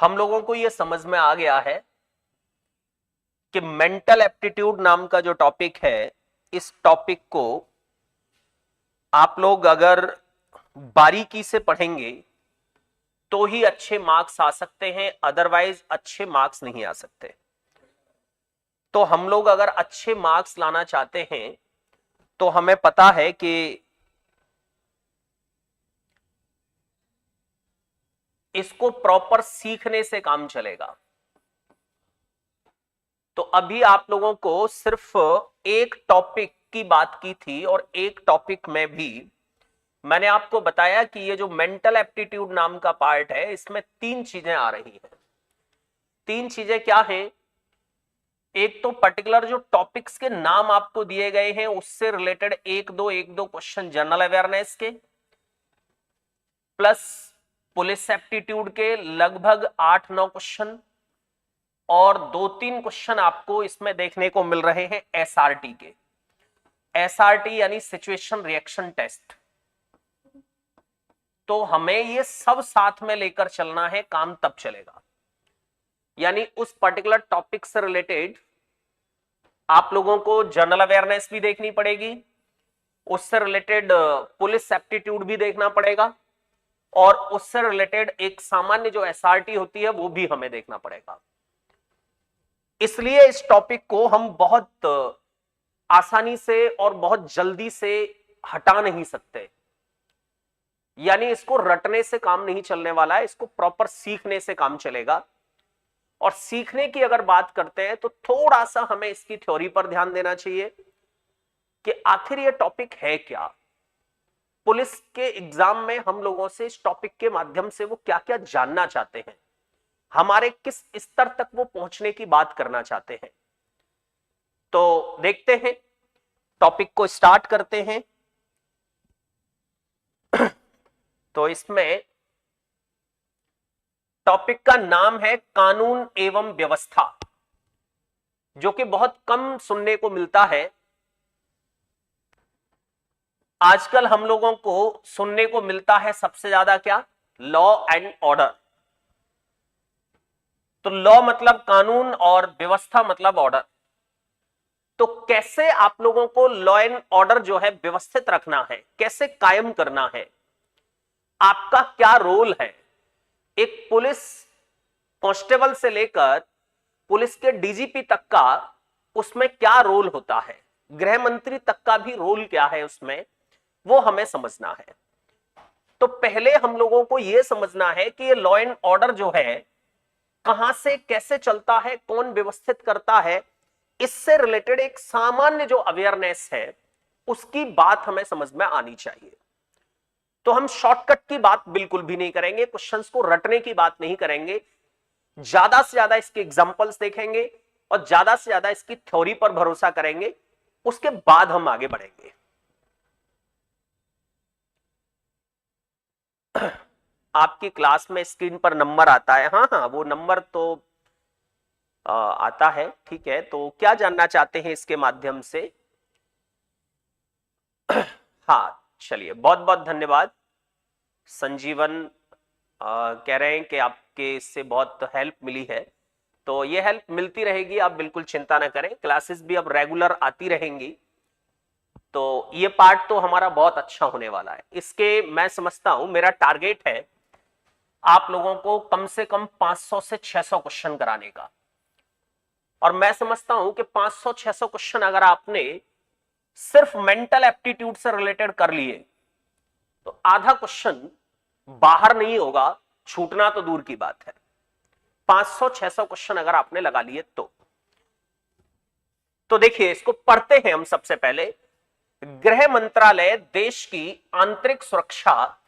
हम लोगों को यह समझ में आ गया है कि मेंटल एप्टीट्यूड नाम का जो टॉपिक है, इस टॉपिक को आप लोग अगर बारीकी से पढ़ेंगे तो ही अच्छे मार्क्स आ सकते हैं, अदरवाइज अच्छे मार्क्स नहीं आ सकते। तो हम लोग अगर अच्छे मार्क्स लाना चाहते हैं तो हमें पता है कि इसको प्रॉपर सीखने से काम चलेगा। तो अभी आप लोगों को सिर्फ एक टॉपिक की बात की थी और एक टॉपिक में भी मैंने आपको बताया कि ये जो मेंटल एप्टीट्यूड नाम का पार्ट है, इसमें तीन चीजें आ रही हैं। तीन चीजें क्या हैं? एक तो पर्टिकुलर जो टॉपिक्स के नाम आपको दिए गए हैं उससे रिलेटेड एक दो क्वेश्चन जनरल अवेयरनेस के, प्लस पुलिस एप्टीट्यूड के लगभग 8-9 क्वेश्चन, और 2-3 क्वेश्चन आपको इसमें देखने को मिल रहे हैं एसआरटी के। एसआरटी यानी सिचुएशन रिएक्शन टेस्ट। तो हमें ये सब साथ में लेकर चलना है, काम तब चलेगा। यानी उस पर्टिकुलर टॉपिक से रिलेटेड आप लोगों को जनरल अवेयरनेस भी देखनी पड़ेगी, उससे रिलेटेड पुलिस एप्टीट्यूड भी देखना पड़ेगा, और उससे रिलेटेड एक सामान्य जो एसआरटी होती है वो भी हमें देखना पड़ेगा। इसलिए इस टॉपिक को हम बहुत आसानी से और बहुत जल्दी से हटा नहीं सकते। यानी इसको रटने से काम नहीं चलने वाला है, इसको प्रॉपर सीखने से काम चलेगा। और सीखने की अगर बात करते हैं तो थोड़ा सा हमें इसकी थ्योरी पर ध्यान देना चाहिए कि आखिर ये टॉपिक है क्या। पुलिस के एग्जाम में हम लोगों से इस टॉपिक के माध्यम से वो क्या क्या जानना चाहते हैं, हमारे किस स्तर तक वो पहुंचने की बात करना चाहते हैं। तो देखते हैं, टॉपिक को स्टार्ट करते हैं। तो इसमें टॉपिक का नाम है कानून एवं व्यवस्था, जो कि बहुत कम सुनने को मिलता है। आजकल हम लोगों को सुनने को मिलता है सबसे ज्यादा क्या? Law and order. तो लॉ मतलब कानून और व्यवस्था मतलब ऑर्डर। तो कैसे आप लोगों को लॉ एंड ऑर्डर जो है व्यवस्थित रखना है, कैसे कायम करना है, आपका क्या रोल है। एक पुलिस कांस्टेबल से लेकर पुलिस के डीजीपी तक का उसमें क्या रोल होता है, गृह मंत्री तक का भी रोल क्या है उसमें, वो हमें समझना है। तो पहले हम लोगों को यह समझना है कि ये लॉ एंड ऑर्डर जो है कहां से कैसे चलता है, कौन व्यवस्थित करता है। इससे रिलेटेड एक सामान्य जो अवेयरनेस है उसकी बात हमें समझ में आनी चाहिए। तो हम शॉर्टकट की बात बिल्कुल भी नहीं करेंगे, क्वेश्चंस को रटने की बात नहीं करेंगे, ज्यादा से ज्यादा इसके एग्जांपल्स देखेंगे और ज्यादा से ज्यादा इसकी थ्योरी पर भरोसा करेंगे, उसके बाद हम आगे बढ़ेंगे। आपकी क्लास में स्क्रीन पर नंबर आता है? हाँ हाँ, वो नंबर तो आता है, ठीक है। तो क्या जानना चाहते हैं इसके माध्यम से? हाँ चलिए, बहुत बहुत धन्यवाद। संजीवन कह रहे हैं कि आपके इससे बहुत हेल्प मिली है। तो ये हेल्प मिलती रहेगी, आप बिल्कुल चिंता ना करें, क्लासेस भी अब रेगुलर आती रहेंगी। तो ये पार्ट तो हमारा बहुत अच्छा होने वाला है। इसके मैं समझता हूं, मेरा टारगेट है आप लोगों को कम से कम 500 से 600 क्वेश्चन कराने का। और मैं समझता हूं कि 500-600 क्वेश्चन अगर आपने सिर्फ मेंटल एप्टीट्यूड से रिलेटेड कर लिए तो आधा क्वेश्चन बाहर नहीं होगा, छूटना तो दूर की बात है। 500-600 क्वेश्चन अगर आपने लगा लिए तो देखिए, इसको पढ़ते हैं हम। सबसे पहले, गृह मंत्रालय देश की आंतरिक सुरक्षा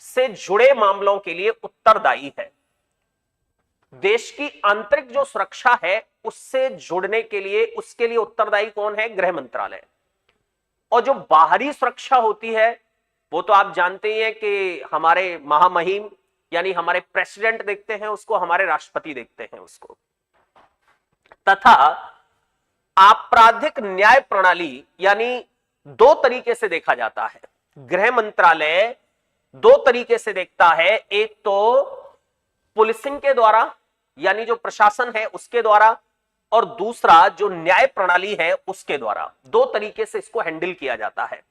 से जुड़े मामलों के लिए उत्तरदायी है। देश की आंतरिक जो सुरक्षा है उससे जुड़ने के लिए, उसके लिए उत्तरदायी कौन है? गृह मंत्रालय। और जो बाहरी सुरक्षा होती है वो तो आप जानते ही हैं कि हमारे महामहिम यानी हमारे प्रेसिडेंट देखते हैं उसको, हमारे राष्ट्रपति देखते हैं उसको। तथा आपराधिक न्याय प्रणाली यानी दो तरीके से देखा जाता है। गृह मंत्रालय दो तरीके से देखता है। एक तो पुलिसिंग के द्वारा, यानी जो प्रशासन है उसके द्वारा, और दूसरा जो न्याय प्रणाली है उसके द्वारा। दो तरीके से इसको हैंडल किया जाता है।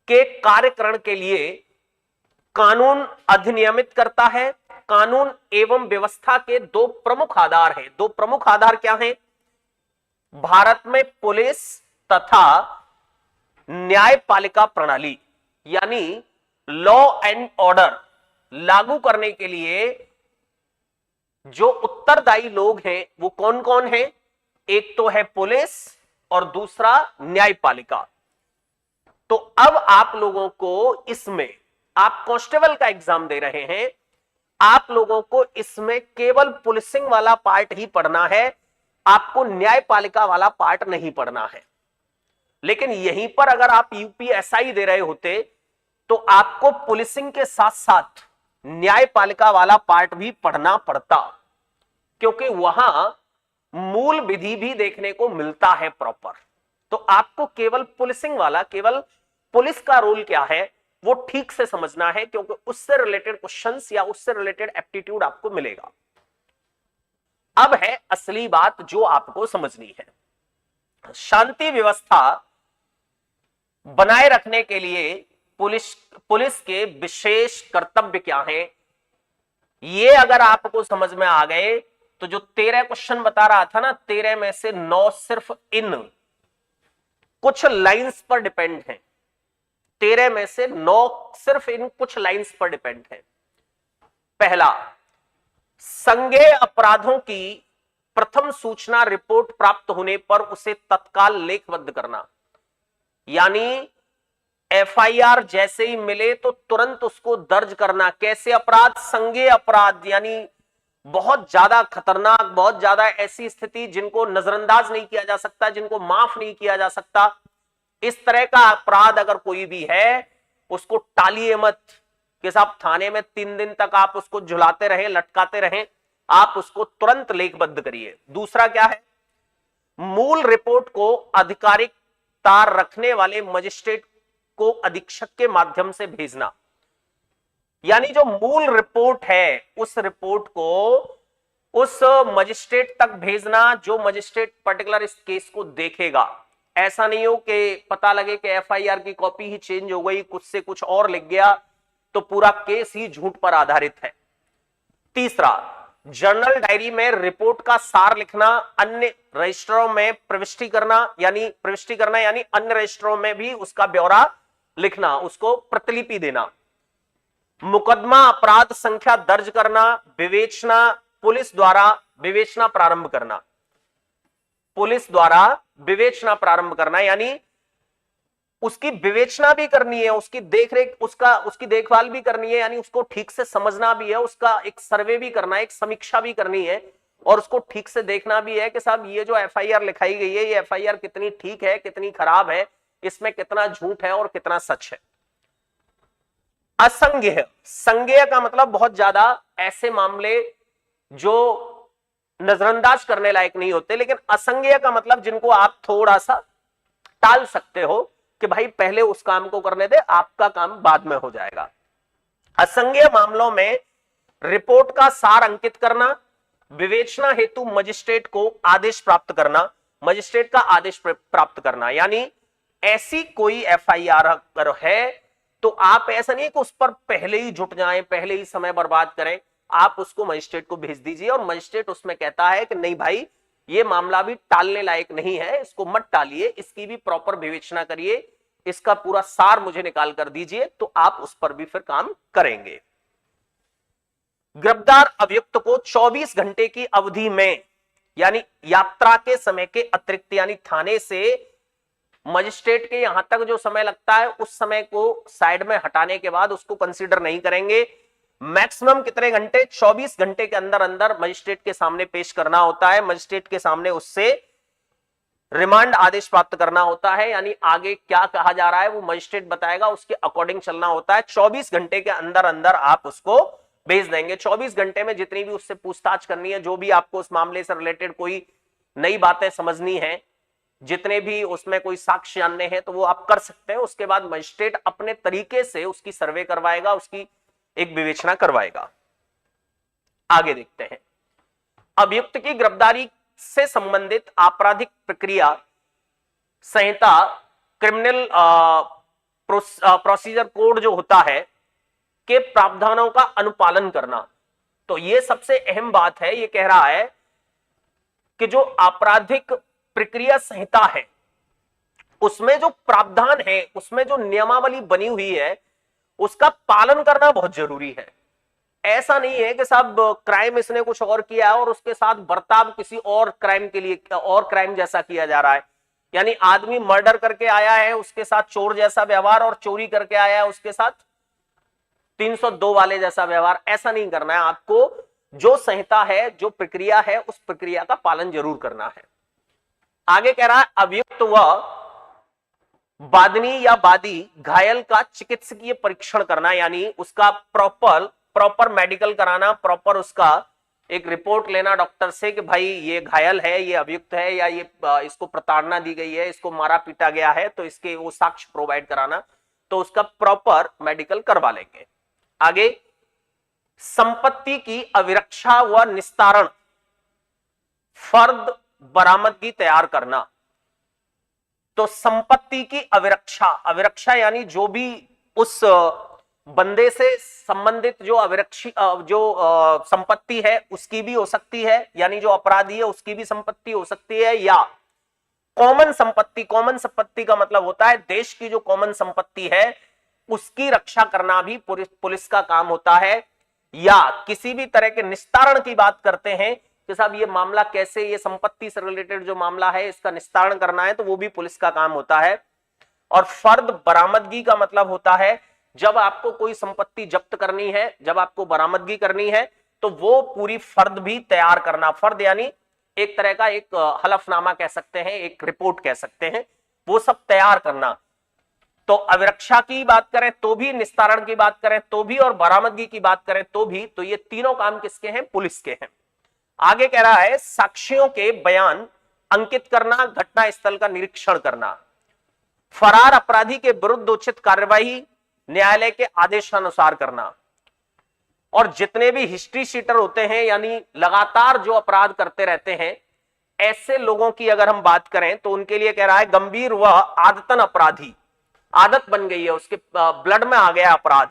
के कार्यकरण के लिए कानून अधिनियमित करता है। कानून एवं व्यवस्था के दो प्रमुख आधार हैं। दो प्रमुख आधार क्या हैं? भारत में पुलिस तथा न्यायपालिका प्रणाली, यानी लॉ एंड ऑर्डर लागू करने के लिए जो उत्तरदायी लोग हैं वो कौन कौन हैं? एक तो है पुलिस और दूसरा न्यायपालिका। तो अब आप लोगों को इसमें, आप कांस्टेबल का एग्जाम दे रहे हैं, आप लोगों को इसमें केवल पुलिसिंग वाला पार्ट ही पढ़ना है, आपको न्यायपालिका वाला पार्ट नहीं पढ़ना है। लेकिन यहीं पर अगर आप यूपीएसआई दे रहे होते तो आपको पुलिसिंग के साथ साथ न्यायपालिका वाला पार्ट भी पढ़ना पड़ता, क्योंकि वहां मूल विधि भी देखने को मिलता है प्रॉपर। तो आपको केवल पुलिसिंग वाला, केवल पुलिस का रोल क्या है वो ठीक से समझना है, क्योंकि उससे रिलेटेड क्वेश्चंस या उससे रिलेटेड एप्टीट्यूड आपको मिलेगा। अब है असली बात जो आपको समझनी है। शांति व्यवस्था बनाए रखने के लिए पुलिस के विशेष कर्तव्य क्या हैं, ये अगर आपको समझ में आ गए तो जो 13 क्वेश्चन बता रहा था ना, 13 में से 9 सिर्फ इन कुछ लाइंस पर डिपेंड हैं। 13 में से 9 सिर्फ इन कुछ लाइंस पर डिपेंड है। पहला, संज्ञेय अपराधों की प्रथम सूचना रिपोर्ट प्राप्त होने पर उसे तत्काल लेखबद्ध करना, यानी एफआईआर जैसे ही मिले तो तुरंत उसको दर्ज करना। कैसे अपराध? संज्ञेय अपराध, यानी बहुत ज्यादा खतरनाक, बहुत ज्यादा ऐसी स्थिति जिनको नजरअंदाज नहीं किया जा सकता, जिनको माफ नहीं किया जा सकता, इस तरह का अपराध अगर कोई भी है उसको टालिए मत कि साहब थाने में 3 दिन तक आप उसको झुलाते रहें, लटकाते रहें, आप उसको तुरंत लेखबद्ध करिए। दूसरा क्या है? मूल रिपोर्ट को आधिकारिकता रखने वाले मजिस्ट्रेट को अधीक्षक के माध्यम से भेजना, यानी जो मूल रिपोर्ट है उस रिपोर्ट को उस मजिस्ट्रेट तक भेजना जो मजिस्ट्रेट पर्टिकुलर इस केस को देखेगा। ऐसा नहीं हो कि पता लगे कि एफआईआर की कॉपी ही चेंज हो गई, कुछ से कुछ और लिख गया, तो पूरा केस ही झूठ पर आधारित है। तीसरा, जर्नल डायरी में रिपोर्ट का सार लिखना, अन्य रजिस्टरों में प्रविष्टि करना यानी अन्य रजिस्टरों में भी उसका ब्यौरा लिखना, उसको प्रतिलिपि देना। मुकदमा अपराध संख्या दर्ज करना, विवेचना पुलिस द्वारा विवेचना प्रारंभ करना, पुलिस द्वारा विवेचना प्रारंभ करना, यानी उसकी विवेचना भी करनी है, उसकी देखरेख, उसकी देखभाल भी करनी है, यानी उसको ठीक से समझना भी है, उसका एक सर्वे भी करना है, एक समीक्षा भी करनी है, और उसको ठीक से देखना भी है कि साहब ये जो एफआईआर लिखाई गई है, ये एफआईआर कितनी ठीक है, कितनी खराब है, इसमें कितना झूठ है और कितना सच है। असंज्ञेय, संज्ञेय का मतलब बहुत ज्यादा ऐसे मामले जो नजरअंदाज करने लायक नहीं होते, लेकिन असंज्ञेय का मतलब जिनको आप थोड़ा सा टाल सकते हो कि भाई पहले उस काम को करने दे, आपका काम बाद में हो जाएगा। असंज्ञेय मामलों में रिपोर्ट का सार अंकित करना, विवेचना हेतु मजिस्ट्रेट को आदेश प्राप्त करना, मजिस्ट्रेट का आदेश प्राप्त करना, यानी ऐसी कोई एफआईआर अगर है तो आप ऐसा नहीं कि उस पर पहले ही जुट जाएं, पहले ही समय बर्बाद करें, आप उसको मजिस्ट्रेट को भेज दीजिए और मजिस्ट्रेट उसमें कहता है कि नहीं भाई ये मामला भी टालने लायक नहीं है, इसको मत टालिए, इसकी भी प्रॉपर विवेचना करिए, इसका पूरा सार मुझे निकाल कर दीजिए, तो आप उस पर भी फिर काम करेंगे। गिरफ्तार अभियुक्त को 24 घंटे की अवधि में, यानी यात्रा के समय के अतिरिक्त, यानी थाने से मजिस्ट्रेट के यहां तक जो समय लगता है उस समय को साइड में हटाने के बाद उसको कंसीडर नहीं करेंगे। मैक्सिमम कितने घंटे? 24 घंटे के अंदर अंदर मजिस्ट्रेट के सामने पेश करना होता है, मजिस्ट्रेट के सामने उससे रिमांड आदेश प्राप्त करना होता है, यानी आगे क्या कहा जा रहा है वो मजिस्ट्रेट बताएगा, उसके अकॉर्डिंग चलना होता है। 24 घंटे के अंदर अंदर आप उसको भेज देंगे। 24 घंटे में जितनी भी उससे पूछताछ करनी है, जो भी आपको उस मामले से रिलेटेड कोई नई बातें समझनी है, जितने भी उसमें कोई साक्ष्य जानने हैं, तो वो आप कर सकते हैं। उसके बाद मजिस्ट्रेट अपने तरीके से उसकी सर्वे करवाएगा, उसकी एक विवेचना करवाएगा। आगे देखते हैं। अभियुक्त की गिरफ्तारी से संबंधित आपराधिक प्रक्रिया संहिता, क्रिमिनल प्रोसीजर कोड जो होता है के प्रावधानों का अनुपालन करना। तो यह सबसे अहम बात है। यह कह रहा है कि जो आपराधिक प्रक्रिया संहिता है उसमें जो प्रावधान है, उसमें जो नियमावली बनी हुई है, उसका पालन करना बहुत जरूरी है। ऐसा नहीं है कि साहब क्राइम इसने कुछ और किया और उसके साथ बर्ताव किसी और क्राइम के लिए और क्राइम जैसा किया जा रहा है। यानी आदमी मर्डर करके आया है, उसके साथ चोर जैसा व्यवहार, और चोरी करके आया है उसके साथ 302 वाले जैसा व्यवहार। ऐसा नहीं करना है आपको। जो संहिता है, जो प्रक्रिया है, उस प्रक्रिया का पालन जरूर करना है। आगे कह रहा है अभियुक्त व बादनी या बादी घायल का चिकित्सकीय परीक्षण करना, यानी उसका प्रॉपर मेडिकल कराना, प्रॉपर उसका एक रिपोर्ट लेना डॉक्टर से कि भाई ये घायल है, ये अभियुक्त है, या ये इसको प्रताड़ना दी गई है, इसको मारा पीटा गया है, तो इसके वो साक्ष्य प्रोवाइड कराना, तो उसका प्रॉपर मेडिकल करवा लेंगे। आगे संपत्ति की अविरक्षा व निस्तारण, फर्द बरामदगी तैयार करना। तो संपत्ति की अविरक्षा यानी जो भी उस बंदे से संबंधित जो संपत्ति है उसकी भी हो सकती है, यानी जो अपराधी है उसकी भी संपत्ति हो सकती है, या कॉमन संपत्ति का मतलब होता है देश की जो कॉमन संपत्ति है उसकी रक्षा करना भी पुलिस का काम होता है। या किसी भी तरह के निस्तारण की बात करते हैं कि साहब ये मामला कैसे, ये संपत्ति से रिलेटेड जो मामला है इसका निस्तारण करना है, तो वो भी पुलिस का काम होता है। और फर्द बरामदगी का मतलब होता है जब आपको कोई संपत्ति जब्त करनी है, जब आपको बरामदगी करनी है, तो वो पूरी फर्द भी तैयार करना। फर्द यानी एक तरह का एक हलफनामा कह सकते हैं, एक रिपोर्ट कह सकते हैं, वो सब तैयार करना। तो अविरक्षा की बात करें तो भी, निस्तारण की बात करें तो भी, और बरामदगी की बात करें तो भी, तो ये तीनों काम किसके हैं? पुलिस के हैं। आगे कह रहा है साक्ष्यों के बयान अंकित करना, घटना स्थल का निरीक्षण करना, फरार अपराधी के विरुद्ध उचित कार्यवाही न्यायालय के आदेशानुसार करना। और जितने भी हिस्ट्री शीटर होते हैं, यानी लगातार जो अपराध करते रहते हैं, ऐसे लोगों की अगर हम बात करें तो उनके लिए कह रहा है गंभीर व आदतन अपराधी, आदत बन गई है, उसके ब्लड में आ गया अपराध,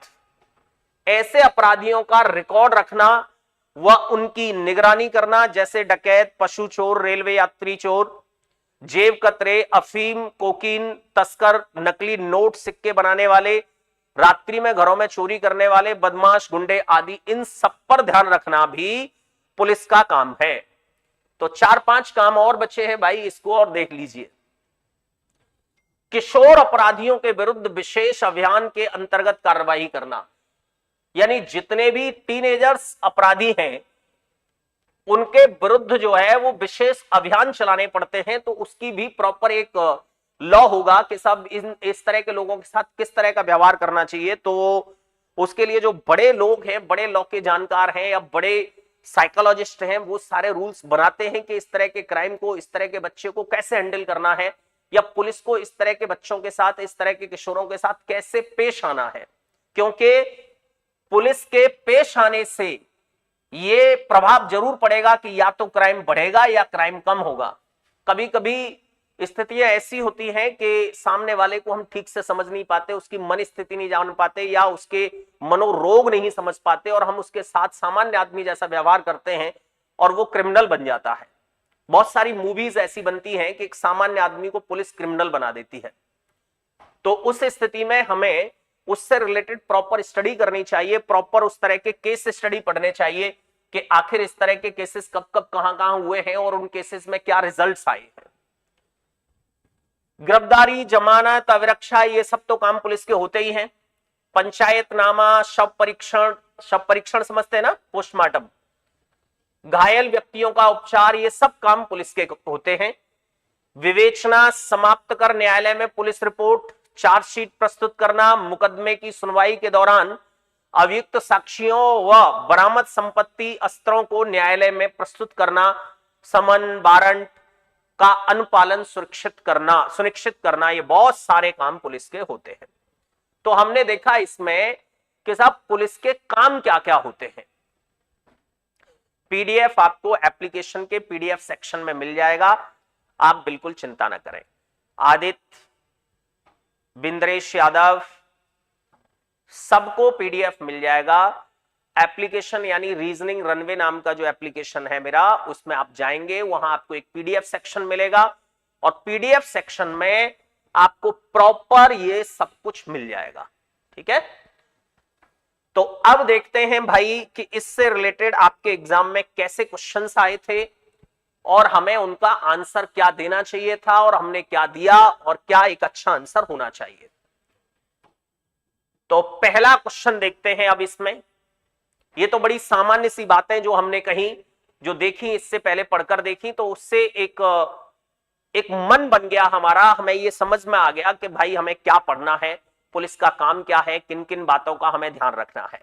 ऐसे अपराधियों का रिकॉर्ड रखना व उनकी निगरानी करना, जैसे डकैत, पशु चोर, रेलवे यात्री चोर, जेब कतरे, अफीम, कोकीन तस्कर, नकली नोट सिक्के बनाने वाले, रात्रि में घरों में चोरी करने वाले, बदमाश, गुंडे आदि, इन सब पर ध्यान रखना भी पुलिस का काम है। तो 4-5 काम और बचे हैं भाई, इसको और देख लीजिए। किशोर अपराधियों के विरुद्ध विशेष अभियान के अंतर्गत कार्रवाई करना, यानी जितने भी टीनेजर्स अपराधी हैं उनके विरुद्ध जो है वो विशेष अभियान चलाने पड़ते हैं। तो उसकी भी प्रॉपर एक लॉ होगा कि सब इस तरह के लोगों के साथ किस तरह का व्यवहार करना चाहिए। तो उसके लिए जो बड़े लोग हैं, बड़े लॉ के जानकार हैं या बड़े साइकोलॉजिस्ट हैं, वो सारे रूल्स बनाते हैं कि इस तरह के क्राइम को, इस तरह के बच्चे को कैसे हैंडल करना है, या पुलिस को इस तरह के बच्चों के साथ, इस तरह के किशोरों के साथ कैसे पेश आना है। क्योंकि पुलिस के पेश आने से ये प्रभाव जरूर पड़ेगा कि या तो क्राइम बढ़ेगा या क्राइम कम होगा। कभी कभी स्थितियां ऐसी होती हैं कि सामने वाले को हम ठीक से समझ नहीं पाते, उसकी मन स्थिति नहीं जान पाते, या उसके मनोरोग नहीं समझ पाते, और हम उसके साथ सामान्य आदमी जैसा व्यवहार करते हैं और वो क्रिमिनल बन जाता है। बहुत सारी मूवीज ऐसी बनती हैं कि एक सामान्य आदमी को पुलिस क्रिमिनल बना देती है। तो उस स्थिति में हमें उससे रिलेटेड प्रॉपर स्टडी करनी चाहिए, प्रॉपर उस तरह के केस स्टडी पढ़ने चाहिए कि आखिर इस तरह के केसेस कब कब कहां हुए हैं और उन केसेस में क्या रिजल्ट्स आए हैं। गिरफ्तारी, जमानत, अविरक्षा, ये सब तो काम पुलिस के होते ही हैं। पंचायतनामा, शव परीक्षण समझते हैं ना, पोस्टमार्टम, घायल व्यक्तियों का उपचार, ये सब काम पुलिस के होते हैं। विवेचना समाप्त कर न्यायालय में पुलिस रिपोर्ट, चार्जशीट प्रस्तुत करना, मुकदमे की सुनवाई के दौरान अभियुक्त साक्ष्यों व बरामद संपत्ति अस्त्रों को न्यायालय में प्रस्तुत करना, समन वारंट का अनुपालन सुनिश्चित करना, ये बहुत सारे काम पुलिस के होते हैं। तो हमने देखा इसमें कि साहब पुलिस के काम क्या क्या होते हैं। पीडीएफ आपको एप्लीकेशन के पीडीएफ सेक्शन में मिल जाएगा, आप बिल्कुल चिंता ना करें। आदित्य, बिंद्रेश यादव, सबको पीडीएफ मिल जाएगा। एप्लीकेशन यानी रीजनिंग रनवे नाम का जो एप्लीकेशन है मेरा, उसमें आप जाएंगे, वहां आपको एक पीडीएफ सेक्शन मिलेगा और पीडीएफ सेक्शन में आपको प्रॉपर ये सब कुछ मिल जाएगा। ठीक है, तो अब देखते हैं भाई कि इससे रिलेटेड आपके एग्जाम में कैसे क्वेश्चंस आए थे और हमें उनका आंसर क्या देना चाहिए था और हमने क्या दिया और क्या एक अच्छा आंसर होना चाहिए। तो पहला क्वेश्चन देखते हैं अब इसमें। ये तो बड़ी सामान्य सी बातें जो हमने कही, जो देखी इससे पहले पढ़कर देखी, तो उससे एक मन बन गया हमारा, हमें ये समझ में आ गया कि भाई हमें क्या पढ़ना है, पुलिस का काम क्या है, किन किन बातों का हमें ध्यान रखना है।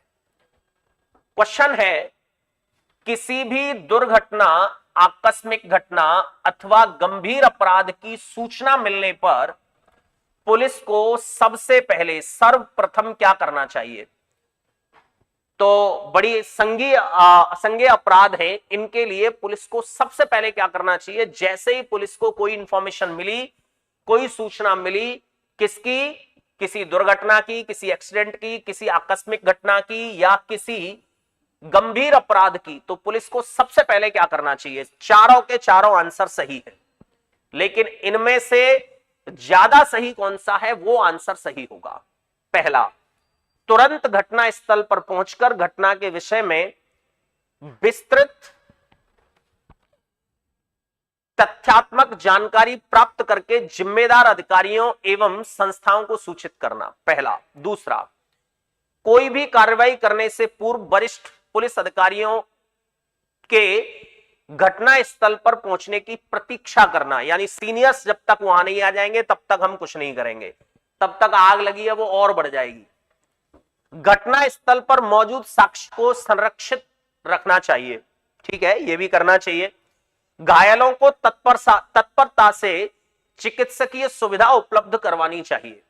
क्वेश्चन है, किसी भी दुर्घटना, आकस्मिक घटना अथवा गंभीर अपराध की सूचना मिलने पर पुलिस को सबसे पहले सर्वप्रथम क्या करना चाहिए। तो बड़ी संज्ञेय अपराध है, इनके लिए पुलिस को सबसे पहले क्या करना चाहिए। जैसे ही पुलिस को कोई इंफॉर्मेशन मिली, कोई सूचना मिली, किसकी, किसी दुर्घटना की, किसी एक्सीडेंट की, किसी आकस्मिक घटना की या किसी गंभीर अपराध की, तो पुलिस को सबसे पहले क्या करना चाहिए। चारों के चारों आंसर सही है, लेकिन इनमें से ज्यादा सही कौन सा है, वो आंसर सही होगा। पहला, तुरंत घटना स्थल पर पहुंचकर घटना के विषय में विस्तृत तथ्यात्मक जानकारी प्राप्त करके जिम्मेदार अधिकारियों एवं संस्थाओं को सूचित करना, पहला। दूसरा, कोई भी कार्रवाई करने से पूर्व वरिष्ठ पुलिस अधिकारियों के घटना स्थल पर पहुंचने की प्रतीक्षा करना, यानी सीनियर्स जब तक वहां नहीं आ जाएंगे तब तक हम कुछ नहीं करेंगे, तब तक आग लगी है वो और बढ़ जाएगी। घटना स्थल पर मौजूद साक्ष्य को संरक्षित रखना चाहिए, ठीक है, ये भी करना चाहिए। घायलों को तत्परता से चिकित्सकीय सुविधा उपलब्ध करवानी चाहिए।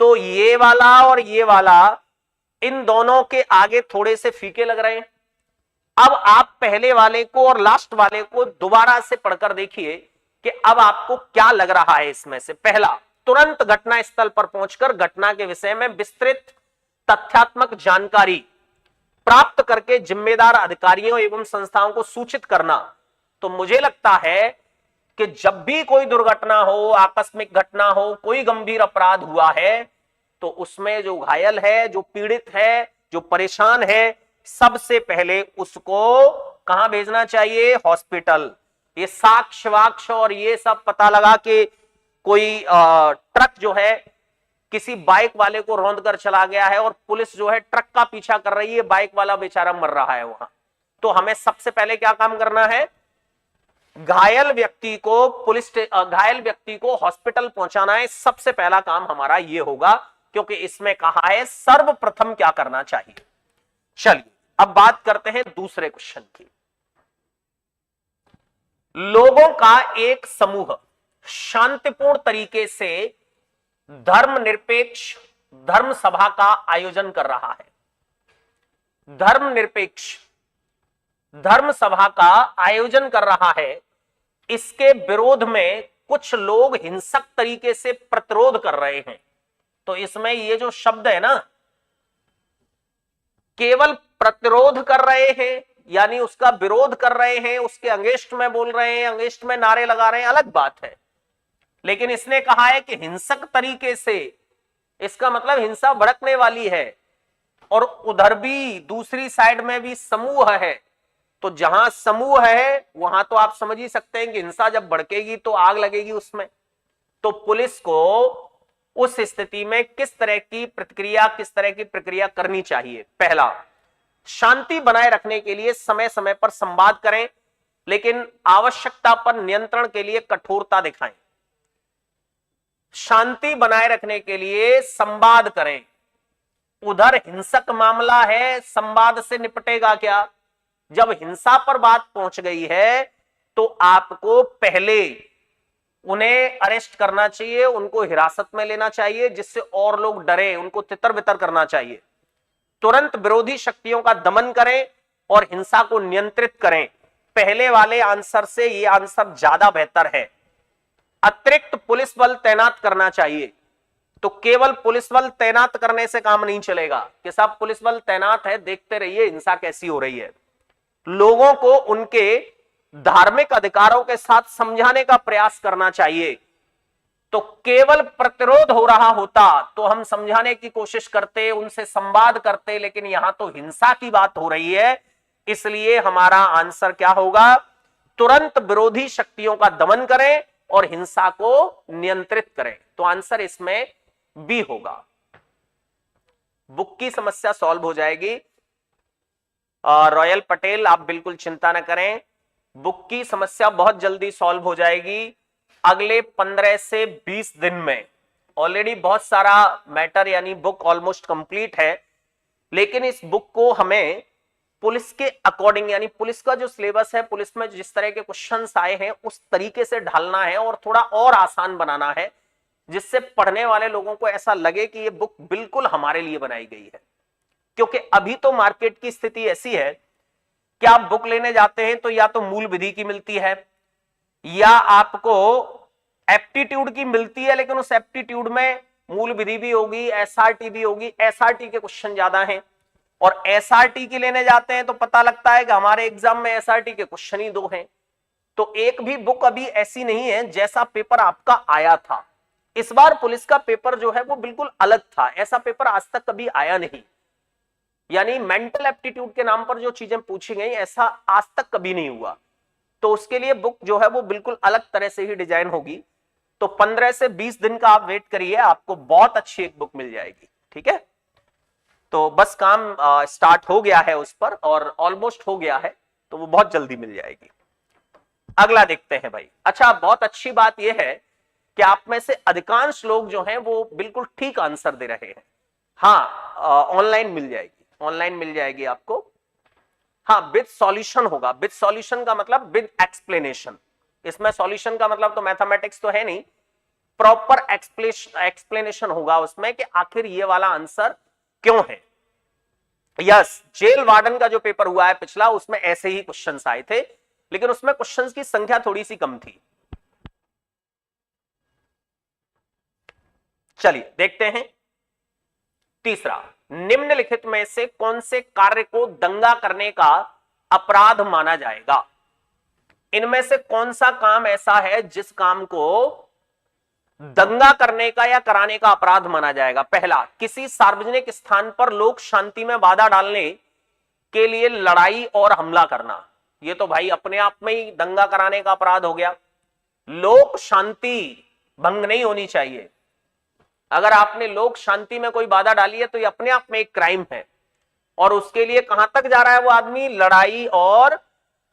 तो ये वाला और ये वाला, इन दोनों के आगे थोड़े से फीके लग रहे हैं। अब आप पहले वाले को और लास्ट वाले को दोबारा से पढ़कर देखिए कि अब आपको क्या लग रहा है इसमें से। पहला, तुरंत घटना स्थल पर पहुंचकर घटना के विषय में विस्तृत तथ्यात्मक जानकारी प्राप्त करके जिम्मेदार अधिकारियों एवं संस्थाओं को सूचित करना। तो मुझे लगता है कि जब भी कोई दुर्घटना हो, आकस्मिक घटना हो, कोई गंभीर अपराध हुआ है, तो उसमें जो घायल है, जो पीड़ित है, जो परेशान है, सबसे पहले उसको कहां भेजना चाहिए, हॉस्पिटल। ये साक्ष्य वाक्ष्य और ये सब पता लगा कि कोई ट्रक जो है किसी बाइक वाले को रौंद कर चला गया है और पुलिस जो है ट्रक का पीछा कर रही है, बाइक वाला बेचारा मर रहा है वहां, तो हमें सबसे पहले क्या काम करना है, घायल व्यक्ति को हॉस्पिटल पहुंचाना है। सबसे पहला काम हमारा ये होगा, क्योंकि इसमें कहा है सर्वप्रथम क्या करना चाहिए। चलिए अब बात करते हैं दूसरे क्वेश्चन की। लोगों का एक समूह शांतिपूर्ण तरीके से धर्मनिरपेक्ष धर्म सभा का आयोजन कर रहा है। धर्मनिरपेक्ष धर्म सभा का आयोजन कर रहा है, इसके विरोध में कुछ लोग हिंसक तरीके से प्रतिरोध कर रहे हैं। तो इसमें ये जो शब्द है ना, केवल प्रतिरोध कर रहे हैं यानी उसका विरोध कर रहे हैं, उसके अगेंस्ट में बोल रहे हैं, अगेंस्ट में नारे लगा रहे हैं, अलग बात है। लेकिन इसने कहा है कि हिंसक तरीके से, इसका मतलब हिंसा भड़कने वाली है, और उधर भी दूसरी साइड में भी समूह है। तो जहां समूह है वहां तो आप समझ ही सकते हैं कि हिंसा जब भड़केगी तो आग लगेगी उसमें। तो पुलिस को उस स्थिति में किस तरह की प्रक्रिया करनी चाहिए। पहला, शांति बनाए रखने के लिए समय समय पर संवाद करें, लेकिन आवश्यकता पर नियंत्रण के लिए कठोरता दिखाएं। शांति बनाए रखने के लिए संवाद करें। उधर हिंसक मामला है, संवाद से निपटेगा क्या। जब हिंसा पर बात पहुंच गई है तो आपको पहले उन्हें अरेस्ट करना चाहिए, उनको हिरासत में लेना चाहिए, जिससे और लोग डरे, उनको तितर बितर करना चाहिए। तुरंत विरोधी शक्तियों का दमन करें, और हिंसा को नियंत्रित करें। पहले वाले आंसर से ये आंसर ज्यादा बेहतर है। अतिरिक्त पुलिस बल तैनात करना चाहिए। तो केवल पुलिस बल तैनात करने से काम नहीं चलेगा कि साहब पुलिस बल तैनात है, देखते रहिए हिंसा कैसी हो रही है। लोगों को उनके धार्मिक अधिकारों के साथ समझाने का प्रयास करना चाहिए। तो केवल प्रतिरोध हो रहा होता तो हम समझाने की कोशिश करते, उनसे संवाद करते, लेकिन यहां तो हिंसा की बात हो रही है, इसलिए हमारा आंसर क्या होगा? तुरंत विरोधी शक्तियों का दमन करें और हिंसा को नियंत्रित करें। तो आंसर इसमें बी होगा। बुक की समस्या सॉल्व हो जाएगी। रॉयल पटेल, आप बिल्कुल चिंता न करें, बुक की समस्या बहुत जल्दी सॉल्व हो जाएगी। अगले 15 से 20 दिन में ऑलरेडी बहुत सारा मैटर यानी बुक ऑलमोस्ट कंप्लीट है, लेकिन इस बुक को हमें पुलिस के अकॉर्डिंग यानी पुलिस का जो सिलेबस है, पुलिस में जिस तरह के क्वेश्चंस आए हैं उस तरीके से ढालना है और थोड़ा और आसान बनाना है, जिससे पढ़ने वाले लोगों को ऐसा लगे कि ये बुक बिल्कुल हमारे लिए बनाई गई है। क्योंकि अभी तो मार्केट की स्थिति ऐसी है कि आप बुक लेने जाते हैं तो या तो मूल विधि की मिलती है या आपको एप्टीट्यूड की मिलती है, लेकिन उस एप्टीट्यूड में मूल विधि भी होगी, एसआरटी भी होगी। एसआरटी के क्वेश्चन ज्यादा हैं और एसआरटी की लेने जाते हैं तो पता लगता है कि हमारे एग्जाम में एसआरटी के क्वेश्चन ही 2 हैं। तो एक भी बुक अभी ऐसी नहीं है जैसा पेपर आपका आया था। इस बार पुलिस का पेपर जो है वो बिल्कुल अलग था, ऐसा पेपर आज तक कभी आया नहीं। यानी मेंटल एप्टीट्यूड के नाम पर जो चीजें पूछी गई ऐसा आज तक कभी नहीं हुआ। तो उसके लिए बुक जो है वो बिल्कुल अलग तरह से ही डिजाइन होगी। तो 15 से 20 दिन का आप वेट करिए, आपको बहुत अच्छी एक बुक मिल जाएगी। ठीक है, तो बस काम स्टार्ट हो गया है उस पर और ऑलमोस्ट हो गया है, तो वो बहुत जल्दी मिल जाएगी। अगला देखते हैं भाई। अच्छा, बहुत अच्छी बात यह है कि आप में से अधिकांश लोग जो हैं वो बिल्कुल ठीक आंसर दे रहे हैं। हाँ, ऑनलाइन मिल जाएगी, ऑनलाइन मिल जाएगी आपको। हाँ, विद सॉल्यूशन होगा। विद सॉल्यूशन का मतलब विद एक्सप्लेनेशन। इसमें सॉल्यूशन का मतलब तो मैथमेटिक्स तो है नहीं, प्रॉपर एक्सप्लेनेशन होगा उसमें कि आखिर ये वाला आंसर क्यों है। यस, जेल वार्डन का जो पेपर हुआ है पिछला, उसमें ऐसे ही क्वेश्चंस आए थे, लेकिन उसमें क्वेश्चंस की संख्या थोड़ी सी कम थी। चलिए देखते हैं तीसरा, निम्नलिखित में से कौन से कार्य को दंगा करने का अपराध माना जाएगा? इनमें से कौन सा काम ऐसा है जिस काम को दंगा करने का या कराने का अपराध माना जाएगा? पहला, किसी सार्वजनिक स्थान पर लोक शांति में बाधा डालने के लिए लड़ाई और हमला करना। यह तो भाई अपने आप में ही दंगा कराने का अपराध हो गया। लोक शांति भंग नहीं होनी चाहिए। अगर आपने लोक शांति में कोई बाधा डाली है तो ये अपने आप में एक क्राइम है। और उसके लिए कहां तक जा रहा है वो आदमी? लड़ाई और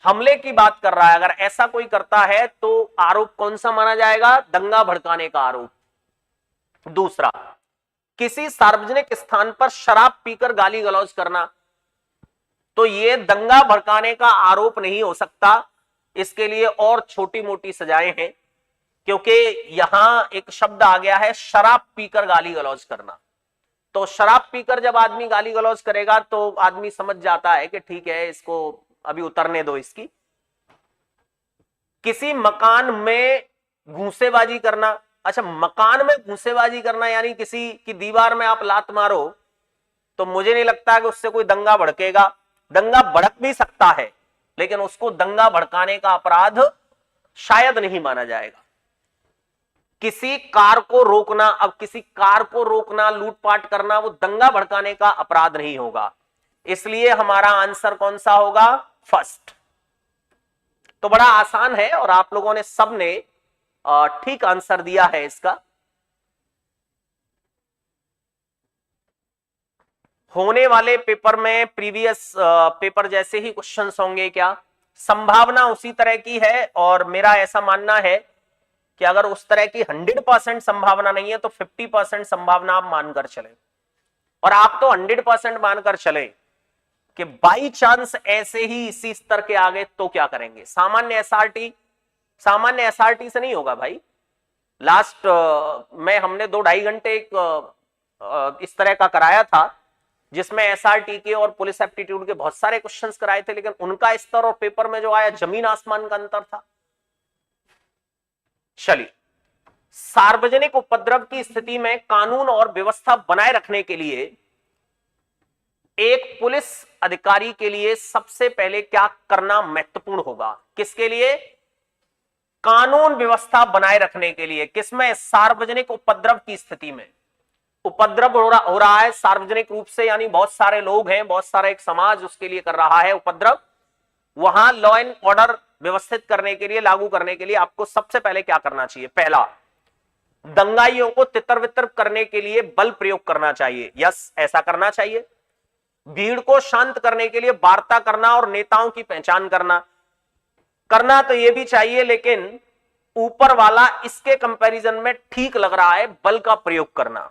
हमले की बात कर रहा है। अगर ऐसा कोई करता है तो आरोप कौन सा माना जाएगा? दंगा भड़काने का आरोप। दूसरा, किसी सार्वजनिक स्थान पर शराब पीकर गाली गलौज करना, तो ये दंगा भड़काने का आरोप नहीं हो सकता। इसके लिए और छोटी मोटी सजाएं हैं, क्योंकि यहां एक शब्द आ गया है शराब पीकर गाली गलौज करना। तो शराब पीकर जब आदमी गाली गलौज करेगा तो आदमी समझ जाता है कि ठीक है, इसको अभी उतरने दो इसकी। किसी मकान में घूंसेबाजी करना। अच्छा, मकान में घूंसेबाजी करना यानी किसी की दीवार में आप लात मारो, तो मुझे नहीं लगता कि उससे कोई दंगा भड़केगा। दंगा भड़क भी सकता है, लेकिन उसको दंगा भड़काने का अपराध शायद नहीं माना जाएगा। किसी कार को रोकना, अब किसी कार को रोकना, लूटपाट करना, वो दंगा भड़काने का अपराध नहीं होगा। इसलिए हमारा आंसर कौन सा होगा? फर्स्ट। तो बड़ा आसान है और आप लोगों ने सबने ठीक आंसर दिया है इसका। होने वाले पेपर में प्रीवियस पेपर जैसे ही क्वेश्चंस होंगे क्या? संभावना उसी तरह की है और मेरा ऐसा मानना है कि अगर उस तरह की 100% संभावना नहीं है तो 50% संभावना आप मानकर चले। और आप तो 100% मानकर चले कि बाई चांस ऐसे ही इसी स्तर के आगे तो क्या करेंगे? सामान्य एसआरटी से नहीं होगा भाई। लास्ट में हमने 2-2.5 घंटे एक इस तरह का कराया था, जिसमें एसआरटी के और पुलिस एप्टीट्यूड के बहुत सारे क्वेश्चंस कराए थे, लेकिन उनका स्तर और पेपर में जो आया जमीन आसमान का अंतर था। चलिए, सार्वजनिक उपद्रव की स्थिति में कानून और व्यवस्था बनाए रखने के लिए एक पुलिस अधिकारी के लिए सबसे पहले क्या करना महत्वपूर्ण होगा? किसके लिए? कानून व्यवस्था बनाए रखने के लिए। किसमें? सार्वजनिक उपद्रव की स्थिति में। उपद्रव हो रहा है सार्वजनिक रूप से, यानी बहुत सारे लोग हैं, बहुत सारा एक समाज उसके लिए कर रहा है उपद्रव। वहां लॉ एंड ऑर्डर व्यवस्थित करने के लिए, लागू करने के लिए आपको सबसे पहले क्या करना चाहिए? पहला, दंगाइयों को तितर बितर करने के लिए बल प्रयोग करना चाहिए। यस, ऐसा करना चाहिए। भीड़ को शांत करने के लिए वार्ता करना और नेताओं की पहचान करना तो यह भी चाहिए, लेकिन ऊपर वाला इसके कंपैरिजन में ठीक लग रहा है बल का प्रयोग करना।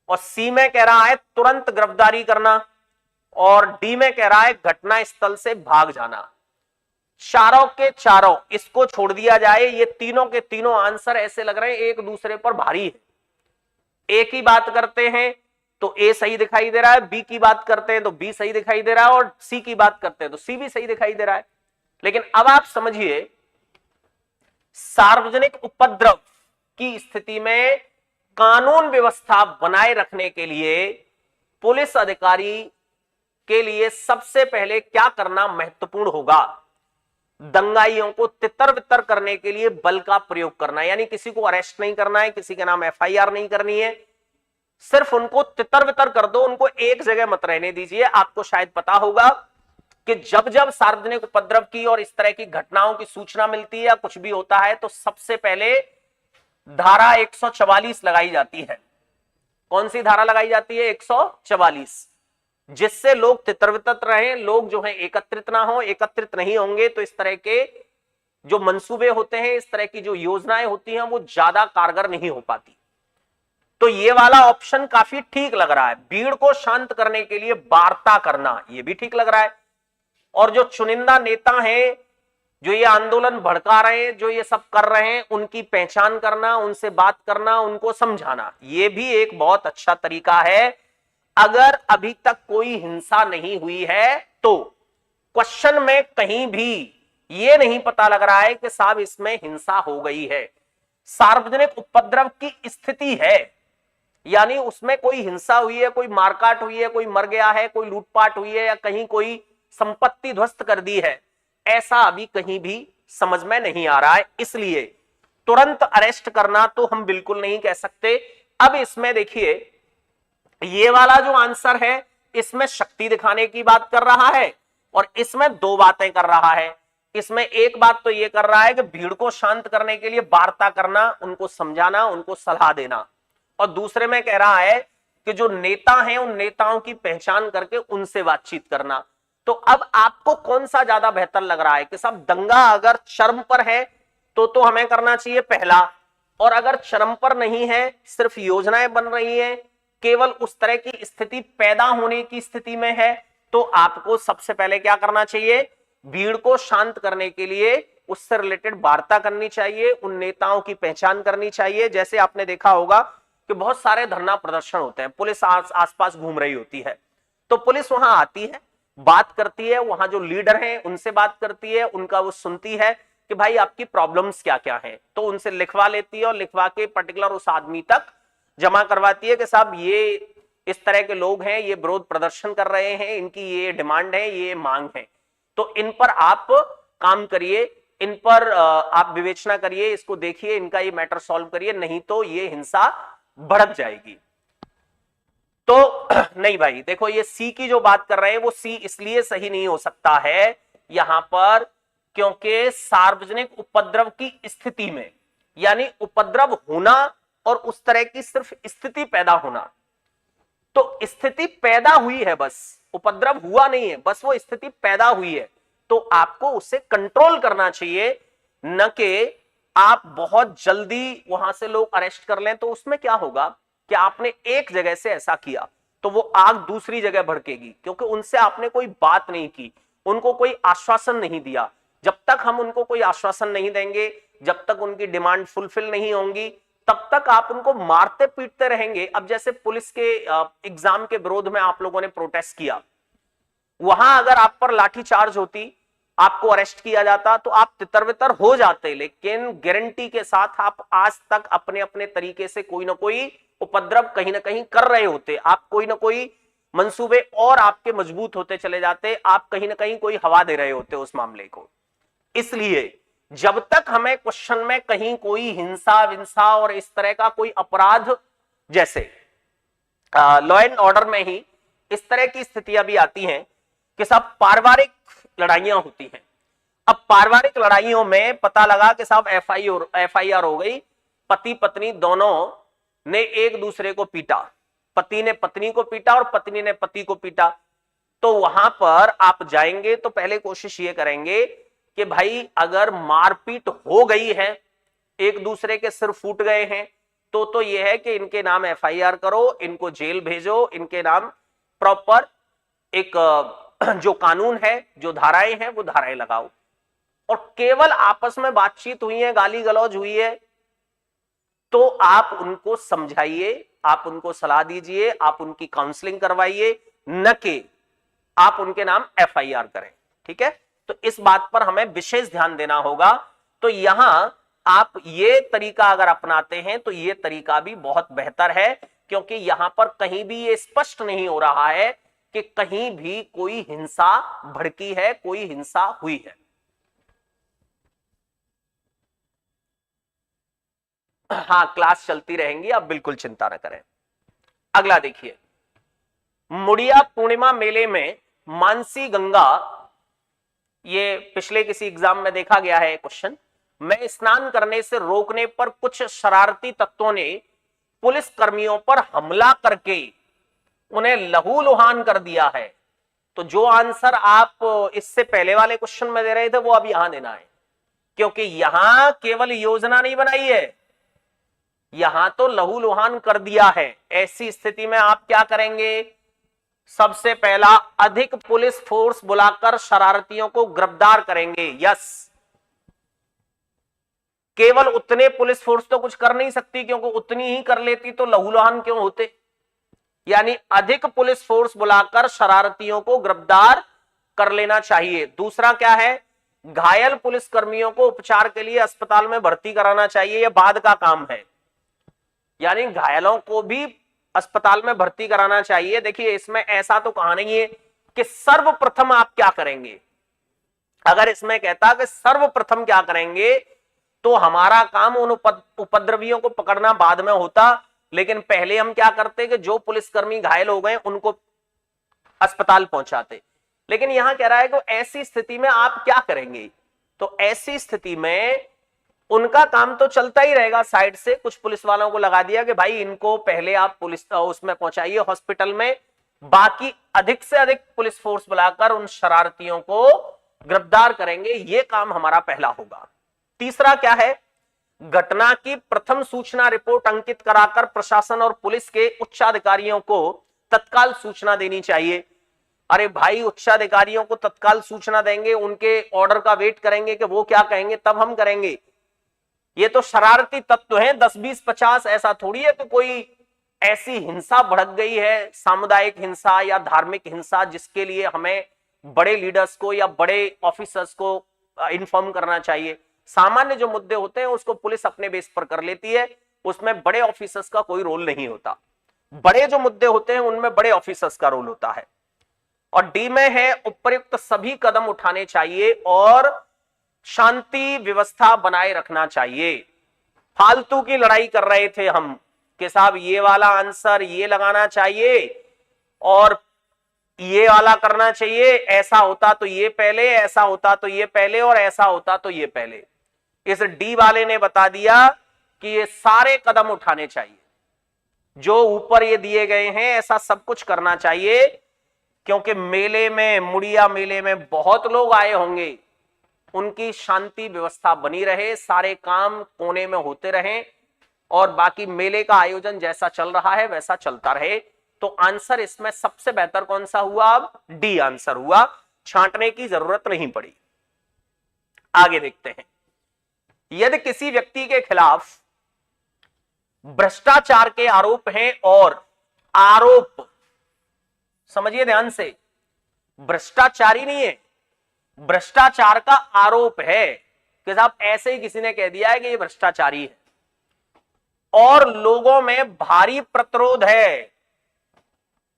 और सी में कह रहा है तुरंत गिरफ्तारी करना, और डी में कह रहा है घटना स्थल से भाग जाना। चारों के चारों इसको छोड़ दिया जाए। ये तीनों के तीनों आंसर ऐसे लग रहे हैं एक दूसरे पर भारी है। एक ही बात करते हैं तो ए सही दिखाई दे रहा है, बी की बात करते हैं तो बी सही दिखाई दे रहा है, और सी की बात करते हैं तो सी भी सही दिखाई दे रहा है। लेकिन अब आप समझिए, सार्वजनिक उपद्रव की स्थिति में कानून व्यवस्था बनाए रखने के लिए पुलिस अधिकारी के लिए सबसे पहले क्या करना महत्वपूर्ण होगा? दंगाइयों को तितर बितर करने के लिए बल का प्रयोग करना। यानी किसी को अरेस्ट नहीं करना है, किसी के नाम एफआईआर नहीं करनी है, सिर्फ उनको तितर बितर कर दो, उनको एक जगह मत रहने दीजिए। आपको शायद पता होगा कि जब जब सार्वजनिक उपद्रव की और इस तरह की घटनाओं की सूचना मिलती है या कुछ भी होता है तो सबसे पहले धारा 144 लगाई जाती है। कौन सी धारा लगाई जाती है? 144, जिससे लोग तितर बितर रहें, लोग जो है एकत्रित ना हो। एकत्रित नहीं होंगे तो इस तरह के जो मंसूबे होते हैं, इस तरह की जो योजनाएं होती हैं, वो ज्यादा कारगर नहीं हो पाती। तो ये वाला ऑप्शन काफी ठीक लग रहा है। भीड़ को शांत करने के लिए वार्ता करना, ये भी ठीक लग रहा है। और जो चुनिंदा नेता हैं, जो ये आंदोलन भड़का रहे हैं, जो ये सब कर रहे हैं, उनकी पहचान करना, उनसे बात करना, उनको समझाना, ये भी एक बहुत अच्छा तरीका है। अगर अभी तक कोई हिंसा नहीं हुई है तो क्वेश्चन में कहीं भी ये नहीं पता लग रहा है कि साहब इसमें हिंसा हो गई है। सार्वजनिक उपद्रव की स्थिति है, यानी उसमें कोई हिंसा हुई है, कोई मारकाट हुई है, कोई मर गया है, कोई लूटपाट हुई है, या कहीं कोई संपत्ति ध्वस्त कर दी है, ऐसा अभी कहीं भी समझ में नहीं आ रहा है। इसलिए तुरंत अरेस्ट करना तो हम बिल्कुल नहीं कह सकते। अब इसमें देखिए, ये वाला जो आंसर है, इसमें शक्ति दिखाने की बात कर रहा है और इसमें दो बातें कर रहा है। इसमें एक बात तो ये कर रहा है कि भीड़ को शांत करने के लिए वार्ता करना, उनको समझाना, उनको सलाह देना, और दूसरे में कह रहा है कि जो नेता हैं उन नेताओं की पहचान करके उनसे बातचीत करना। तो अब आपको कौन सा ज्यादा बेहतर लग रहा है कि सब दंगा अगर चरम पर है तो हमें करना चाहिए पहला, और अगर चरम पर नहीं है, सिर्फ योजनाएं बन रही हैं, केवल उस तरह की स्थिति पैदा होने की स्थिति में है, तो आपको सबसे पहले क्या करना चाहिए? भीड़ को शांत करने के लिए उससे रिलेटेड वार्ता करनी चाहिए, उन नेताओं की पहचान करनी चाहिए। जैसे आपने देखा होगा कि बहुत सारे धरना प्रदर्शन होते हैं, पुलिस आसपास घूम रही होती है, तो पुलिस वहां आती है, बात करती है, वहां जो लीडर हैं उनसे बात करती है, उनका वो सुनती है कि भाई आपकी प्रॉब्लम्स क्या क्या हैं, तो उनसे लिखवा लेती है और लिखवा के पर्टिकुलर उस आदमी तक जमा करवाती है कि साहब ये इस तरह के लोग हैं, ये विरोध प्रदर्शन कर रहे हैं, इनकी ये डिमांड है, ये मांग है, तो इन पर आप काम करिए, इन पर आप विवेचना करिए, इसको देखिए, इनका ये मैटर सॉल्व करिए, नहीं तो ये हिंसा भड़क जाएगी। तो नहीं भाई, देखो ये सी की जो बात कर रहे हैं वो सी इसलिए सही नहीं हो सकता है यहां पर, क्योंकि सार्वजनिक उपद्रव की स्थिति में, यानी उपद्रव होना और उस तरह की सिर्फ स्थिति पैदा होना, तो स्थिति पैदा हुई है, बस उपद्रव हुआ नहीं है, बस वो स्थिति पैदा हुई है, तो आपको उसे कंट्रोल करना चाहिए, न कि आप बहुत जल्दी वहां से लोग अरेस्ट कर लें। तो उसमें क्या होगा कि आपने एक जगह से ऐसा किया तो वो आग दूसरी जगह भड़केगी, क्योंकि उनसे आपने कोई बात नहीं की, उनको कोई आश्वासन नहीं दिया। जब तक हम उनको कोई आश्वासन नहीं देंगे, जब तक उनकी डिमांड फुलफिल नहीं होंगी, तब तक आप उनको मारते पीटते रहेंगे। अब जैसे पुलिस के एग्जाम के विरोध में आप लोगों ने प्रोटेस्ट किया, वहां अगर आप पर लाठीचार्ज होती, आपको अरेस्ट किया जाता, तो आप तितर-बितर हो जाते, लेकिन गारंटी के साथ आप आज तक अपने अपने तरीके से कोई ना कोई उपद्रव कहीं ना कहीं कर रहे होते। आप कोई ना कोई मंसूबे और आपके मजबूत होते चले जाते, आप कहीं ना कहीं कोई हवा दे रहे होते उस मामले को। इसलिए जब तक हमें क्वेश्चन में कहीं कोई हिंसा विंसा और इस तरह का कोई अपराध, जैसे लॉ एंड ऑर्डर में ही इस तरह की स्थितियां भी आती हैं कि सब पारिवारिक लड़ाइयां होती हैं। अब पारिवारिक लड़ाइयों में पता लगा कि साहब एफआईआर हो गई, पति पत्नी दोनों ने एक दूसरे को पीटा, पति ने पत्नी को पीटा और पत्नी ने पति को पीटा, तो वहां पर आप जाएंगे तो पहले कोशिश ये करेंगे कि भाई अगर मारपीट हो गई है, एक दूसरे के सिर फूट गए हैं, तो यह है कि इनके नाम एफआईआर करो, इनको जेल भेजो, इनके नाम प्रॉपर एक जो कानून है, जो धाराएं हैं वो धाराएं लगाओ। और केवल आपस में बातचीत हुई है, गाली गलौज हुई है, तो आप उनको समझाइए, आप उनको सलाह दीजिए, आप उनकी काउंसलिंग करवाइए, न कि आप उनके नाम एफआईआर करें। ठीक है, तो इस बात पर हमें विशेष ध्यान देना होगा। तो यहां आप ये तरीका अगर अपनाते हैं तो ये तरीका भी बहुत बेहतर है, क्योंकि यहां पर कहीं भी ये स्पष्ट नहीं हो रहा है कि कहीं भी कोई हिंसा भड़की है, कोई हिंसा हुई है। हाँ, क्लास चलती रहेंगी, आप बिल्कुल चिंता न करें। अगला देखिए, मुड़िया पूर्णिमा मेले में मानसी गंगा, ये पिछले किसी एग्जाम में देखा गया है क्वेश्चन, में स्नान करने से रोकने पर कुछ शरारती तत्वों ने पुलिस कर्मियों पर हमला करके उन्हें लहूलुहान कर दिया है। तो जो आंसर आप इससे पहले वाले क्वेश्चन में दे रहे थे वो अब यहां देना है, क्योंकि यहां केवल योजना नहीं बनाई है, यहां तो लहूलुहान कर दिया है। ऐसी स्थिति में आप क्या करेंगे? सबसे पहला, अधिक पुलिस फोर्स बुलाकर शरारतियों को गिरफ्तार करेंगे। यस, केवल उतने पुलिस फोर्स तो कुछ कर नहीं सकती, क्योंकि उतनी ही कर लेती तो लहूलुहान क्यों होते। यानी अधिक पुलिस फोर्स बुलाकर शरारतियों को गिरफ्तार कर लेना चाहिए। दूसरा क्या है? घायल पुलिस कर्मियों को उपचार के लिए अस्पताल में भर्ती कराना चाहिए, यह बाद का काम है। यानी घायलों को भी अस्पताल में भर्ती कराना चाहिए। देखिए, इसमें ऐसा तो कहा नहीं है कि सर्वप्रथम आप क्या करेंगे। अगर इसमें कहता कि सर्वप्रथम क्या करेंगे, तो हमारा काम उन उपद्रवियों को पकड़ना बाद में होता, लेकिन पहले हम क्या करते कि जो पुलिसकर्मी घायल हो गए उनको अस्पताल पहुंचाते। लेकिन यहां कह रहा है कि ऐसी स्थिति में आप क्या करेंगे? तो ऐसी स्थिति में उनका काम तो चलता ही रहेगा, साइड से कुछ पुलिस वालों को लगा दिया कि भाई इनको पहले आप पुलिस उसमें पहुंचाइए हॉस्पिटल में, बाकी अधिक से अधिक पुलिस फोर्स बुलाकर उन शरारतियों को गिरफ्तार करेंगे, यह काम हमारा पहला होगा। तीसरा क्या है? घटना की प्रथम सूचना रिपोर्ट अंकित कराकर प्रशासन और पुलिस के उच्चाधिकारियों को तत्काल सूचना देनी चाहिए। अरे भाई, उच्चाधिकारियों को तत्काल सूचना देंगे, उनके ऑर्डर का वेट करेंगे कि वो क्या कहेंगे तब हम करेंगे। ये तो शरारती तत्व हैं, 10, 20, 50, ऐसा थोड़ी है कि कोई ऐसी हिंसा भड़क गई है, सामुदायिक हिंसा या धार्मिक हिंसा, जिसके लिए हमें बड़े लीडर्स को या बड़े ऑफिसर्स को इन्फॉर्म करना चाहिए। सामान्य जो मुद्दे होते हैं उसको पुलिस अपने बेस पर कर लेती है, उसमें बड़े ऑफिसर्स का कोई रोल नहीं होता। बड़े जो मुद्दे होते हैं उनमें बड़े ऑफिसर्स का रोल होता है। और डी में है, उपयुक्त सभी कदम उठाने चाहिए और शांति व्यवस्था बनाए रखना चाहिए। फालतू की लड़ाई कर रहे थे हम कि साहब ये वाला आंसर ये लगाना चाहिए और ये वाला करना चाहिए, ऐसा होता तो ये पहले, ऐसा होता तो ये पहले, और ऐसा होता तो ये पहले। इस डी वाले ने बता दिया कि ये सारे कदम उठाने चाहिए, जो ऊपर ये दिए गए हैं ऐसा सब कुछ करना चाहिए, क्योंकि मेले में, मुड़िया मेले में बहुत लोग आए होंगे, उनकी शांति व्यवस्था बनी रहे, सारे काम कोने में होते रहें और बाकी मेले का आयोजन जैसा चल रहा है वैसा चलता रहे। तो आंसर इसमें सबसे बेहतर कौन सा हुआ? अब डी आंसर हुआ, छांटने की जरूरत नहीं पड़ी। आगे देखते हैं, यदि किसी व्यक्ति के खिलाफ भ्रष्टाचार के आरोप हैं और आरोप, समझिए ध्यान से, भ्रष्टाचारी नहीं है, भ्रष्टाचार का आरोप है कि साहब ऐसे ही किसी ने कह दिया है कि ये भ्रष्टाचारी है और लोगों में भारी प्रतिरोध है,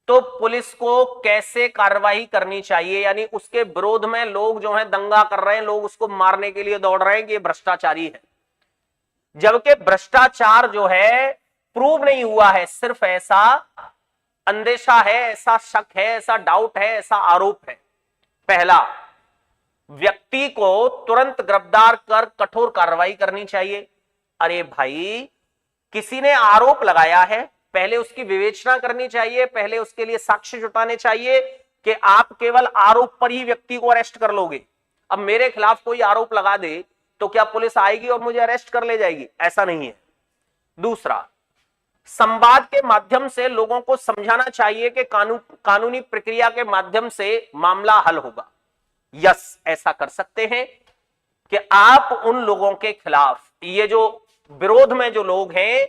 तो पुलिस को कैसे कार्रवाई करनी चाहिए, यानी उसके विरोध में लोग जो हैं दंगा कर रहे हैं, लोग उसको मारने के लिए दौड़ रहे हैं कि ये भ्रष्टाचारी है, जबकि भ्रष्टाचार जो है प्रूव नहीं हुआ है, सिर्फ ऐसा अंदेशा है, ऐसा शक है, ऐसा डाउट है, ऐसा आरोप है। पहला, व्यक्ति को तुरंत गिरफ्तार कर कठोर कार्रवाई करनी चाहिए। अरे भाई, किसी ने आरोप लगाया है, पहले उसकी विवेचना करनी चाहिए, पहले उसके लिए साक्ष्य जुटाने चाहिए कि आप केवल आरोप पर ही व्यक्ति को अरेस्ट कर लोगे। अब मेरे खिलाफ कोई आरोप लगा दे तो क्या पुलिस आएगी और मुझे अरेस्ट कर ले जाएगी? ऐसा नहीं है। दूसरा, संवाद के माध्यम से लोगों को समझाना चाहिए कि कानूनी प्रक्रिया के माध्यम से मामला हल होगा। यस, ऐसा कर सकते हैं कि आप उन लोगों के खिलाफ, ये जो विरोध में जो लोग हैं,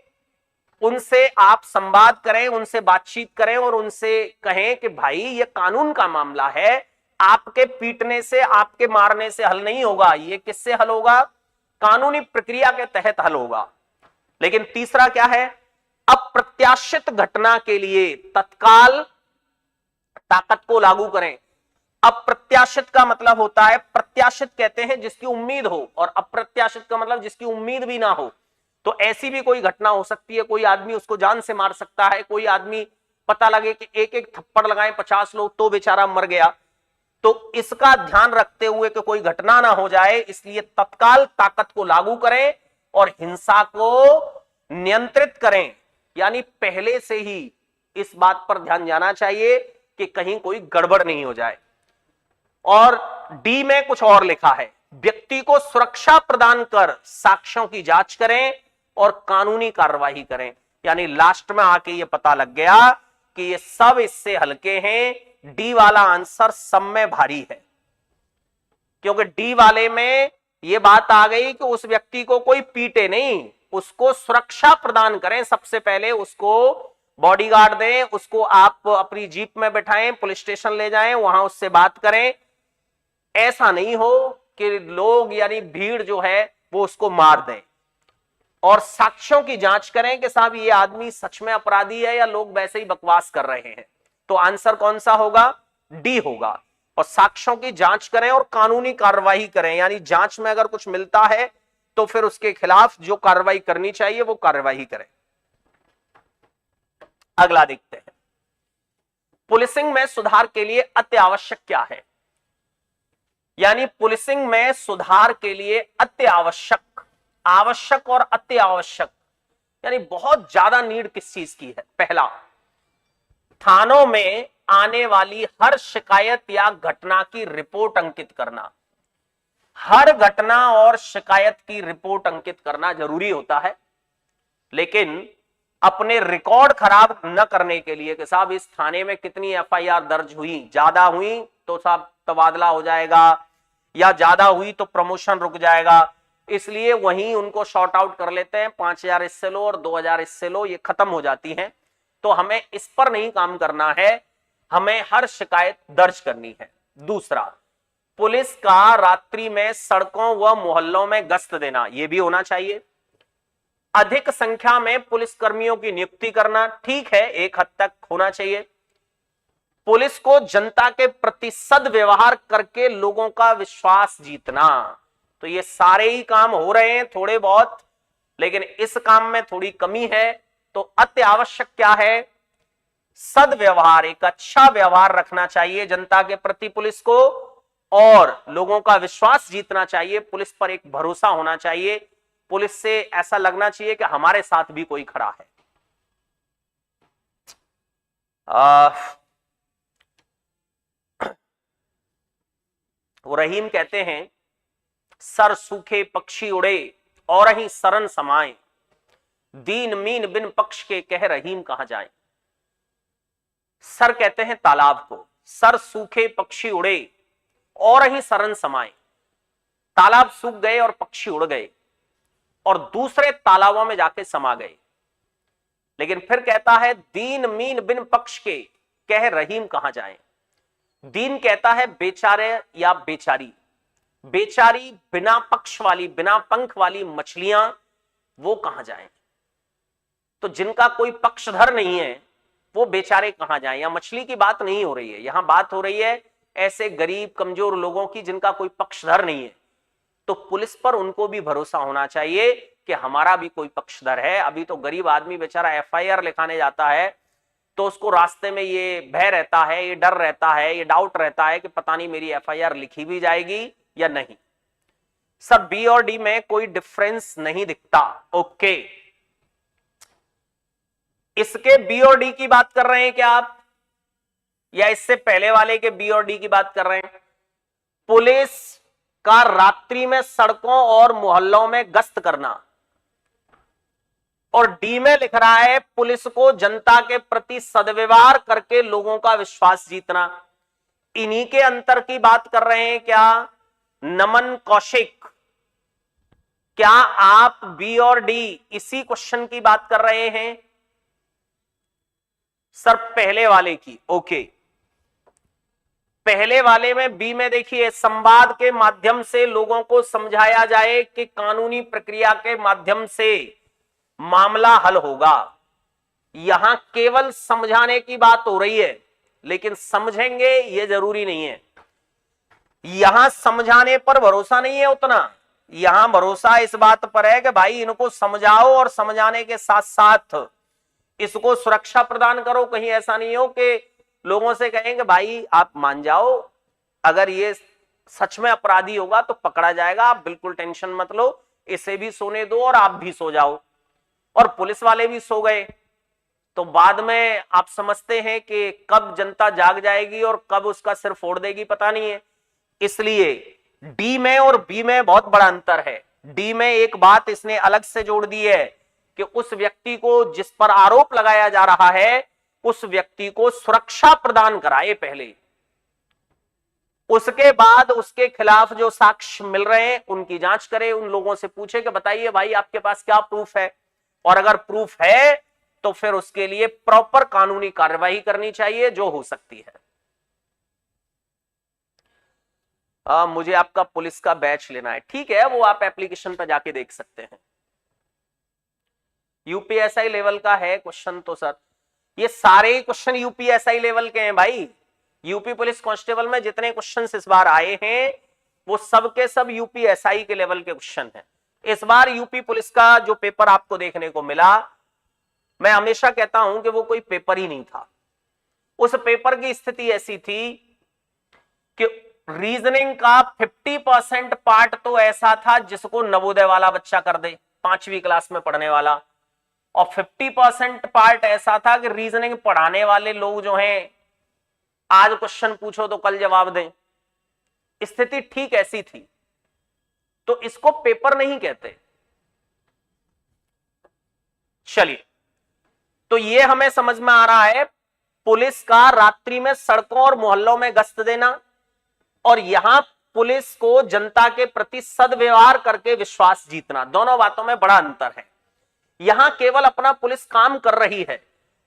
उनसे आप संवाद करें, उनसे बातचीत करें और उनसे कहें कि भाई ये कानून का मामला है, आपके पीटने से, आपके मारने से हल नहीं होगा, ये किससे हल होगा? कानूनी प्रक्रिया के तहत हल होगा। लेकिन तीसरा क्या है? अप्रत्याशित घटना के लिए तत्काल ताकत को लागू करें। अप्रत्याशित का मतलब होता है, प्रत्याशित कहते हैं जिसकी उम्मीद हो, और अप्रत्याशित का मतलब जिसकी उम्मीद भी ना हो। तो ऐसी भी कोई घटना हो सकती है, कोई आदमी उसको जान से मार सकता है, कोई आदमी पता लगे कि एक एक थप्पड़ लगाए 50 लोग तो बेचारा मर गया। तो इसका ध्यान रखते हुए कि कोई घटना ना हो जाए, इसलिए तत्काल ताकत को लागू करें और हिंसा को नियंत्रित करें। यानी पहले से ही इस बात पर ध्यान जाना चाहिए कि कहीं कोई गड़बड़ नहीं हो जाए। और डी में कुछ और लिखा है, व्यक्ति को सुरक्षा प्रदान कर साक्ष्यों की जांच करें और कानूनी कार्रवाई करें। यानी लास्ट में आके ये पता लग गया कि ये सब इससे हल्के हैं। डी वाला आंसर सब में भारी है, क्योंकि डी वाले में ये बात आ गई कि उस व्यक्ति को कोई पीटे नहीं, उसको सुरक्षा प्रदान करें। सबसे पहले उसको बॉडीगार्ड दें, उसको आप अपनी जीप में बैठाएं, पुलिस स्टेशन ले जाएं, वहां उससे बात करें। ऐसा नहीं हो कि लोग, यानी भीड़ जो है वो उसको मार दें। और साक्ष्यों की जांच करें कि साहब ये आदमी सच में अपराधी है या लोग वैसे ही बकवास कर रहे हैं। तो आंसर कौन सा होगा? डी होगा। और साक्ष्यों की जांच करें और कानूनी कार्रवाई करें, यानी जांच में अगर कुछ मिलता है तो फिर उसके खिलाफ जो कार्रवाई करनी चाहिए वो कार्रवाई करें। अगला देखते हैं, पुलिसिंग में सुधार के लिए अति आवश्यक क्या है? यानी पुलिसिंग में सुधार के लिए अति आवश्यक, आवश्यक और अति आवश्यक, यानी बहुत ज्यादा नीड किस चीज की है? पहला, थानों में आने वाली हर शिकायत या घटना की रिपोर्ट अंकित करना। हर घटना और शिकायत की रिपोर्ट अंकित करना जरूरी होता है, लेकिन अपने रिकॉर्ड खराब न करने के लिए कि साहब इस थाने में कितनी एफआईआर दर्ज हुई, ज्यादा हुई तो साहब तबादला हो जाएगा, या ज्यादा हुई तो प्रमोशन रुक जाएगा, इसलिए वहीं उनको शॉर्ट आउट कर लेते हैं, 5000 इससे लो और 2000 इससे लो, ये खत्म हो जाती हैं। तो हमें इस पर नहीं काम करना है, हमें हर शिकायत दर्ज करनी है। दूसरा, पुलिस का रात्रि में सड़कों व मोहल्लों में गश्त देना, यह भी होना चाहिए। अधिक संख्या में पुलिस कर्मियों की नियुक्ति करना, ठीक है, एक हद तक होना चाहिए। पुलिस को जनता के प्रति सद्व्यवहार करके लोगों का विश्वास जीतना। तो ये सारे ही काम हो रहे हैं थोड़े बहुत, लेकिन इस काम में थोड़ी कमी है। तो अति आवश्यक क्या है? सद्व्यवहार, एक अच्छा व्यवहार रखना चाहिए जनता के प्रति पुलिस को, और लोगों का विश्वास जीतना चाहिए, पुलिस पर एक भरोसा होना चाहिए, पुलिस से ऐसा लगना चाहिए कि हमारे साथ भी कोई खड़ा है। वो रहीम कहते हैं, सर सूखे पक्षी उड़े और ही सरन समाए, दीन मीन बिन पक्ष के कह रहीम कहां जाए। सर कहते हैं तालाब को, सर सूखे पक्षी उड़े और ही सरन समाए, तालाब सूख गए और पक्षी उड़ गए और दूसरे तालाबों में जाके समा गए। लेकिन फिर कहता है दीन मीन बिन पक्ष के कह रहीम कहां जाए। दीन कहता है बेचारे या बेचारी, बेचारी बिना पक्ष वाली बिना पंख वाली मछलियां वो कहां जाएं। तो जिनका कोई पक्षधर नहीं है वो बेचारे कहां जाएं। या मछली की बात नहीं हो रही है, यहां बात हो रही है ऐसे गरीब कमजोर लोगों की जिनका कोई पक्षधर नहीं है। तो पुलिस पर उनको भी भरोसा होना चाहिए कि हमारा भी कोई पक्षधर है। अभी तो गरीब आदमी बेचारा एफआईआर लिखाने जाता है तो उसको रास्ते में ये भय रहता है, ये डर रहता है, ये डाउट रहता है कि पता नहीं मेरी एफआईआर लिखी भी जाएगी या नहीं। सब बी और डी में कोई डिफरेंस नहीं दिखता। ओके, इसके बी और डी की बात कर रहे हैं क्या आप, या इससे पहले वाले के बी और डी की बात कर रहे हैं? पुलिस का रात्रि में सड़कों और मोहल्लों में गश्त करना, और डी में लिख रहा है पुलिस को जनता के प्रति सदव्यवहार करके लोगों का विश्वास जीतना। इन्हीं के अंतर की बात कर रहे हैं क्या नमन कौशिक? क्या आप बी और डी इसी क्वेश्चन की बात कर रहे हैं? सर पहले वाले की। ओके, पहले वाले में बी में देखिए संवाद के माध्यम से लोगों को समझाया जाए कि कानूनी प्रक्रिया के माध्यम से मामला हल होगा। यहां केवल समझाने की बात हो रही है, लेकिन समझेंगे यह जरूरी नहीं है। यहां समझाने पर भरोसा नहीं है उतना, यहां भरोसा इस बात पर है कि भाई इनको समझाओ और समझाने के साथ साथ इसको सुरक्षा प्रदान करो। कहीं ऐसा नहीं हो कि लोगों से कहेंगे भाई आप मान जाओ, अगर ये सच में अपराधी होगा तो पकड़ा जाएगा, आप बिल्कुल टेंशन मत लो, इसे भी सोने दो और आप भी सो जाओ। और पुलिस वाले भी सो गए तो बाद में आप समझते हैं कि कब जनता जाग जाएगी और कब उसका सिर फोड़ देगी पता नहीं है। इसलिए डी में और बी में बहुत बड़ा अंतर है। डी में एक बात इसने अलग से जोड़ दी है कि उस व्यक्ति को जिस पर आरोप लगाया जा रहा है उस व्यक्ति को सुरक्षा प्रदान कराए पहले, उसके बाद उसके खिलाफ जो साक्ष्य मिल रहे हैं उनकी जांच करे, उन लोगों से पूछे कि बताइए भाई आपके पास क्या प्रूफ है, और अगर प्रूफ है तो फिर उसके लिए प्रॉपर कानूनी कार्रवाई करनी चाहिए जो हो सकती है। मुझे आपका पुलिस का बैच लेना है, ठीक है, वो आप एप्लीकेशन पर जाके देख सकते हैं। यूपीएसआई लेवल का है क्वेश्चन तो सर ये सारे क्वेश्चन यूपीएसआई लेवल के हैं भाई। यूपी पुलिस कांस्टेबल में जितने क्वेश्चंस इस बार आए हैं वो सब के सब यूपीएसआई के लेवल के क्वेश्चन हैं। इस बार यूपी पुलिस का जो पेपर आपको देखने को मिला, मैं हमेशा कहता हूं कि वो कोई पेपर ही नहीं था। उस पेपर की स्थिति ऐसी थी कि रीजनिंग का 50% पार्ट तो ऐसा था जिसको नवोदय वाला बच्चा कर दे, 5वीं क्लास में पढ़ने वाला, और 50% पार्ट ऐसा था कि रीजनिंग पढ़ाने वाले लोग जो हैं आज क्वेश्चन पूछो तो कल जवाब दें। स्थिति ठीक ऐसी थी, तो इसको पेपर नहीं कहते। चलिए, तो ये हमें समझ में आ रहा है पुलिस का रात्रि में सड़कों और मोहल्लों में गश्त देना, और यहां पुलिस को जनता के प्रति सदव्यवहार करके विश्वास जीतना, दोनों बातों में बड़ा अंतर है। यहां केवल अपना पुलिस काम कर रही है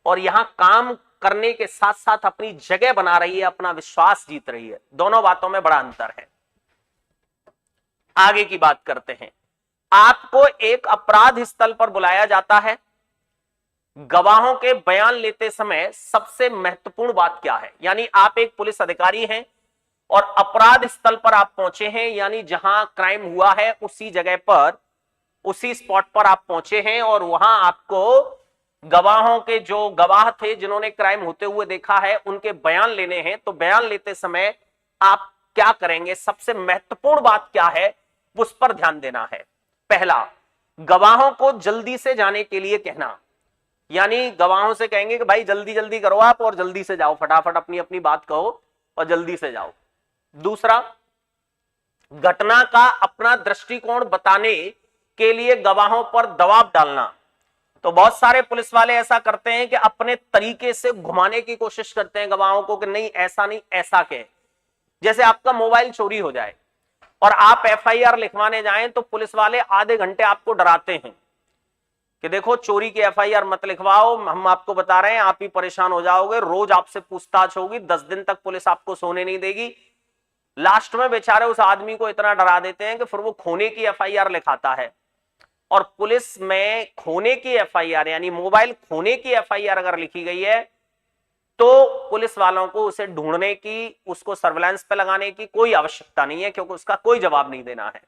और यहां काम करने के साथ साथ अपनी जगह बना रही है, अपना विश्वास जीत रही है। दोनों बातों में बड़ा अंतर है। आगे की बात करते हैं। आपको एक अपराध स्थल पर बुलाया जाता है, गवाहों के बयान लेते समय सबसे महत्वपूर्ण बात क्या है? यानी आप एक पुलिस अधिकारी हैं और अपराध स्थल पर आप पहुंचे हैं, यानी जहां क्राइम हुआ है उसी जगह पर, उसी स्पॉट पर आप पहुंचे हैं, और वहां आपको गवाहों के जो गवाह थे जिन्होंने क्राइम होते हुए देखा है उनके बयान लेने हैं। तो बयान लेते समय आप क्या करेंगे? सबसे महत्वपूर्ण बात क्या है उस पर ध्यान देना है। पहला, गवाहों को जल्दी से जाने के लिए कहना, यानी गवाहों से कहेंगे कि भाई जल्दी जल्दी करो आप और जल्दी से जाओ, फटाफट अपनी अपनी बात कहो और जल्दी से जाओ। दूसरा, घटना का अपना दृष्टिकोण बताने के लिए गवाहों पर दबाव डालना। तो बहुत सारे पुलिस वाले ऐसा करते हैं कि अपने तरीके से घुमाने की कोशिश करते हैं गवाहों को कि नहीं ऐसा नहीं ऐसा कहे। जैसे आपका मोबाइल चोरी हो जाए और आप एफआईआर लिखवाने जाएं तो पुलिस वाले आधे घंटे आपको डराते हैं कि देखो चोरी की एफआईआर मत लिखवाओ, हम आपको बता रहे हैं, आप ही परेशान हो जाओगे, रोज आपसे पूछताछ होगी, 10 दिन तक पुलिस आपको सोने नहीं देगी। लास्ट में बेचारे उस आदमी को इतना डरा देते हैं कि फिर वो खोने की एफआईआर लिखाता है। और पुलिस में खोने की एफआईआर यानी मोबाइल खोने की एफआईआर अगर लिखी गई है तो पुलिस वालों को उसे ढूंढने की, उसको सर्विलांस पे लगाने की कोई आवश्यकता नहीं है, क्योंकि उसका कोई जवाब नहीं देना है।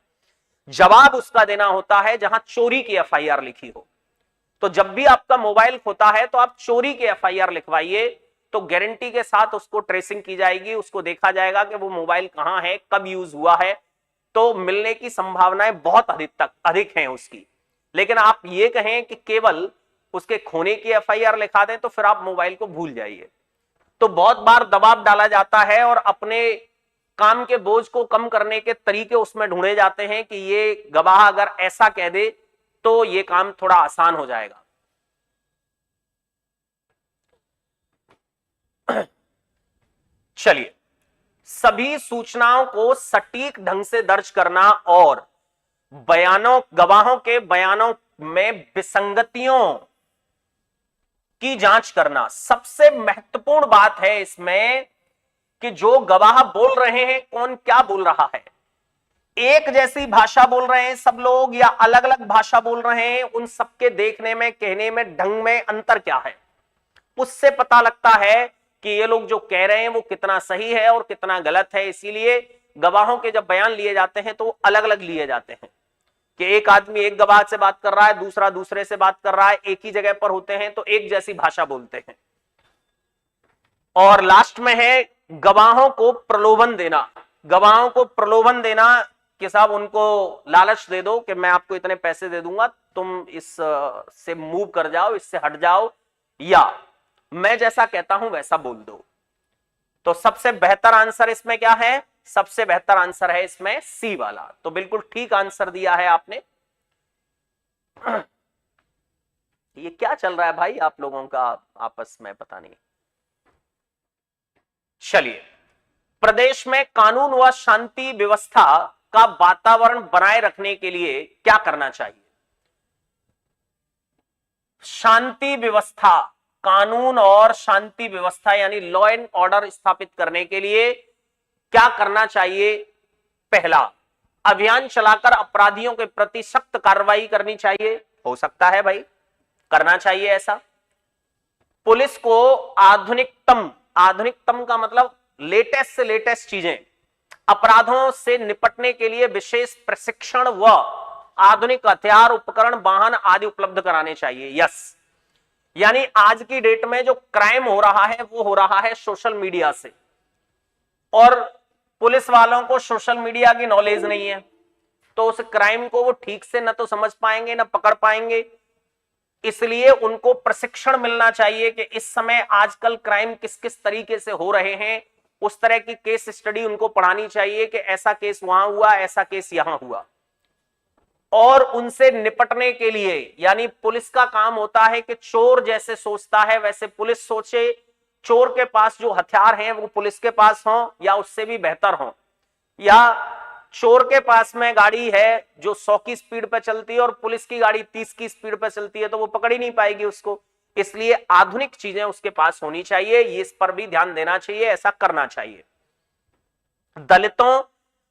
जवाब उसका देना होता है जहां चोरी की एफआईआर लिखी हो। तो जब भी आपका मोबाइल खोता है तो आप चोरी की एफआईआर लिखवाइए, तो गारंटी के साथ उसको ट्रेसिंग की जाएगी, उसको देखा जाएगा कि वो मोबाइल कहां है, कब यूज हुआ है, तो मिलने की संभावनाएं बहुत अधिक हैं उसकी। लेकिन आप ये कहें कि केवल उसके खोने की एफआईआर लिखा दें तो फिर आप मोबाइल को भूल जाइए। तो बहुत बार दबाव डाला जाता है और अपने काम के बोझ को कम करने के तरीके उसमें ढूंढे जाते हैं कि ये गवाह अगर ऐसा कह दे तो ये काम थोड़ा आसान हो जाएगा। चलिए, सभी सूचनाओं को सटीक ढंग से दर्ज करना और गवाहों के बयानों में विसंगतियों की जांच करना, सबसे महत्वपूर्ण बात है इसमें कि जो गवाह बोल रहे हैं कौन क्या बोल रहा है। एक जैसी भाषा बोल रहे हैं सब लोग या अलग अलग भाषा बोल रहे हैं, उन सबके देखने में, कहने में, ढंग में अंतर क्या है, उससे पता लगता है कि ये लोग जो कह रहे हैं वो कितना सही है और कितना गलत है। इसीलिए गवाहों के जब बयान लिए जाते हैं तो अलग अलग लिए जाते हैं कि एक आदमी एक गवाह से बात कर रहा है, दूसरा दूसरे से बात कर रहा है, एक ही जगह पर होते हैं तो एक जैसी भाषा बोलते हैं। और लास्ट में है गवाहों को प्रलोभन देना। गवाहों को प्रलोभन देना कि साहब उनको लालच दे दो कि मैं आपको इतने पैसे दे दूंगा, तुम इस से मूव कर जाओ, इससे हट जाओ, या मैं जैसा कहता हूं वैसा बोल दो। तो सबसे बेहतर आंसर इसमें क्या है? सबसे बेहतर आंसर है इसमें सी वाला। तो बिल्कुल ठीक आंसर दिया है आपने। ये क्या चल रहा है भाई आप लोगों का आपस में, पता नहीं। चलिए, प्रदेश में कानून व शांति व्यवस्था का वातावरण बनाए रखने के लिए क्या करना चाहिए? शांति व्यवस्था, कानून और शांति व्यवस्था यानी लॉ एंड ऑर्डर स्थापित करने के लिए क्या करना चाहिए? पहला, अभियान चलाकर अपराधियों के प्रति सख्त कार्रवाई करनी चाहिए। हो सकता है भाई, करना चाहिए ऐसा। पुलिस को आधुनिकतम का मतलब लेटेस्ट से लेटेस्ट चीजें, अपराधों से निपटने के लिए विशेष प्रशिक्षण व आधुनिक हथियार, उपकरण, वाहन आदि उपलब्ध कराने चाहिए। यस, यानी आज की डेट में जो क्राइम हो रहा है वो हो रहा है सोशल मीडिया से, और पुलिस वालों को सोशल मीडिया की नॉलेज नहीं है, तो उस क्राइम को वो ठीक से न तो समझ पाएंगे न पकड़ पाएंगे। इसलिए उनको प्रशिक्षण मिलना चाहिए कि इस समय आजकल क्राइम किस किस तरीके से हो रहे हैं, उस तरह की केस स्टडी उनको पढ़ानी चाहिए कि ऐसा केस वहां हुआ, ऐसा केस यहां हुआ। और उनसे निपटने के लिए, यानी पुलिस का काम होता है कि चोर जैसे सोचता है वैसे पुलिस सोचे, चोर के पास जो हथियार हैं वो पुलिस के पास हों या उससे भी बेहतर हों, या चोर के पास में गाड़ी है जो 100 की स्पीड पर चलती है और पुलिस की गाड़ी 30 की स्पीड पर चलती है, तो वो पकड़ ही नहीं पाएगी उसको। इसलिए आधुनिक चीजें उसके पास होनी चाहिए, इस पर भी ध्यान देना चाहिए, ऐसा करना चाहिए। दलितों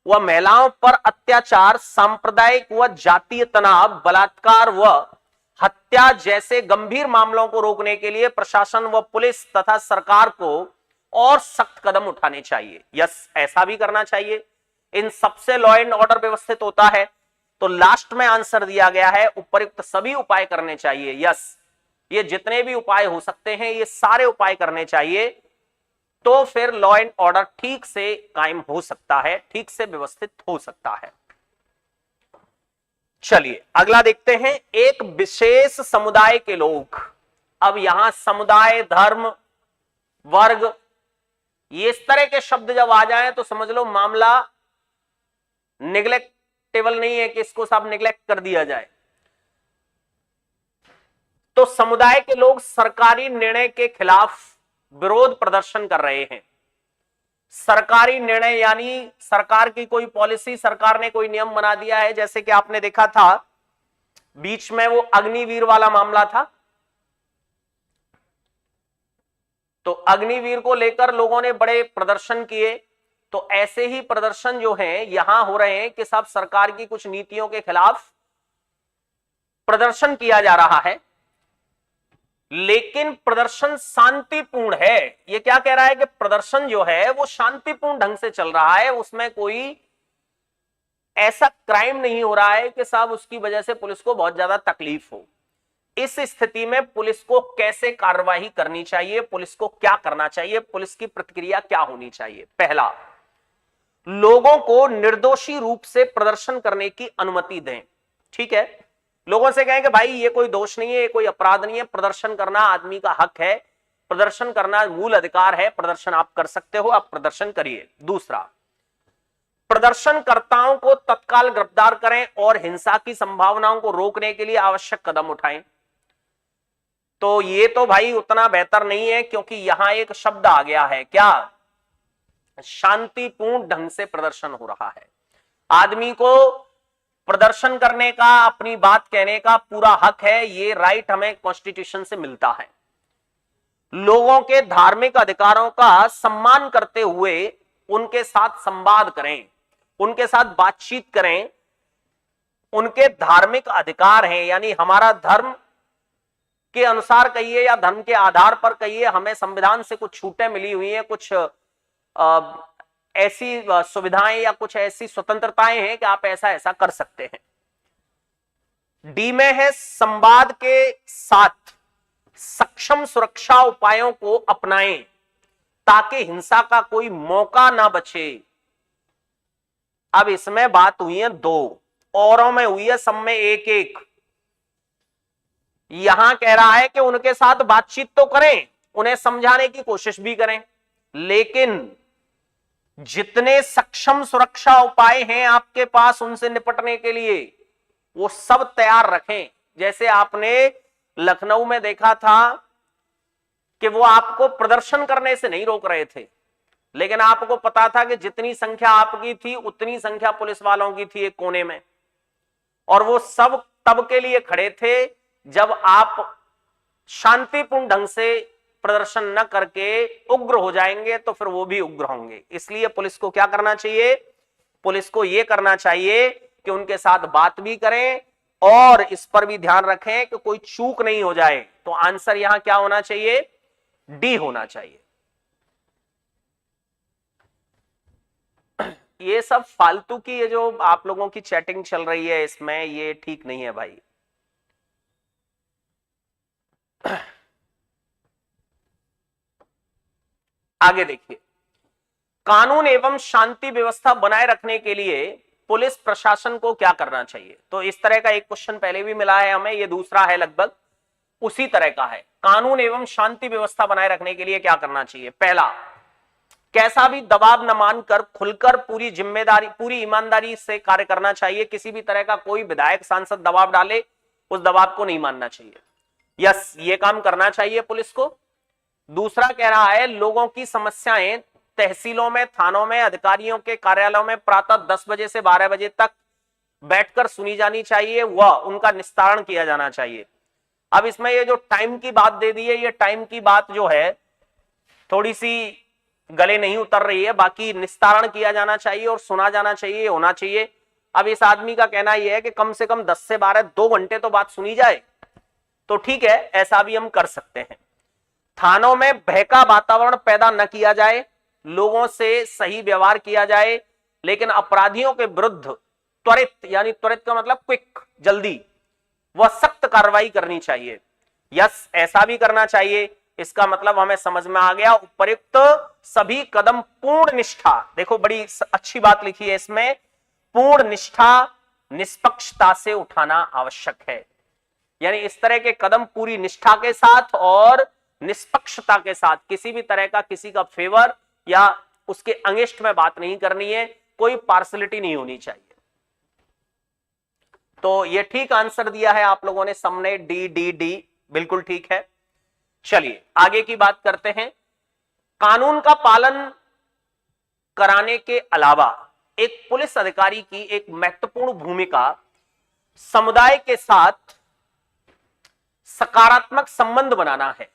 व महिलाओं पर अत्याचार, सांप्रदायिक व जातीय तनाव, बलात्कार व हत्या जैसे गंभीर मामलों को रोकने के लिए प्रशासन व पुलिस तथा सरकार को और सख्त कदम उठाने चाहिए। यस, ऐसा भी करना चाहिए। इन सबसे लॉ एंड ऑर्डर व्यवस्थित होता है। तो लास्ट में आंसर दिया गया है उपयुक्त सभी उपाय करने चाहिए। यस, ये जितने भी उपाय हो सकते हैं ये सारे उपाय करने चाहिए, तो फिर लॉ एंड ऑर्डर ठीक से कायम हो सकता है, ठीक से व्यवस्थित हो सकता है। चलिए अगला देखते हैं, एक विशेष समुदाय के लोग। अब यहां समुदाय, धर्म, वर्ग, ये इस तरह के शब्द जब आ जाएं तो समझ लो मामला निग्लेक्टेबल नहीं है कि इसको सब निग्लेक्ट कर दिया जाए। तो समुदाय के लोग सरकारी निर्णय के खिलाफ विरोध प्रदर्शन कर रहे हैं। सरकारी निर्णय यानी सरकार की कोई पॉलिसी, सरकार ने कोई नियम बना दिया है। जैसे कि आपने देखा था बीच में वो अग्निवीर वाला मामला था, तो अग्निवीर को लेकर लोगों ने बड़े प्रदर्शन किए। तो ऐसे ही प्रदर्शन जो हैं यहां हो रहे हैं कि सब सरकार की कुछ नीतियों के खिलाफ प्रदर्शन किया जा रहा है, लेकिन प्रदर्शन शांतिपूर्ण है। ये क्या कह रहा है कि प्रदर्शन जो है वो शांतिपूर्ण ढंग से चल रहा है, उसमें कोई ऐसा क्राइम नहीं हो रहा है कि साहब उसकी वजह से पुलिस को बहुत ज्यादा तकलीफ हो। इस स्थिति में पुलिस को कैसे कार्रवाई करनी चाहिए, पुलिस को क्या करना चाहिए, पुलिस की प्रतिक्रिया क्या होनी चाहिए? पहला, लोगों को निर्दोषी रूप से प्रदर्शन करने की अनुमति दें। ठीक है, लोगों से कहें कि भाई ये कोई दोष नहीं है, ये कोई अपराध नहीं है, प्रदर्शन करना आदमी का हक है, प्रदर्शन करना मूल अधिकार है, प्रदर्शन आप कर सकते हो, आप प्रदर्शन करिए। दूसरा, प्रदर्शनकर्ताओं को तत्काल गिरफ्तार करें और हिंसा की संभावनाओं को रोकने के लिए आवश्यक कदम उठाएं। तो ये तो भाई उतना बेहतर नहीं है, क्योंकि यहां एक शब्द आ गया है, क्या? शांतिपूर्ण ढंग से प्रदर्शन हो रहा है। आदमी को प्रदर्शन करने का, अपनी बात कहने का पूरा हक है, ये राइट हमें कॉन्स्टिट्यूशन से मिलता है। लोगों के धार्मिक अधिकारों का सम्मान करते हुए उनके साथ संवाद करें, उनके साथ बातचीत करें। उनके धार्मिक अधिकार हैं, यानी हमारा धर्म के अनुसार कहिए या धर्म के आधार पर कहिए, हमें संविधान से कुछ छूटें मिली हुई हैं, कुछ ऐसी सुविधाएं या कुछ ऐसी स्वतंत्रताएं हैं कि आप ऐसा ऐसा कर सकते हैं। डी में है, संवाद के साथ सक्षम सुरक्षा उपायों को अपनाएं ताकि हिंसा का कोई मौका ना बचे। अब इसमें बात हुई है दो, औरों में हुई है सब में एक एक। यहां कह रहा है कि उनके साथ बातचीत तो करें, उन्हें समझाने की कोशिश भी करें, लेकिन जितने सक्षम सुरक्षा उपाय हैं आपके पास उनसे निपटने के लिए, वो सब तैयार रखें। जैसे आपने लखनऊ में देखा था कि वो आपको प्रदर्शन करने से नहीं रोक रहे थे, लेकिन आपको पता था कि जितनी संख्या आपकी थी उतनी संख्या पुलिस वालों की थी एक कोने में, और वो सब तब के लिए खड़े थे जब आप शांतिपूर्ण ढंग से प्रदर्शन न करके उग्र हो जाएंगे तो फिर वो भी उग्र होंगे। इसलिए पुलिस को क्या करना चाहिए? पुलिस को यह करना चाहिए कि उनके साथ बात भी करें और इस पर भी ध्यान रखें कि कोई चूक नहीं हो जाए। तो आंसर यहां क्या होना चाहिए? डी होना चाहिए। ये सब फालतू की ये जो आप लोगों की चैटिंग चल रही है इसमें, ये ठीक नहीं है भाई। आगे देखिए, कानून एवं शांति व्यवस्था बनाए रखने के लिए पुलिस प्रशासन को क्या करना चाहिए? तो इस तरह का एक क्वेश्चन पहले भी मिला है हमें, ये दूसरा है, लगभग उसी तरह का है। कानून एवं शांति व्यवस्था बनाए रखने के लिए क्या करना चाहिए? पहला, कैसा भी दबाव न मानकर खुलकर पूरी जिम्मेदारी, पूरी ईमानदारी से कार्य करना चाहिए। किसी भी तरह का कोई विधायक सांसद दबाव डाले, उस दबाव को नहीं मानना चाहिए। यस, ये काम करना चाहिए पुलिस को। दूसरा कह रहा है, लोगों की समस्याएं तहसीलों में, थानों में, अधिकारियों के कार्यालयों में प्रातः 10 बजे से 12 बजे तक बैठकर सुनी जानी चाहिए, वह उनका निस्तारण किया जाना चाहिए। अब इसमें ये जो टाइम की बात दे दी है, ये टाइम की बात जो है थोड़ी सी गले नहीं उतर रही है। बाकी निस्तारण किया जाना चाहिए और सुना जाना चाहिए, होना चाहिए। अब इस आदमी का कहना यह है कि कम से कम 10 से 12, 2 घंटे तो बात सुनी जाए, तो ठीक है, ऐसा भी हम कर सकते हैं। थानों में भय का वातावरण पैदा न किया जाए, लोगों से सही व्यवहार किया जाए, लेकिन अपराधियों के विरुद्ध त्वरित, यानी त्वरित का मतलब क्विक, जल्दी, वह सख्त कार्रवाई करनी चाहिए। यस, ऐसा भी करना चाहिए। इसका मतलब हमें समझ में आ गया, उपयुक्त सभी कदम पूर्ण निष्ठा, देखो बड़ी अच्छी बात लिखी है इसमें, पूर्ण निष्ठा निष्पक्षता से उठाना आवश्यक है। यानी इस तरह के कदम पूरी निष्ठा के साथ और निष्पक्षता के साथ, किसी भी तरह का किसी का फेवर या उसके अगेंस्ट में बात नहीं करनी है, कोई पार्सलिटी नहीं होनी चाहिए। तो ये ठीक आंसर दिया है आप लोगों ने, सबने डी डी डी, बिल्कुल ठीक है। चलिए आगे की बात करते हैं। कानून का पालन कराने के अलावा एक पुलिस अधिकारी की एक महत्वपूर्ण भूमिका समुदाय के साथ सकारात्मक संबंध बनाना है।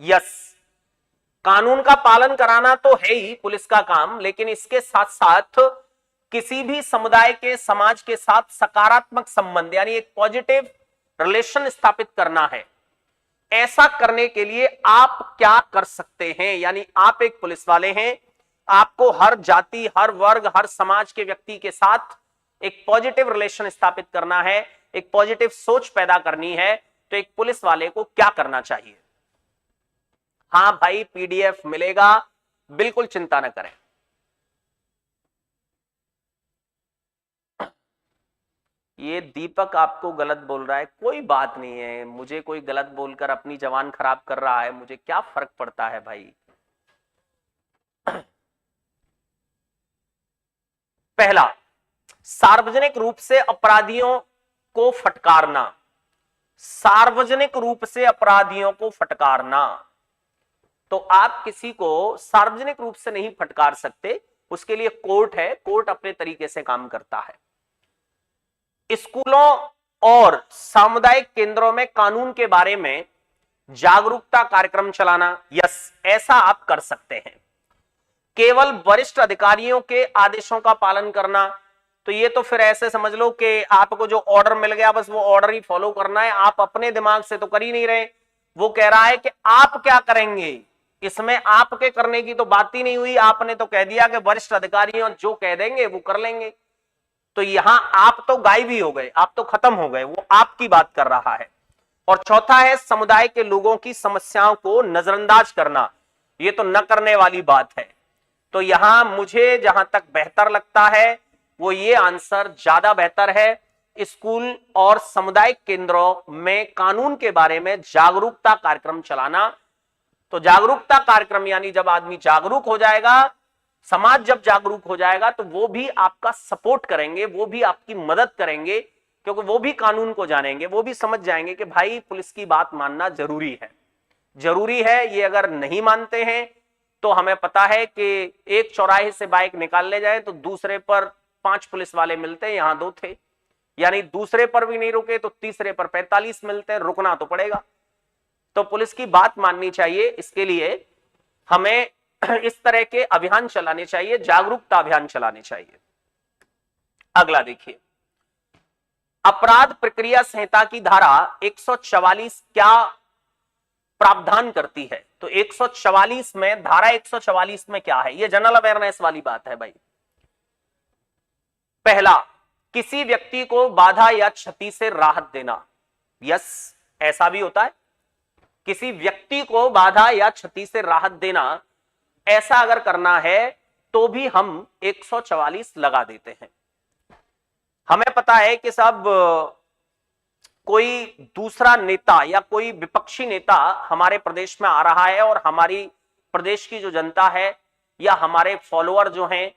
यस, कानून का पालन कराना तो है ही पुलिस का काम, लेकिन इसके साथ साथ किसी भी समुदाय के, समाज के साथ सकारात्मक संबंध यानी एक पॉजिटिव रिलेशन स्थापित करना है। ऐसा करने के लिए आप क्या कर सकते हैं? यानी आप एक पुलिस वाले हैं, आपको हर जाति, हर वर्ग, हर समाज के व्यक्ति के साथ एक पॉजिटिव रिलेशन स्थापित करना है, एक पॉजिटिव सोच पैदा करनी है। तो एक पुलिस वाले को क्या करना चाहिए? हाँ भाई, पीडीएफ मिलेगा, बिल्कुल चिंता न करें। ये दीपक आपको गलत बोल रहा है, कोई बात नहीं है। मुझे कोई गलत बोलकर अपनी जवान खराब कर रहा है, मुझे क्या फर्क पड़ता है भाई। पहला, सार्वजनिक रूप से अपराधियों को फटकारना। सार्वजनिक रूप से अपराधियों को फटकारना। तो आप किसी को सार्वजनिक रूप से नहीं फटकार सकते, उसके लिए कोर्ट है, कोर्ट अपने तरीके से काम करता है। स्कूलों और सामुदायिक केंद्रों में कानून के बारे में जागरूकता कार्यक्रम चलाना। यस, ऐसा आप कर सकते हैं। केवल वरिष्ठ अधिकारियों के आदेशों का पालन करना, तो ये तो फिर ऐसे समझ लो कि आपको जो ऑर्डर मिल गया बस वो ऑर्डर ही फॉलो करना है, आप अपने दिमाग से तो कर ही नहीं रहे। वो कह रहा है कि आप क्या करेंगे, इसमें आपके करने की तो बात ही नहीं हुई। आपने तो कह दिया कि वरिष्ठ अधिकारियों जो कह देंगे वो कर लेंगे। तो यहां आप तो गायब ही हो गए, आप तो खत्म हो गए, वो आपकी बात कर रहा है। और चौथा है समुदाय के लोगों की समस्याओं को नजरअंदाज करना। ये तो न करने वाली बात है। तो यहां मुझे जहां तक बेहतर लगता है वो ये आंसर ज्यादा बेहतर है। स्कूल और सामुदायिक केंद्रों में कानून के बारे में जागरूकता कार्यक्रम चलाना। तो जागरूकता कार्यक्रम यानी जब आदमी जागरूक हो जाएगा, समाज जब जागरूक हो जाएगा, तो वो भी आपका सपोर्ट करेंगे, वो भी आपकी मदद करेंगे, क्योंकि वो भी कानून को जानेंगे, वो भी समझ जाएंगे कि भाई पुलिस की बात मानना जरूरी है, जरूरी है। ये अगर नहीं मानते हैं तो हमें पता है कि एक चौराहे से बाइक निकालने जाए तो दूसरे पर 5 पुलिस वाले मिलते हैं, यहां 2 थे। यानी दूसरे पर भी नहीं रुके तो तीसरे पर 45 मिलते हैं, रुकना तो पड़ेगा। तो पुलिस की बात माननी चाहिए, इसके लिए हमें इस तरह के अभियान चलाने चाहिए, जागरूकता अभियान चलाने चाहिए। अगला देखिए, अपराध प्रक्रिया संहिता की धारा 144 क्या प्रावधान करती है? तो 144 में, धारा 144 में क्या है? ये जनरल अवेयरनेस वाली बात है भाई। पहला, किसी व्यक्ति को बाधा या क्षति से राहत देना। यस, ऐसा भी होता है, किसी व्यक्ति को बाधा या क्षति से राहत देना, ऐसा अगर करना है तो भी हम 144 लगा देते हैं। हमें पता है कि सब कोई दूसरा नेता या कोई विपक्षी नेता हमारे प्रदेश में आ रहा है और हमारी प्रदेश की जो जनता है या हमारे फॉलोअर जो हैं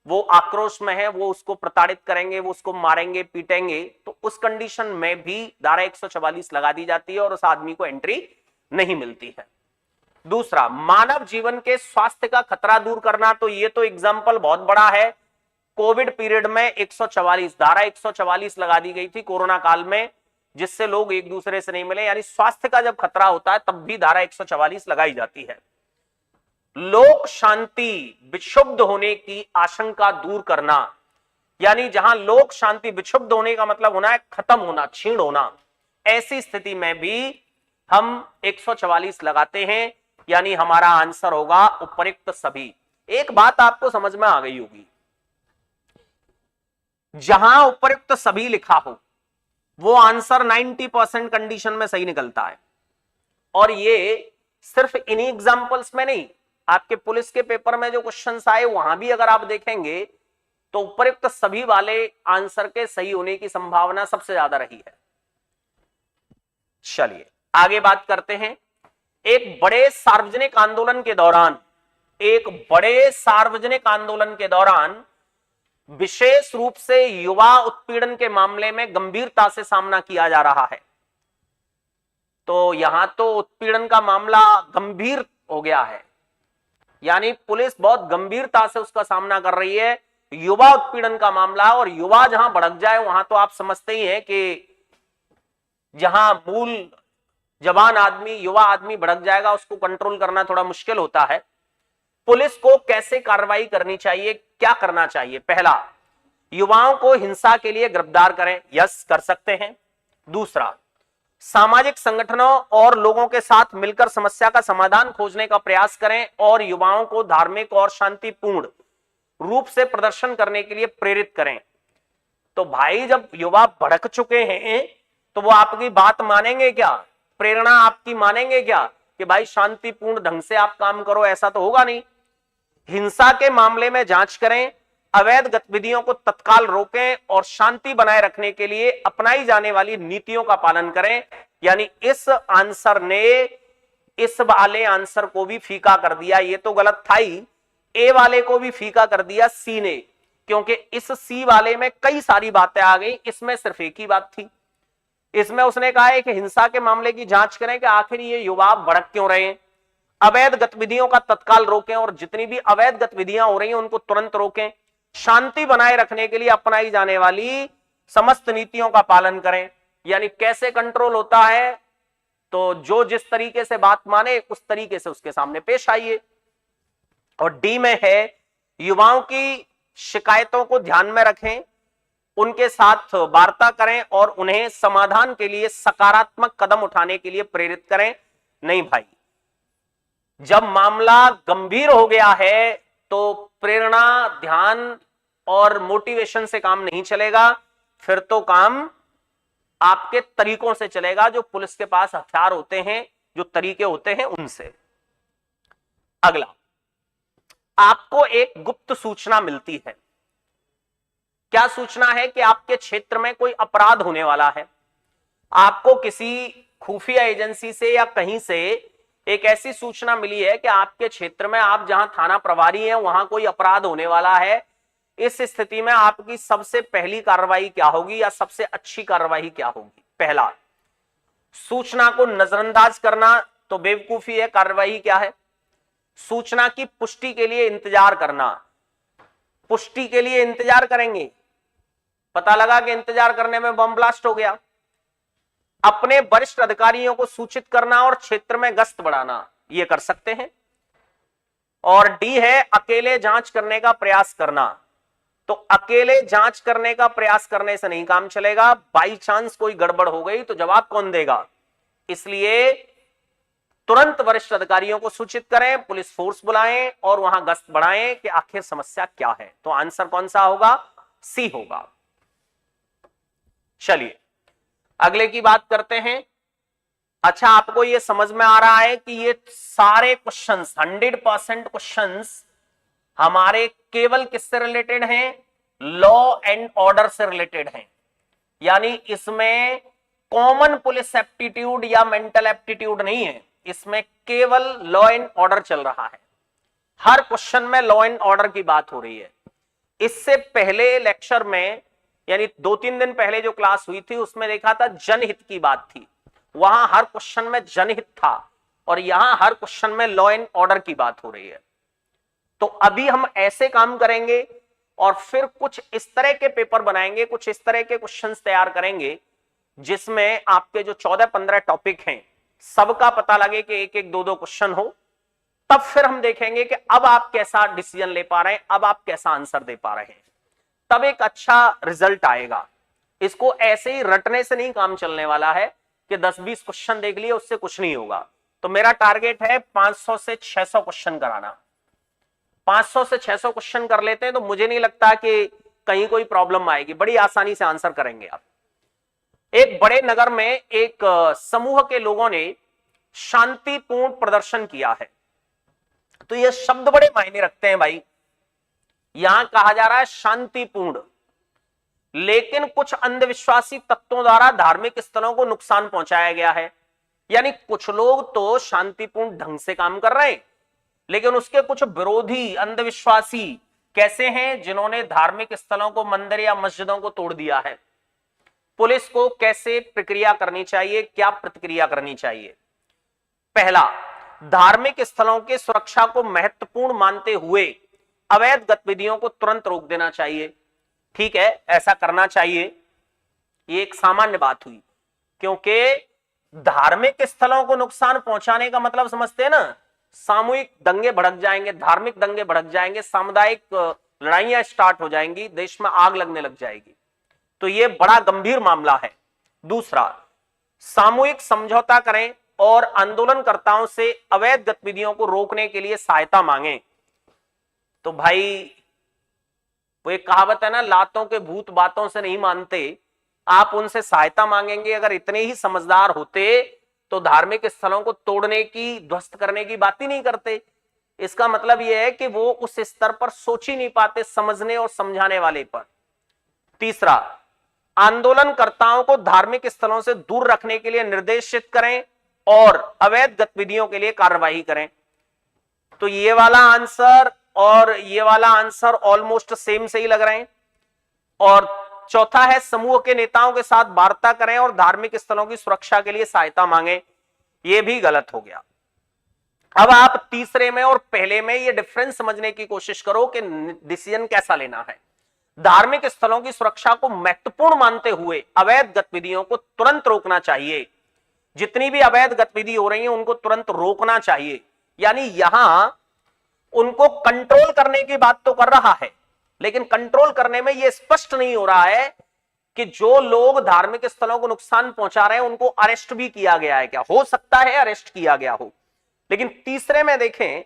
वो आक्रोश में है, वो उसको प्रताड़ित करेंगे, वो उसको मारेंगे, पीटेंगे। तो उस कंडीशन में भी धारा 144 लगा दी जाती है और उस आदमी को एंट्री नहीं मिलती है। दूसरा, मानव जीवन के स्वास्थ्य का खतरा दूर करना। तो ये तो एग्जाम्पल बहुत बड़ा है। कोविड पीरियड में 144, धारा 144 लगा दी गई थी कोरोना काल में, जिससे लोग एक दूसरे से नहीं मिले। यानी स्वास्थ्य का जब खतरा होता है तब भी धारा 144 लगाई जाती है। लोक शांति विक्षुब्ध होने की आशंका दूर करना, यानी जहां लोक शांति विक्षुब्ध होने का मतलब होना है खत्म होना, छीण होना, ऐसी स्थिति में भी हम 144 लगाते हैं। यानी हमारा आंसर होगा उपयुक्त सभी। एक बात आपको समझ में आ गई होगी, जहां उपयुक्त सभी लिखा हो वो आंसर 90% कंडीशन में सही निकलता है। और ये सिर्फ इन्हीं एग्जांपल्स में नहीं, आपके पुलिस के पेपर में जो क्वेश्चंस आए वहां भी अगर आप देखेंगे तो उपयुक्त सभी वाले आंसर के सही होने की संभावना सबसे ज्यादा रही है। चलिए आगे बात करते हैं। एक बड़े सार्वजनिक आंदोलन के दौरान विशेष रूप से युवा उत्पीड़न के मामले में गंभीरता से सामना किया जा रहा है। तो यहां तो उत्पीड़न का मामला गंभीर हो गया है, यानी पुलिस बहुत गंभीरता से उसका सामना कर रही है। युवा उत्पीड़न का मामला, और युवा जहां भड़क जाए वहां तो आप समझते ही हैं कि जहां मूल जवान आदमी, युवा आदमी भड़क जाएगा, उसको कंट्रोल करना थोड़ा मुश्किल होता है। पुलिस को कैसे कार्रवाई करनी चाहिए, क्या करना चाहिए? पहला, युवाओं को हिंसा के लिए गिरफ्तार करें, यस कर सकते हैं। दूसरा, सामाजिक संगठनों और लोगों के साथ मिलकर समस्या का समाधान खोजने का प्रयास करें और युवाओं को धार्मिक और शांतिपूर्ण रूप से प्रदर्शन करने के लिए प्रेरित करें। तो भाई जब युवा भड़क चुके हैं तो वो आपकी बात मानेंगे क्या? प्रेरणा आपकी मानेंगे क्या कि भाई शांतिपूर्ण ढंग से आप काम करो? ऐसा तो होगा नहीं। हिंसा के मामले में जांच करें, अवैध गतिविधियों को तत्काल रोकें और शांति बनाए रखने के लिए अपनाई जाने वाली नीतियों का पालन करें। यानी इस आंसर ने इस वाले आंसर को भी फीका कर दिया। ये तो गलत था ही, ए वाले को भी फीका कर दिया सी ने, क्योंकि इस सी वाले में कई सारी बातें आ गई, इसमें सिर्फ एक ही बात थी। इसमें उसने कहा है कि हिंसा के मामले की जांच करें कि आखिर ये युवा भड़क क्यों रहे हैं, अवैध गतिविधियों का तत्काल रोकें और जितनी भी अवैध गतिविधियां हो रही हैं उनको तुरंत रोकें, शांति बनाए रखने के लिए अपनाई जाने वाली समस्त नीतियों का पालन करें। यानी कैसे कंट्रोल होता है? तो जो जिस तरीके से बात माने उस तरीके से उसके सामने पेश आइए। और डी में है, युवाओं की शिकायतों को ध्यान में रखें, उनके साथ वार्ता करें और उन्हें समाधान के लिए सकारात्मक कदम उठाने के लिए प्रेरित करें। नहीं भाई, जब मामला गंभीर हो गया है तो प्रेरणा, ध्यान और मोटिवेशन से काम नहीं चलेगा, फिर तो काम आपके तरीकों से चलेगा, जो पुलिस के पास हथियार होते हैं, जो तरीके होते हैं उनसे। अगला, आपको एक गुप्त सूचना मिलती है। क्या सूचना है? कि आपके क्षेत्र में कोई अपराध होने वाला है। आपको किसी खुफिया एजेंसी से या कहीं से एक ऐसी सूचना मिली है कि आपके क्षेत्र में, आप जहां थाना प्रभारी हैं, वहां कोई अपराध होने वाला है। इस स्थिति में आपकी सबसे पहली कार्रवाई क्या होगी या सबसे अच्छी कार्रवाई क्या होगी? पहला, सूचना को नजरअंदाज करना तो बेवकूफी है। कार्रवाई क्या है? सूचना की पुष्टि के लिए इंतजार करना। पुष्टि के लिए इंतजार करेंगे, पता लगा कि इंतजार करने में बम ब्लास्ट हो गया। अपने वरिष्ठ अधिकारियों को सूचित करना और क्षेत्र में गश्त बढ़ाना, यह कर सकते हैं। और डी है, अकेले जांच करने का प्रयास करना। तो अकेले जांच करने का प्रयास करने से नहीं काम चलेगा, बाई चांस कोई गड़बड़ हो गई तो जवाब कौन देगा? इसलिए तुरंत वरिष्ठ अधिकारियों को सूचित करें, पुलिस फोर्स बुलाएं और वहां गश्त बढ़ाएं कि आखिर समस्या क्या है। तो आंसर कौन सा होगा? सी होगा। चलिए अगले की बात करते हैं। अच्छा, आपको यह समझ में आ रहा है कि ये सारे क्वेश्चंस 100% क्वेश्चंस हमारे केवल किससे रिलेटेड हैं? लॉ एंड ऑर्डर से रिलेटेड हैं। यानी इसमें कॉमन पुलिस एप्टीट्यूड या मेंटल एप्टीट्यूड नहीं है, इसमें केवल लॉ एंड ऑर्डर चल रहा है। हर क्वेश्चन में लॉ एंड ऑर्डर की बात हो रही है। इससे पहले लेक्चर में, यानी 2-3 दिन पहले जो क्लास हुई थी, उसमें देखा था जनहित की बात थी। वहां हर क्वेश्चन में जनहित था और यहां हर क्वेश्चन में लॉ एंड ऑर्डर की बात हो रही है। तो अभी हम ऐसे काम करेंगे और फिर कुछ इस तरह के पेपर बनाएंगे, कुछ इस तरह के क्वेश्चंस तैयार करेंगे जिसमें आपके जो 14-15 टॉपिक हैं सबका पता लगे कि 1-1, 2-2 क्वेश्चन हो। तब फिर हम देखेंगे कि अब आप कैसा डिसीजन ले पा रहे हैं, अब आप कैसा आंसर दे पा रहे हैं, तब एक अच्छा रिजल्ट आएगा। इसको ऐसे ही रटने से नहीं काम चलने वाला है कि 10-20 क्वेश्चन देख लिए उससे कुछ नहीं होगा। तो मेरा टारगेट है 500 से 600 क्वेश्चन कराना। 500 से 600 क्वेश्चन कर लेते हैं तो मुझे नहीं लगता कि कहीं कोई प्रॉब्लम आएगी, बड़ी आसानी से आंसर करेंगे आप। एक बड़े नगर में एक समूह के लोगों ने शांतिपूर्ण प्रदर्शन किया है। तो ये शब्द बड़े मायने रखते हैं भाई। यहां कहा जा रहा है शांतिपूर्ण, लेकिन कुछ अंधविश्वासी तत्वों द्वारा धार्मिक स्थलों को नुकसान पहुंचाया गया है। यानी कुछ लोग तो शांतिपूर्ण ढंग से काम कर रहे हैं, लेकिन उसके कुछ विरोधी अंधविश्वासी कैसे हैं, जिन्होंने धार्मिक स्थलों को, मंदिर या मस्जिदों को तोड़ दिया है। पुलिस को कैसे प्रक्रिया करनी चाहिए, क्या प्रतिक्रिया करनी चाहिए? पहला, धार्मिक स्थलों की सुरक्षा को महत्वपूर्ण मानते हुए अवैध गतिविधियों को तुरंत रोक देना चाहिए। ठीक है, ऐसा करना चाहिए, ये एक सामान्य बात हुई, क्योंकि धार्मिक स्थलों को नुकसान पहुंचाने का मतलब समझते हैं ना, सामूहिक दंगे भड़क जाएंगे, धार्मिक दंगे भड़क जाएंगे, सामुदायिक लड़ाइयां स्टार्ट हो जाएंगी, देश में आग लगने लग जाएगी। तो ये बड़ा गंभीर मामला है। दूसरा, सामूहिक समझौता करें और आंदोलनकर्ताओं से अवैध गतिविधियों को रोकने के लिए सहायता मांगें। तो भाई वो एक कहावत है ना, लातों के भूत बातों से नहीं मानते। आप उनसे सहायता मांगेंगे, अगर इतने ही समझदार होते तो धार्मिक स्थलों को तोड़ने की, ध्वस्त करने की बात ही नहीं करते। इसका मतलब यह है कि वो उस स्तर पर सोच ही नहीं पाते, समझने और समझाने वाले पर। तीसरा, आंदोलनकर्ताओं को धार्मिक स्थलों से दूर रखने के लिए निर्देशित करें और अवैध गतिविधियों के लिए कार्रवाई करें। तो ये वाला आंसर और ये वाला आंसर ऑलमोस्ट सेम से ही लग रहे हैं। और चौथा है, समूह के नेताओं के साथ वार्ता करें और धार्मिक स्थलों की सुरक्षा के लिए सहायता मांगें। यह भी गलत हो गया। अब आप तीसरे में और पहले में ये डिफरेंस समझने की कोशिश करो कि डिसीजन कैसा लेना है। धार्मिक स्थलों की सुरक्षा को महत्वपूर्ण मानते हुए अवैध गतिविधियों को तुरंत रोकना चाहिए। जितनी भी अवैध गतिविधि हो रही है उनको तुरंत रोकना चाहिए। यानी यहां उनको कंट्रोल करने की बात तो कर रहा है, लेकिन कंट्रोल करने में यह स्पष्ट नहीं हो रहा है कि जो लोग धार्मिक स्थलों को नुकसान पहुंचा रहे हैं उनको अरेस्ट भी किया गया है क्या। हो सकता है अरेस्ट किया गया हो, लेकिन तीसरे में देखें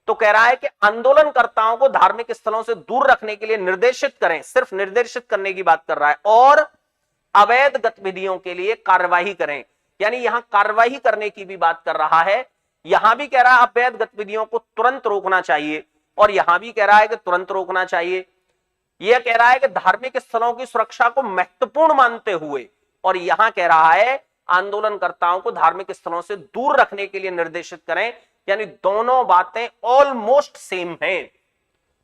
तो कह रहा है कि आंदोलनकर्ताओं को धार्मिक स्थलों से दूर रखने के लिए निर्देशित करें, सिर्फ निर्देशित करने की बात कर रहा है, और अवैध गतिविधियों के लिए कार्रवाई करें। यानी यहां कार्रवाई करने की भी बात कर रहा है। यहां भी कह रहा है अवैध गतिविधियों को तुरंत रोकना चाहिए, और यहां भी कह रहा है कि तुरंत रोकना चाहिए। यह कह रहा है कि धार्मिक स्थलों की सुरक्षा को महत्वपूर्ण मानते हुए, और यहां कह रहा है आंदोलनकर्ताओं को धार्मिक स्थलों से दूर रखने के लिए निर्देशित करें। यानी दोनों बातें ऑलमोस्ट सेम हैं।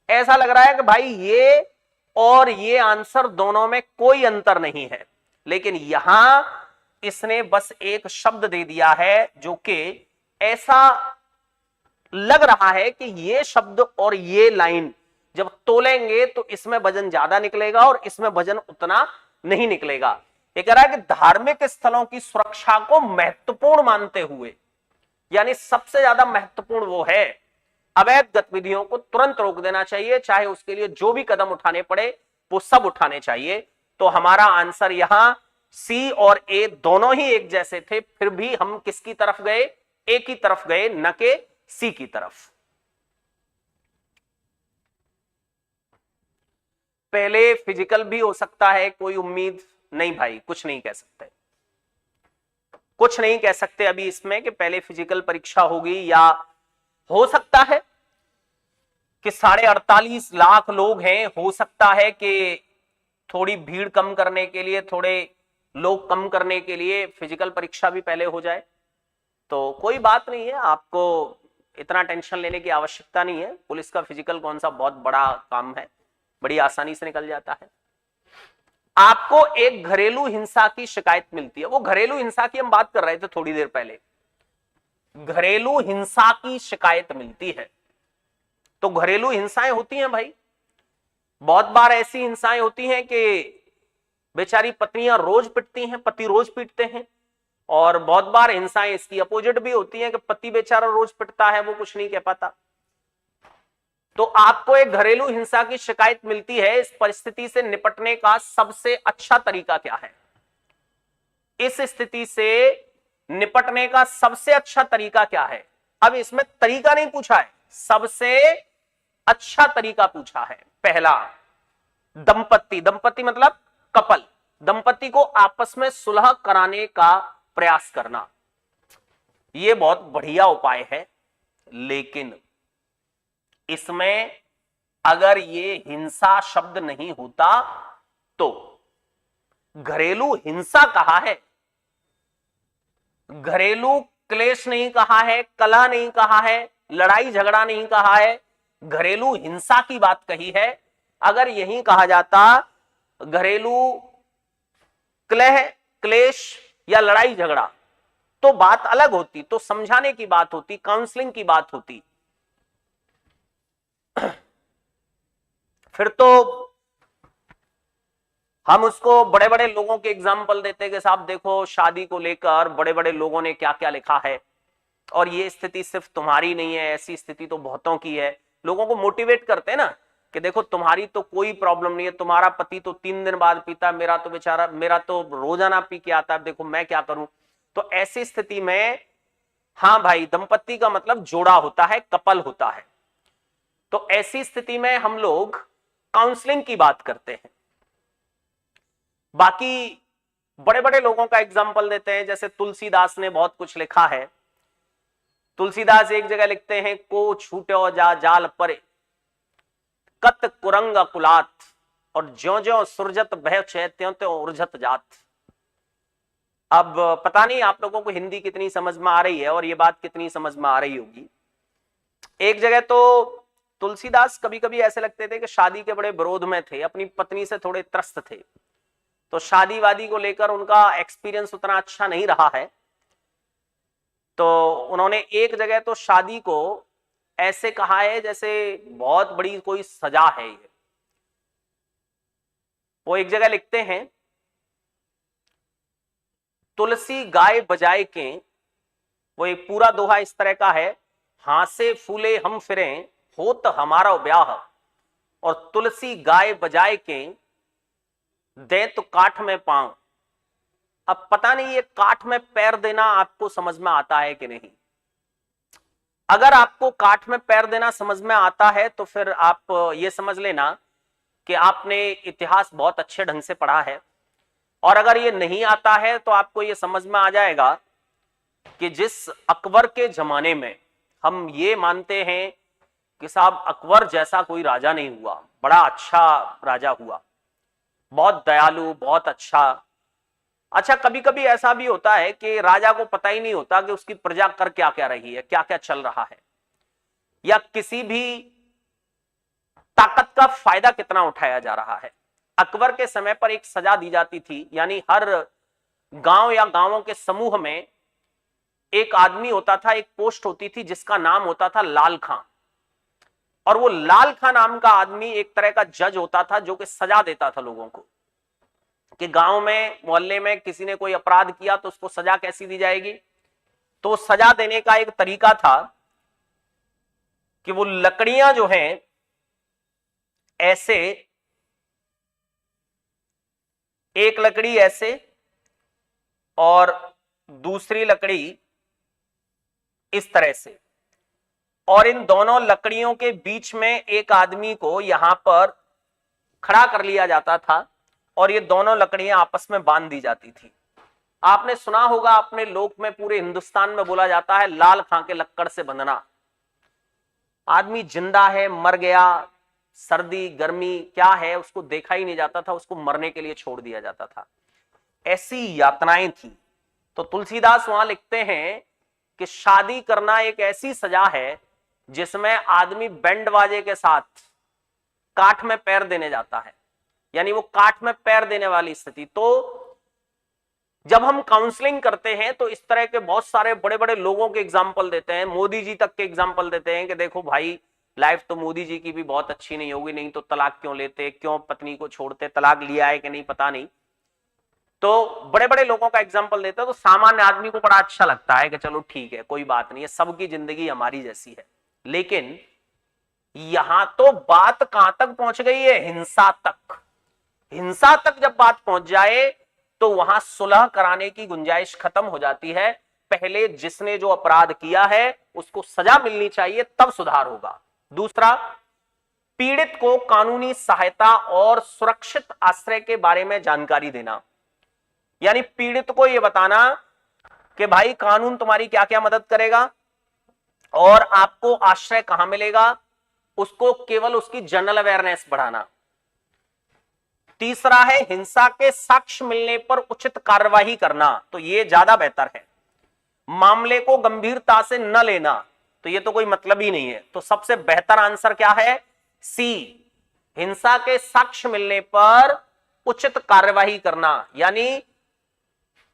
ऐसा लग रहा है कि भाई ये और ये आंसर दोनों में कोई अंतर नहीं है, लेकिन यहां इसने बस एक शब्द दे दिया है जो कि ऐसा लग रहा है कि ये शब्द और ये लाइन जब तोलेंगे तो इसमें वजन ज्यादा निकलेगा और इसमें वजन उतना नहीं निकलेगा। ये कह रहा है कि धार्मिक स्थलों की सुरक्षा को महत्वपूर्ण मानते हुए, यानी सबसे ज्यादा महत्वपूर्ण वो है, अवैध गतिविधियों को तुरंत रोक देना चाहिए, चाहे उसके लिए जो भी कदम उठाने पड़े वो सब उठाने चाहिए। तो हमारा आंसर यहां सी और ए दोनों ही एक जैसे थे, फिर भी हम किसकी तरफ गए, ए की तरफ गए, न के सी की तरफ। पहले फिजिकल भी हो सकता है, कोई उम्मीद नहीं भाई, कुछ नहीं कह सकते, कुछ नहीं कह सकते अभी इसमें कि पहले फिजिकल परीक्षा होगी, या हो सकता है कि 48.5 लाख लोग हैं, हो सकता है कि थोड़ी भीड़ कम करने के लिए, थोड़े लोग कम करने के लिए फिजिकल परीक्षा भी पहले हो जाए। तो कोई बात नहीं है, आपको इतना टेंशन लेने की आवश्यकता नहीं है। पुलिस का फिजिकल कौन सा बहुत बड़ा काम है, बड़ी आसानी से निकल जाता है। आपको एक घरेलू हिंसा की शिकायत मिलती है, वो घरेलू हिंसा की हम बात कर रहे थे थोड़ी देर पहले, घरेलू हिंसा की शिकायत मिलती है। तो घरेलू हिंसाएं होती हैं भाई, बहुत बार ऐसी हिंसाएं होती हैं कि बेचारी पत्नियां रोज पिटती हैं, पति रोज पीटते हैं, और बहुत बार हिंसाएं इसकी अपोजिट भी होती हैं कि पति बेचारा रोज पिटता है, वो कुछ नहीं कह पाता। तो आपको एक घरेलू हिंसा की शिकायत मिलती है, इस परिस्थिति से निपटने का सबसे अच्छा तरीका क्या है? इस स्थिति से निपटने का सबसे अच्छा तरीका क्या है? अब इसमें तरीका नहीं पूछा है, सबसे अच्छा तरीका पूछा है। पहला, दंपति, दंपति मतलब कपल, दंपति को आपस में सुलह कराने का प्रयास करना, यह बहुत बढ़िया उपाय है। लेकिन इसमें अगर ये हिंसा शब्द नहीं होता तो घरेलू हिंसा कहा है, घरेलू क्लेश नहीं कहा है, कलह नहीं कहा है, लड़ाई झगड़ा नहीं कहा है, घरेलू हिंसा की बात कही है। अगर यही कहा जाता घरेलू कलह, क्लेश या लड़ाई झगड़ा, तो बात अलग होती, तो समझाने की बात होती, काउंसलिंग की बात होती। फिर तो हम उसको बड़े बड़े लोगों के एग्जाम्पल देते हैं कि साहब देखो शादी को लेकर बड़े बड़े लोगों ने क्या क्या लिखा है, और ये स्थिति सिर्फ तुम्हारी नहीं है, ऐसी स्थिति तो बहुतों की है। लोगों को मोटिवेट करते हैं ना कि देखो तुम्हारी तो कोई प्रॉब्लम नहीं है, तुम्हारा पति तो 3 दिन बाद पीता, मेरा तो बेचारा, मेरा तो रोजाना पी के आता है, देखो मैं क्या करूं। तो ऐसी स्थिति में हाँ भाई, दंपत्ति का मतलब जोड़ा होता है, कपल होता है। तो ऐसी स्थिति में हम लोग काउंसलिंग की बात करते हैं। बाकी बड़े बड़े लोगों का एग्जाम्पल देते हैं, जैसे तुलसीदास ने बहुत कुछ लिखा है। तुलसीदास एक जगह लिखते हैं, को छूटो जा जाल परे कत कुरंग कुलात, और ज्यो ज्यो सुरजत भय छे त्यों त्यों उर्जत जात। अब पता नहीं आप लोगों को हिंदी कितनी समझ में आ रही है और ये बात कितनी समझ में आ रही होगी। एक जगह तो तुलसीदास कभी कभी ऐसे लगते थे कि शादी के बड़े विरोध में थे, अपनी पत्नी से थोड़े त्रस्त थे, तो शादी वादी को लेकर उनका एक्सपीरियंस उतना अच्छा नहीं रहा है। तो उन्होंने एक जगह तो शादी को ऐसे कहा है जैसे बहुत बड़ी कोई सजा है ये। वो एक जगह लिखते हैं, तुलसी गाय बजाए के, वो एक पूरा दोहा इस तरह का है, हासे फूले हम फिरे होत हमारा ब्याह, और तुलसी गाय बजाए के दे तो काठ में पांव। अब पता नहीं ये काठ में पैर देना आपको समझ में आता है कि नहीं। अगर आपको काठ में पैर देना समझ में आता है तो फिर आप ये समझ लेना कि आपने इतिहास बहुत अच्छे ढंग से पढ़ा है, और अगर ये नहीं आता है तो आपको ये समझ में आ जाएगा कि जिस अकबर के जमाने में हम ये मानते हैं कि साहब अकबर जैसा कोई राजा नहीं हुआ, बड़ा अच्छा राजा हुआ, बहुत दयालु, बहुत अच्छा कभी कभी ऐसा भी होता है कि राजा को पता ही नहीं होता कि उसकी प्रजा कर क्या क्या रही है, क्या क्या चल रहा है, या किसी भी ताकत का फायदा कितना उठाया जा रहा है। अकबर के समय पर एक सजा दी जाती थी, यानी हर गांव या गांवों के समूह में एक आदमी होता था, एक पोस्ट होती थी जिसका नाम होता था लाल खां, और वो लाल खां नाम का आदमी एक तरह का जज होता था जो कि सजा देता था लोगों को, कि गांव में मोहल्ले में किसी ने कोई अपराध किया तो उसको सजा कैसी दी जाएगी। तो सजा देने का एक तरीका था कि वो लकड़ियां जो हैं ऐसे, एक लकड़ी ऐसे और दूसरी लकड़ी इस तरह से, और इन दोनों लकड़ियों के बीच में एक आदमी को यहां पर खड़ा कर लिया जाता था, और ये दोनों लकड़ियां आपस में बांध दी जाती थी। आपने सुना होगा, अपने लोक में पूरे हिंदुस्तान में बोला जाता है लाल खां के लक्कड़ से बंधना। आदमी जिंदा है, मर गया, सर्दी गर्मी क्या है उसको देखा ही नहीं जाता था, उसको मरने के लिए छोड़ दिया जाता था। ऐसी यातनाएं थी। तो तुलसीदास वहां लिखते हैं कि शादी करना एक ऐसी सजा है जिसमें आदमी बैंड बाजे के साथ काठ में पैर देने जाता है, यानी वो काठ में पैर देने वाली स्थिति। तो जब हम काउंसलिंग करते हैं तो इस तरह के बहुत सारे बड़े बड़े लोगों के एग्जाम्पल देते हैं, मोदी जी तक के एग्जाम्पल देते हैं कि देखो भाई लाइफ तो मोदी जी की भी बहुत अच्छी नहीं होगी, नहीं तो तलाक क्यों लेते, क्यों पत्नी को छोड़ते, तलाक लिया है कि नहीं पता नहीं। तो बड़े बड़े लोगों का एग्जाम्पल देते हैं, तो सामान्य आदमी को बड़ा अच्छा लगता है कि चलो ठीक है, कोई बात नहीं है, सबकी जिंदगी हमारी जैसी है। लेकिन यहां तो बात कहां तक पहुंच गई है, हिंसा तक। हिंसा तक जब बात पहुंच जाए तो वहां सुलह कराने की गुंजाइश खत्म हो जाती है। पहले जिसने जो अपराध किया है उसको सजा मिलनी चाहिए, तब सुधार होगा। दूसरा, पीड़ित को कानूनी सहायता और सुरक्षित आश्रय के बारे में जानकारी देना, यानी पीड़ित को यह बताना कि भाई कानून तुम्हारी क्या क्या मदद करेगा और आपको आश्रय कहां मिलेगा, उसको केवल उसकी जनरल अवेयरनेस बढ़ाना। तीसरा है हिंसा के साक्ष्य मिलने पर उचित कार्यवाही करना, तो यह ज्यादा बेहतर है। मामले को गंभीरता से न लेना, तो यह तो कोई मतलब ही नहीं है। तो सबसे बेहतर आंसर क्या है, सी, हिंसा के साक्ष्य मिलने पर उचित कार्यवाही करना। यानी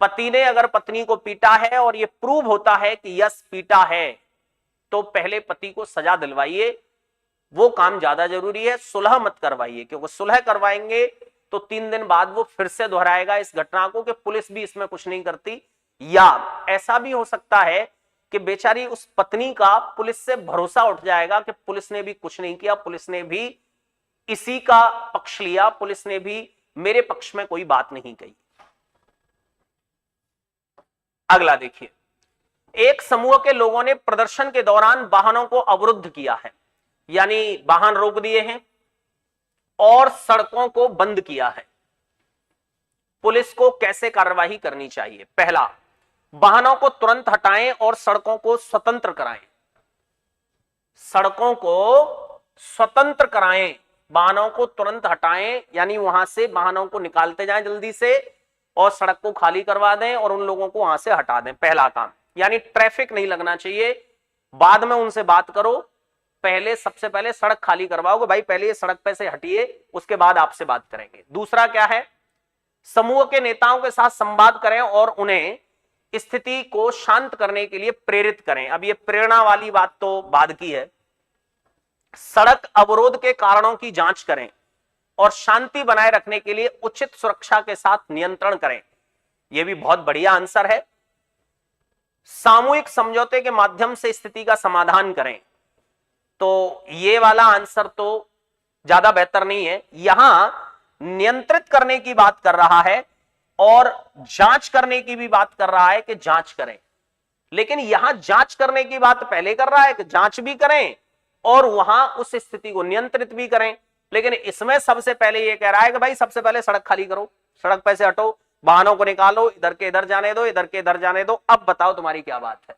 पति ने अगर पत्नी को पीटा है और यह प्रूव होता है कि यस पीटा है, तो पहले पति को सजा दिलवाइए। वो काम ज्यादा जरूरी है। सुलह मत करवाइए, क्योंकि सुलह करवाएंगे तो 3 दिन बाद वो फिर से दोहराएगा इस घटना को कि पुलिस भी इसमें कुछ नहीं करती। या ऐसा भी हो सकता है कि बेचारी उस पत्नी का पुलिस से भरोसा उठ जाएगा कि पुलिस ने भी कुछ नहीं किया, पुलिस ने भी इसी का पक्ष लिया, पुलिस ने भी मेरे पक्ष में कोई बात नहीं कही। अगला देखिए, एक समूह के लोगों ने प्रदर्शन के दौरान वाहनों को अवरुद्ध किया है, यानी वाहन रोक दिए हैं और सड़कों को बंद किया है। पुलिस को कैसे कार्रवाई करनी चाहिए? पहला, वाहनों को तुरंत हटाएं और सड़कों को स्वतंत्र कराएं। सड़कों को स्वतंत्र कराएं, वाहनों को तुरंत हटाएं, यानी वहां से वाहनों को निकालते जाएं जल्दी से और सड़क को खाली करवा दें और उन लोगों को वहां से हटा दें। पहला काम, यानी ट्रैफिक नहीं लगना चाहिए, बाद में उनसे बात करो, पहले सबसे पहले सड़क खाली करवाओगे, भाई पहले ये सड़क पे से हटिए, उसके बाद आपसे बात करेंगे। दूसरा क्या है, समूह के नेताओं के साथ संवाद करें और उन्हें स्थिति को शांत करने के लिए प्रेरित करें। अब ये प्रेरणा वाली बात तो बाद की है। सड़क अवरोध के कारणों की जांच करें और शांति बनाए रखने के लिए उचित सुरक्षा के साथ नियंत्रण करें। यह भी बहुत बढ़िया आंसर है। सामूहिक समझौते के माध्यम से स्थिति का समाधान करें, तो ये वाला आंसर तो ज्यादा बेहतर नहीं है। यहां नियंत्रित करने की बात कर रहा है और जांच करने की भी बात कर रहा है कि जांच करें, लेकिन यहां जांच करने की बात पहले कर रहा है कि जांच भी करें और वहां उस स्थिति को नियंत्रित भी करें। लेकिन इसमें सबसे पहले यह कह रहा है कि भाई सबसे पहले सड़क खाली करो, सड़क पे से हटो, वाहनों को निकालो, इधर के इधर जाने दो, इधर के इधर जाने दो, अब बताओ तुम्हारी क्या बात है।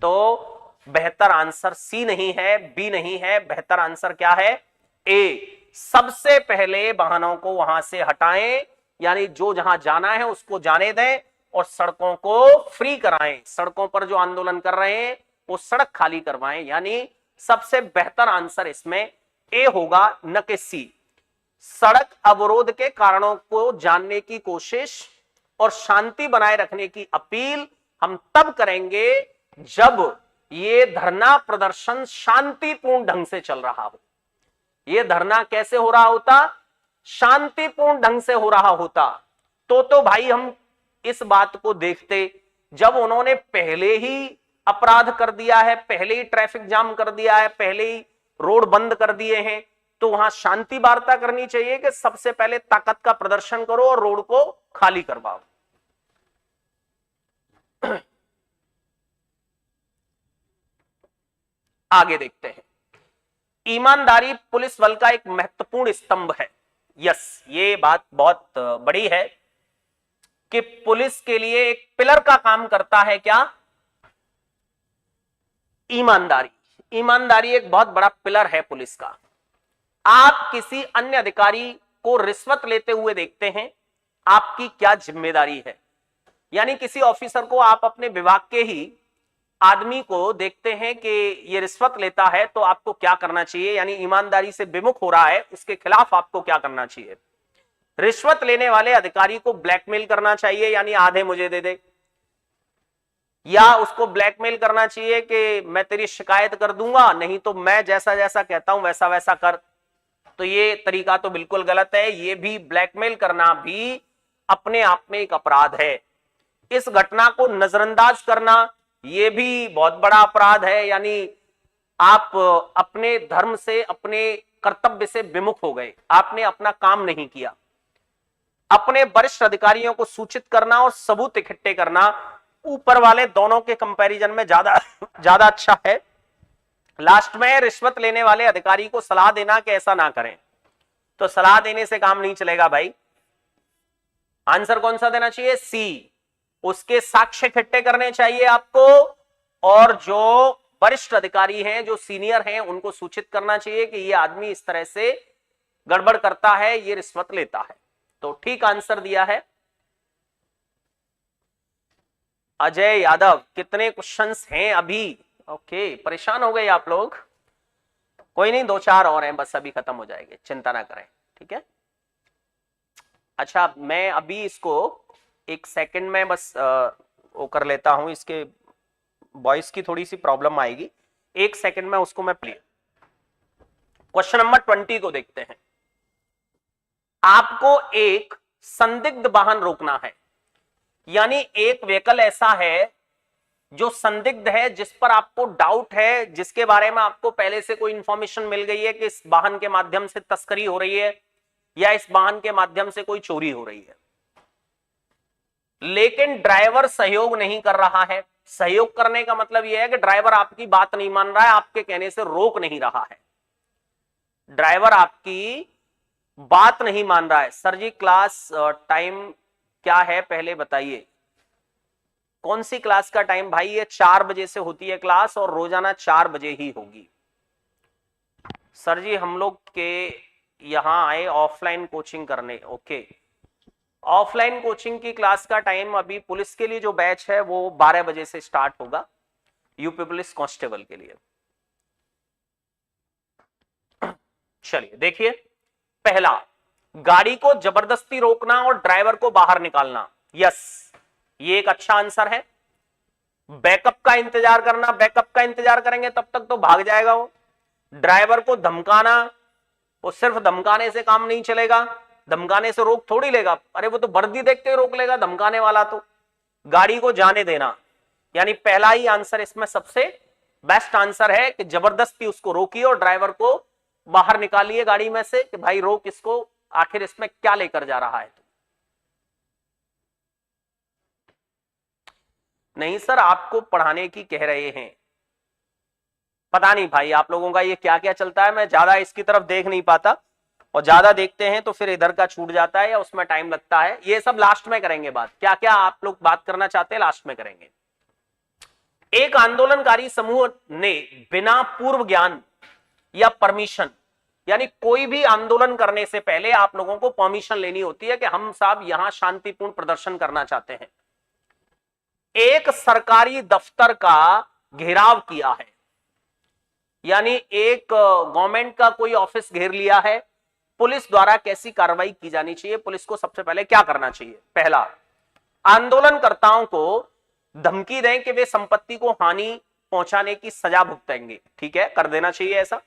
तो बेहतर आंसर सी नहीं है, बी नहीं है, बेहतर आंसर क्या है? ए। सबसे पहले वाहनों को वहां से हटाएं, यानी जो जहां जाना है उसको जाने दें और सड़कों को फ्री कराएं। सड़कों पर जो आंदोलन कर रहे हैं वो सड़क खाली करवाएं, यानी सबसे बेहतर आंसर इसमें ए होगा, न कि सी। सड़क अवरोध के कारणों को जानने की कोशिश और शांति बनाए रखने की अपील हम तब करेंगे जब ये धरना प्रदर्शन शांतिपूर्ण ढंग से चल रहा हो। ये धरना कैसे हो रहा होता? शांतिपूर्ण ढंग से हो रहा होता। तो भाई हम इस बात को देखते, जब उन्होंने पहले ही अपराध कर दिया है, पहले ही ट्रैफिक जाम कर दिया है, पहले ही रोड बंद कर दिए हैं, तो वहां शांति वार्ता करनी चाहिए कि सबसे पहले ताकत का प्रदर्शन करो और रोड को खाली करवाओ। आगे देखते हैं, ईमानदारी पुलिस बल का एक महत्वपूर्ण स्तंभ है। यस, ये बात बहुत बड़ी है कि पुलिस के लिए एक पिलर का काम करता है क्या? ईमानदारी। ईमानदारी एक बहुत बड़ा पिलर है पुलिस का। आप किसी अन्य अधिकारी को रिश्वत लेते हुए देखते हैं, आपकी क्या जिम्मेदारी है? यानी किसी ऑफिसर को आप अपने विभाग के ही आदमी को देखते हैं कि ये रिश्वत लेता है, तो आपको क्या करना चाहिए? यानी ईमानदारी से विमुख हो रहा है, उसके खिलाफ आपको क्या करना चाहिए? रिश्वत लेने वाले अधिकारी को ब्लैकमेल करना चाहिए, यानी आधे मुझे दे दे, या उसको ब्लैकमेल करना चाहिए कि मैं तेरी शिकायत कर दूंगा, नहीं तो मैं जैसा जैसा कहता हूं वैसा वैसा कर। तो ये तरीका तो बिल्कुल गलत है। ये भी ब्लैकमेल करना भी अपने आप में एक अपराध है। इस घटना को नजरअंदाज करना ये भी बहुत बड़ा अपराध है, यानी आप अपने धर्म से, अपने कर्तव्य से विमुख हो गए, आपने अपना काम नहीं किया। अपने वरिष्ठ अधिकारियों को सूचित करना और सबूत इकट्ठे करना ऊपर वाले दोनों के कंपैरिजन में ज्यादा अच्छा है। लास्ट में रिश्वत लेने वाले अधिकारी को सलाह देना कि ऐसा ना करें, तो सलाह देने से काम नहीं चलेगा भाई। आंसर कौन सा देना चाहिए? सी। उसके साक्ष्य इकट्ठे करने चाहिए आपको, और जो वरिष्ठ अधिकारी हैं, जो सीनियर हैं, उनको सूचित करना चाहिए कि ये आदमी इस तरह से गड़बड़ करता है, ये रिश्वत लेता है। तो ठीक आंसर दिया है अजय यादव। कितने क्वेश्चंस हैं अभी? ओके, परेशान हो गए आप लोग? कोई नहीं, 2-4 और हैं, बस अभी खत्म हो जाएंगे, चिंता ना करें, ठीक है। अच्छा, मैं अभी इसको 1 सेकंड में बस वो कर लेता हूं, इसके वॉइस की थोड़ी सी प्रॉब्लम आएगी, 1 सेकंड में उसको मैं प्ले क्वेश्चन नंबर 20 को देखते हैं। आपको एक संदिग्ध वाहन रोकना है, यानी एक व्हीकल ऐसा है जो संदिग्ध है, जिस पर आपको डाउट है, जिसके बारे में आपको पहले से कोई इंफॉर्मेशन मिल गई है कि इस वाहन के माध्यम से तस्करी हो रही है या इस वाहन के माध्यम से कोई चोरी हो रही है, लेकिन ड्राइवर सहयोग नहीं कर रहा है। सहयोग करने का मतलब यह है कि ड्राइवर आपकी बात नहीं मान रहा है, आपके कहने से रोक नहीं रहा है, ड्राइवर आपकी बात नहीं मान रहा है। सर जी क्लास टाइम क्या है पहले बताइए, कौन सी क्लास का टाइम भाई? ये 4 बजे से होती है क्लास और रोजाना 4 बजे ही होगी। सर जी हम लोग के यहां आए ऑफलाइन कोचिंग करने। ओके, ऑफलाइन कोचिंग की क्लास का टाइम अभी पुलिस के लिए जो बैच है वो 12 बजे से स्टार्ट होगा, यूपी पुलिस कांस्टेबल के लिए। चलिए देखिए, पहला, गाड़ी को जबरदस्ती रोकना और ड्राइवर को बाहर निकालना। यस, ये एक अच्छा आंसर है। बैकअप का इंतजार करना, बैकअप का इंतजार करेंगे तब तक तो भाग जाएगा वो। ड्राइवर को धमकाना, वो सिर्फ धमकाने से काम नहीं चलेगा, धमकाने से रोक थोड़ी लेगा। अरे वो तो वर्दी देखते ही रोक लेगा धमकाने वाला। तो गाड़ी को जाने देना, यानी पहला ही आंसर इसमें सबसे बेस्ट आंसर है कि जबरदस्ती उसको रोकिए और ड्राइवर को बाहर निकालिए गाड़ी में से कि भाई रोक इसको, आखिर इसमें क्या लेकर जा रहा है। नहीं सर, आपको पढ़ाने की कह रहे हैं। पता नहीं भाई आप लोगों का ये क्या क्या चलता है, मैं ज्यादा इसकी तरफ देख नहीं पाता, और ज्यादा देखते हैं तो फिर इधर का छूट जाता है या उसमें टाइम लगता है। ये सब लास्ट में करेंगे बात, क्या क्या आप लोग बात करना चाहते हैं लास्ट में करेंगे। एक आंदोलनकारी समूह ने बिना पूर्व ज्ञान या परमिशन, यानी कोई भी आंदोलन करने से पहले आप लोगों को परमिशन लेनी होती है कि हम साहब यहां शांतिपूर्ण प्रदर्शन करना चाहते हैं, एक सरकारी दफ्तर का घेराव किया है। यानी एक गवर्नमेंट का कोई ऑफिस घेर लिया है, पुलिस द्वारा कैसी कार्रवाई की जानी चाहिए? पुलिस को सबसे पहले क्या करना चाहिए? पहला, आंदोलनकर्ताओं को धमकी दें कि वे संपत्ति को हानि पहुंचाने की सजा भुगतेंगे। ठीक है, कर देना चाहिए ऐसा।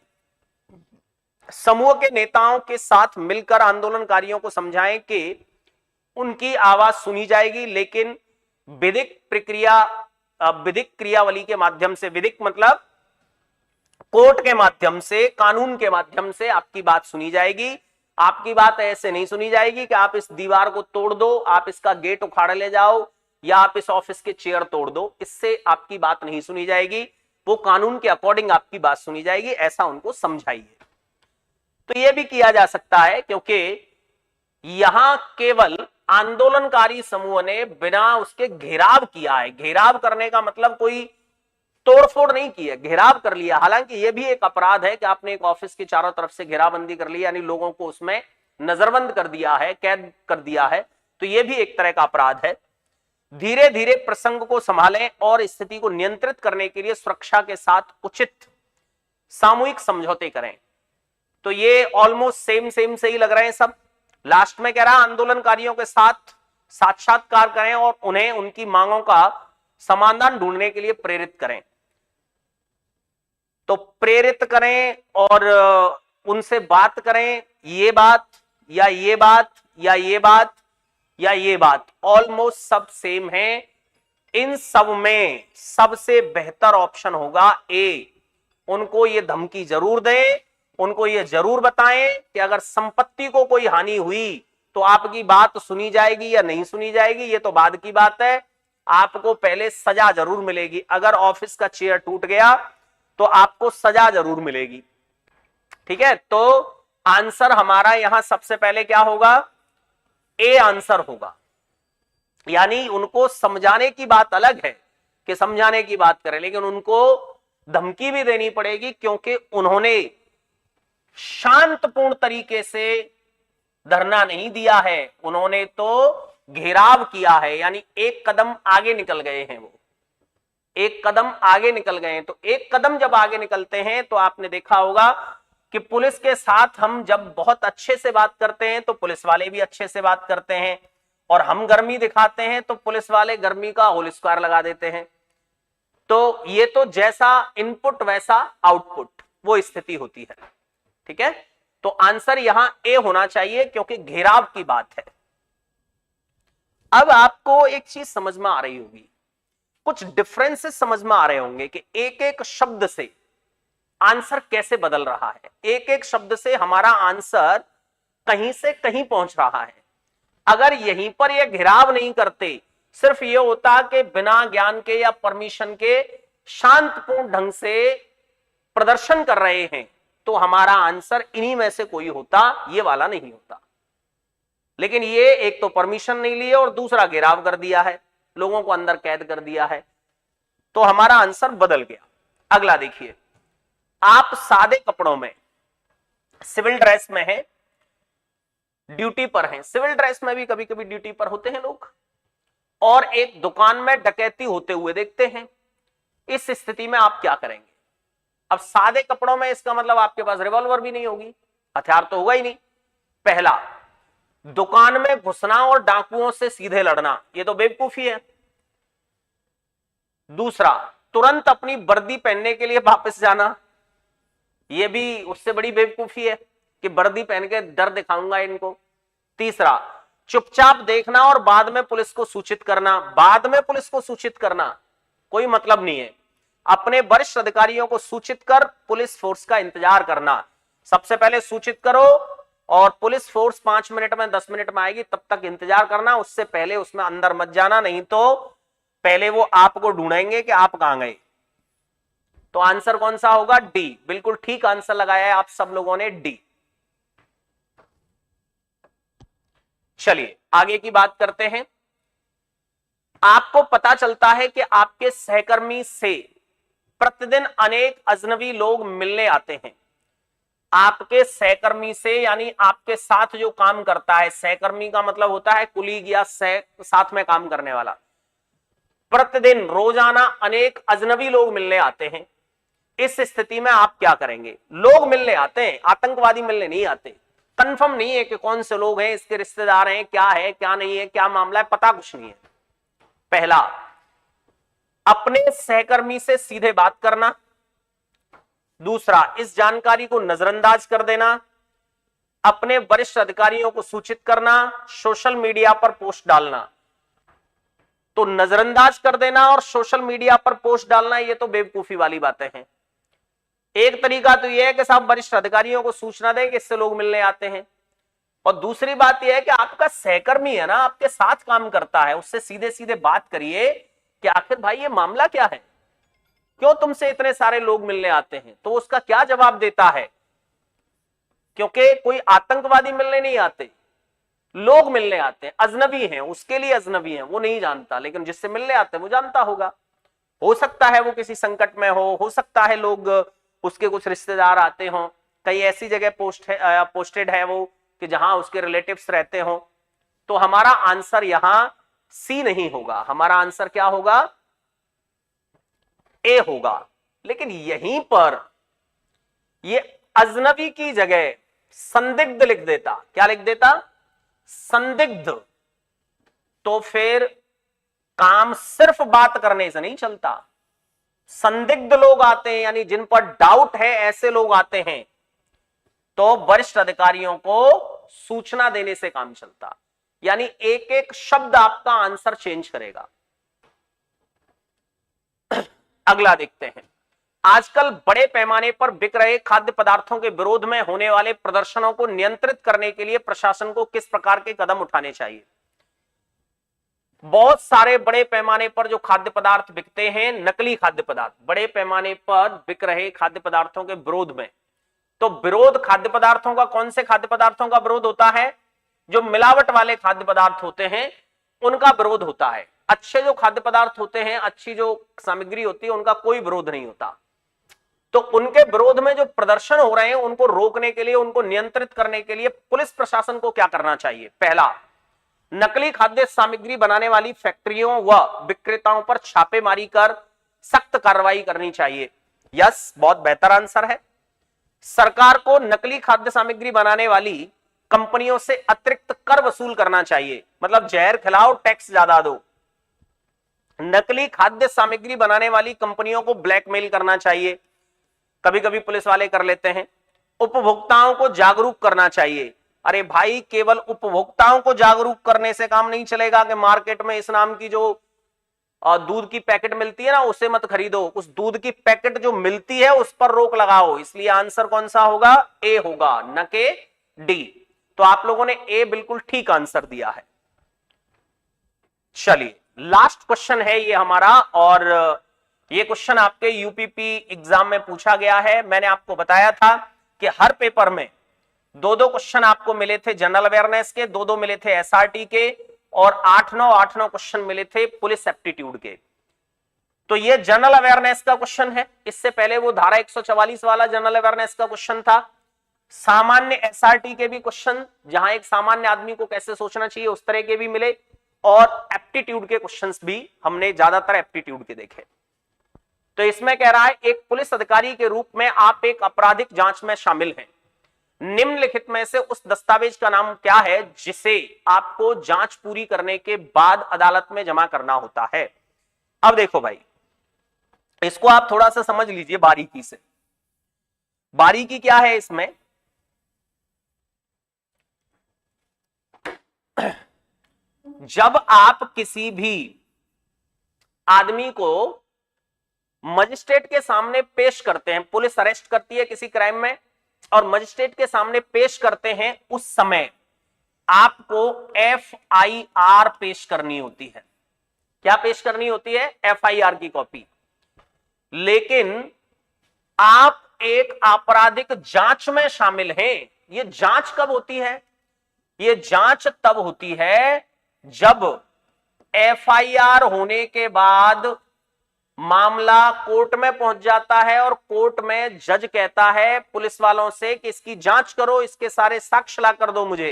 समूह के नेताओं के साथ मिलकर आंदोलनकारियों को समझाएं कि उनकी आवाज सुनी जाएगी, लेकिन विधिक प्रक्रिया, विधिक क्रियावली के माध्यम से, विधिक मतलब कोर्ट के माध्यम से, कानून के माध्यम से आपकी बात सुनी जाएगी। आपकी बात ऐसे नहीं सुनी जाएगी कि आप इस दीवार को तोड़ दो, आप इसका गेट उखाड़ ले जाओ, या आप इस ऑफिस के चेयर तोड़ दो, इससे आपकी बात नहीं सुनी जाएगी। वो कानून के अकॉर्डिंग आपकी बात सुनी जाएगी, ऐसा उनको समझाइए। तो यह भी किया जा सकता है, क्योंकि यहां केवल आंदोलनकारी समूह ने बिना उसके घेराव किया है। घेराव करने का मतलब कोई तोड़फोड़ नहीं की है, घेराव कर लिया। हालांकि यह भी एक अपराध है कि आपने एक ऑफिस की चारों तरफ से घेराबंदी कर ली, यानी लोगों को उसमें नजरबंद कर दिया है, कैद कर दिया है, तो यह भी एक तरह का अपराध है। धीरे धीरे प्रसंग को संभालें और स्थिति को नियंत्रित करने के लिए सुरक्षा के साथ उचित सामूहिक समझौते करें। तो ये ऑलमोस्ट सेम सेम से ही लग रहे हैं सब। लास्ट में कह रहा आंदोलनकारियों के साथ साक्षात्कार करें और उन्हें उनकी मांगों का समाधान ढूंढने के लिए प्रेरित करें। तो प्रेरित करें और उनसे बात करें, ये बात या ये बात या ये बात या ये बात, ऑलमोस्ट सब सेम है। इन सब में सबसे बेहतर ऑप्शन होगा ए। उनको ये धमकी जरूर दें, उनको ये जरूर बताएं कि अगर संपत्ति को कोई हानि हुई तो आपकी बात सुनी जाएगी या नहीं सुनी जाएगी, ये तो बाद की बात है। आपको पहले सजा जरूर मिलेगी। अगर ऑफिस का चेयर टूट गया तो आपको सजा जरूर मिलेगी। ठीक है, तो आंसर हमारा यहां सबसे पहले क्या होगा? ए आंसर होगा। यानी उनको समझाने की बात अलग है कि समझाने की बात करें, लेकिन उनको धमकी भी देनी पड़ेगी, क्योंकि उन्होंने शांतपूर्ण तरीके से धरना नहीं दिया है, उन्होंने तो घेराव किया है। यानी एक कदम आगे निकल गए हैं, वो एक कदम आगे निकल गए हैं। तो एक कदम जब आगे निकलते हैं तो आपने देखा होगा कि पुलिस के साथ हम जब बहुत अच्छे से बात करते हैं तो पुलिस वाले भी अच्छे से बात करते हैं, और हम गर्मी दिखाते हैं तो पुलिस वाले गर्मी का होल स्क्वायर लगा देते हैं। तो ये तो जैसा इनपुट वैसा आउटपुट, वो स्थिति होती है। ठीक है, तो आंसर यहां ए होना चाहिए क्योंकि घेराव की बात है। अब आपको एक चीज समझ में आ रही होगी, कुछ डिफरेंसेस समझ में आ रहे होंगे कि एक एक शब्द से आंसर कैसे बदल रहा है, एक एक शब्द से हमारा आंसर कहीं से कहीं पहुंच रहा है। अगर यहीं पर यह घेराव नहीं करते, सिर्फ यह होता कि बिना ज्ञान के या परमिशन के शांतपूर्ण ढंग से प्रदर्शन कर रहे हैं, तो हमारा आंसर इन्हीं में से कोई होता, ये वाला नहीं होता। लेकिन ये एक तो परमिशन नहीं लिए और दूसरा घेराव कर दिया है, लोगों को अंदर कैद कर दिया है, तो हमारा आंसर बदल गया। अगला देखिए, आप सादे कपड़ों में, सिविल ड्रेस में हैं, ड्यूटी पर हैं। सिविल ड्रेस में भी कभी कभी ड्यूटी पर होते हैं लोग, और एक दुकान में डकैती होते हुए देखते हैं। इस स्थिति में आप क्या करेंगे? अब सादे कपड़ों में इसका मतलब आपके पास रिवॉल्वर भी नहीं होगी, हथियार तो होगा ही नहीं। पहला, दुकान में घुसना और डाकुओं से सीधे लड़ना, यह तो बेवकूफी है। दूसरा, तुरंत अपनी वर्दी पहनने के लिए वापस जाना, यह भी उससे बड़ी बेवकूफी है कि वर्दी पहन के डर दिखाऊंगा इनको। तीसरा, चुपचाप देखना और बाद में पुलिस को सूचित करना। बाद में पुलिस को सूचित करना कोई मतलब नहीं है, अपने वरिष्ठ अधिकारियों को सूचित कर पुलिस फोर्स का इंतजार करना। सबसे पहले सूचित करो और पुलिस फोर्स 5 मिनट में 10 मिनट में आएगी, तब तक इंतजार करना, उससे पहले उसमें अंदर मत जाना, नहीं तो पहले वो आपको ढूंढेंगे कि आप कहां गए। तो आंसर कौन सा होगा? डी। बिल्कुल ठीक आंसर लगाया है आप सब लोगों ने, डी। चलिए आगे की बात करते हैं। आपको पता चलता है कि आपके सहकर्मी से प्रतिदिन अनेक अजनबी लोग मिलने आते हैं। आपके सहकर्मी से यानी आपके साथ जो काम करता है, सहकर्मी का मतलब होता है कुलीग या साथ में काम करने वाला। प्रतिदिन रोजाना अनेक अजनबी लोग मिलने आते हैं। इस स्थिति में आप क्या करेंगे? लोग मिलने आते हैं, आतंकवादी मिलने नहीं आते। कंफर्म नहीं है कि कौन से लोग हैं, इसके रिश्तेदार हैं, क्या है क्या नहीं है, क्या मामला है, पता कुछ नहीं है। पहला, अपने सहकर्मी से सीधे बात करना। दूसरा, इस जानकारी को नजरअंदाज कर देना। अपने वरिष्ठ अधिकारियों को सूचित करना, सोशल मीडिया पर पोस्ट डालना। तो नजरअंदाज कर देना और सोशल मीडिया पर पोस्ट डालना, ये तो बेवकूफी वाली बातें हैं। एक तरीका तो यह है कि साहब वरिष्ठ अधिकारियों को सूचना दें कि इससे लोग मिलने आते हैं, और दूसरी बात यह है कि आपका सहकर्मी है ना, आपके साथ काम करता है, उससे सीधे सीधे बात करिए कि आखिर भाई ये मामला क्या है, क्यों तुमसे इतने सारे लोग मिलने आते हैं। तो उसका क्या जवाब देता है? क्योंकि कोई आतंकवादी मिलने नहीं आते, लोग मिलने आते हैं, अजनबी हैं, उसके लिए अजनबी हैं, वो नहीं जानता, लेकिन जिससे मिलने आते हैं वो जानता होगा। हो सकता है वो किसी संकट में हो सकता है लोग उसके कुछ रिश्तेदार आते हों, कई ऐसी जगह पोस्टेड है वो कि जहां उसके रिलेटिव्स रहते हो। तो हमारा आंसर यहां सी नहीं होगा, हमारा आंसर क्या होगा? ए होगा। लेकिन यहीं पर ये अजनबी की जगह संदिग्ध लिख देता। क्या लिख देता? संदिग्ध। तो फिर काम सिर्फ बात करने से नहीं चलता, संदिग्ध लोग आते हैं यानी जिन पर डाउट है, ऐसे लोग आते हैं, तो वरिष्ठ अधिकारियों को सूचना देने से काम चलता। यानी एक एक शब्द आपका आंसर चेंज करेगा। अगला देखते हैं, आजकल बड़े पैमाने पर बिक रहे खाद्य पदार्थों के विरोध में होने वाले प्रदर्शनों को नियंत्रित करने के लिए प्रशासन को किस प्रकार के कदम उठाने चाहिए? बहुत सारे बड़े पैमाने पर जो खाद्य पदार्थ बिकते हैं, नकली खाद्य पदार्थ, बड़े पैमाने पर बिक रहे खाद्य पदार्थों के विरोध में, तो विरोध खाद्य पदार्थों का, कौन से खाद्य पदार्थों का विरोध होता है? जो मिलावट वाले खाद्य पदार्थ होते हैं उनका विरोध होता है। अच्छे जो खाद्य पदार्थ होते हैं, अच्छी जो सामग्री होती है, उनका कोई विरोध नहीं होता। तो उनके विरोध में जो प्रदर्शन हो रहे हैं उनको रोकने के लिए, उनको नियंत्रित करने के लिए पुलिस प्रशासन को क्या करना चाहिए? पहला, नकली खाद्य सामग्री बनाने वाली फैक्ट्रियों व विक्रेताओं पर छापेमारी कर सख्त कार्रवाई करनी चाहिए। यस, बहुत बेहतर आंसर है। सरकार को नकली खाद्य सामग्री बनाने वाली कंपनियों से अतिरिक्त कर वसूल करना चाहिए, मतलब जहर खिलाओ, टैक्स ज्यादा दो। नकली खाद्य सामग्री बनाने वाली कंपनियों को ब्लैकमेल करना चाहिए, कभी कभी पुलिस वाले कर लेते हैं। उपभोक्ताओं को जागरूक करना चाहिए। अरे भाई, केवल उपभोक्ताओं को जागरूक करने से काम नहीं चलेगा कि मार्केट में इस नाम की जो दूध की पैकेट मिलती है ना, उसे मत खरीदो। उस दूध की पैकेट जो मिलती है उस पर रोक लगाओ। इसलिए आंसर कौन सा होगा? ए होगा, न के डी। तो आप लोगों ने ए बिल्कुल ठीक आंसर दिया है। चलिए, लास्ट क्वेश्चन है ये हमारा, और ये क्वेश्चन आपके यूपीपी एग्जाम में पूछा गया है। मैंने आपको बताया था कि हर पेपर में दो दो क्वेश्चन आपको मिले थे जनरल अवेयरनेस के, दो दो मिले थे एसआरटी के, और 8-9 क्वेश्चन मिले थे पुलिस एप्टीट्यूड के। तो ये जनरल अवेयरनेस का क्वेश्चन है। इससे पहले वो धारा 144 वाला जनरल अवेयरनेस का क्वेश्चन था। सामान्य एसआरटी के भी क्वेश्चन, जहां एक सामान्य आदमी को कैसे सोचना चाहिए, उस तरह के भी मिले, और एप्टीट्यूड के क्वेश्चंस भी हमने ज्यादातर एप्टीट्यूड के देखे। तो इसमें कह रहा है, एक पुलिस अधिकारी के रूप में आप एक आपराधिक जांच में शामिल हैं। निम्नलिखित में से उस दस्तावेज का नाम क्या है जिसे आपको जांच पूरी करने के बाद अदालत में जमा करना होता है? अब देखो भाई, इसको आप थोड़ा सा समझ लीजिए बारीकी से। बारीकी क्या है इसमें? जब आप किसी भी आदमी को मजिस्ट्रेट के सामने पेश करते हैं, पुलिस अरेस्ट करती है किसी क्राइम में और मजिस्ट्रेट के सामने पेश करते हैं, उस समय आपको FIR पेश करनी होती है। क्या पेश करनी होती है? FIR की कॉपी। लेकिन आप एक आपराधिक जांच में शामिल हैं। ये जांच कब होती है? ये जांच तब होती है जब FIR होने के बाद मामला कोर्ट में पहुंच जाता है और कोर्ट में जज कहता है पुलिस वालों से कि इसकी जांच करो, इसके सारे साक्ष्य ला कर दो मुझे।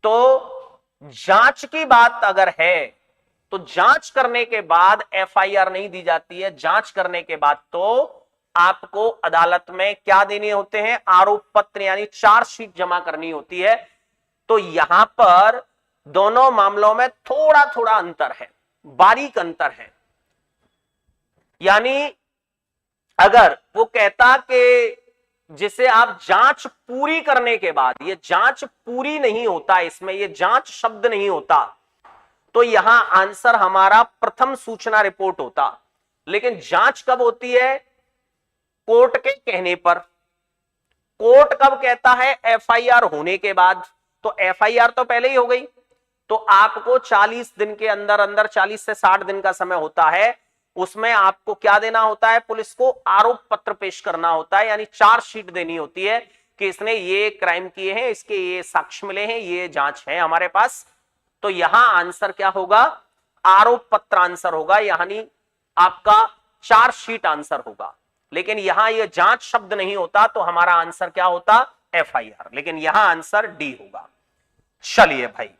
तो जांच की बात अगर है तो जांच करने के बाद FIR नहीं दी जाती है। जांच करने के बाद तो आपको अदालत में क्या देने होते हैं? आरोप पत्र, यानी चार्जशीट जमा करनी होती है। तो यहां पर दोनों मामलों में थोड़ा थोड़ा अंतर है, बारीक अंतर है। यानी अगर वो कहता कि जिसे आप जांच पूरी करने के बाद, ये जांच पूरी नहीं होता, इसमें ये जांच शब्द नहीं होता, तो यहां आंसर हमारा प्रथम सूचना रिपोर्ट होता। लेकिन जांच कब होती है? कोर्ट के कहने पर। कोर्ट कब कहता है? FIR होने के बाद। तो FIR तो पहले ही हो गई, तो आपको 40 दिन के अंदर अंदर, 40 से 60 दिन का समय होता है, उसमें आपको क्या देना होता है? पुलिस को आरोप पत्र पेश करना होता है, यानी चार्जशीट देनी होती है कि इसने ये क्राइम किए हैं, इसके ये साक्ष्य मिले हैं, ये जांच है हमारे पास। तो यहां आंसर क्या होगा? आरोप पत्र आंसर होगा, यानी आपका चार्जशीट आंसर होगा। लेकिन यहां यह जांच शब्द नहीं होता, तो हमारा आंसर क्या होता? FIR। लेकिन यहां आंसर डी होगा। चलिए भाई,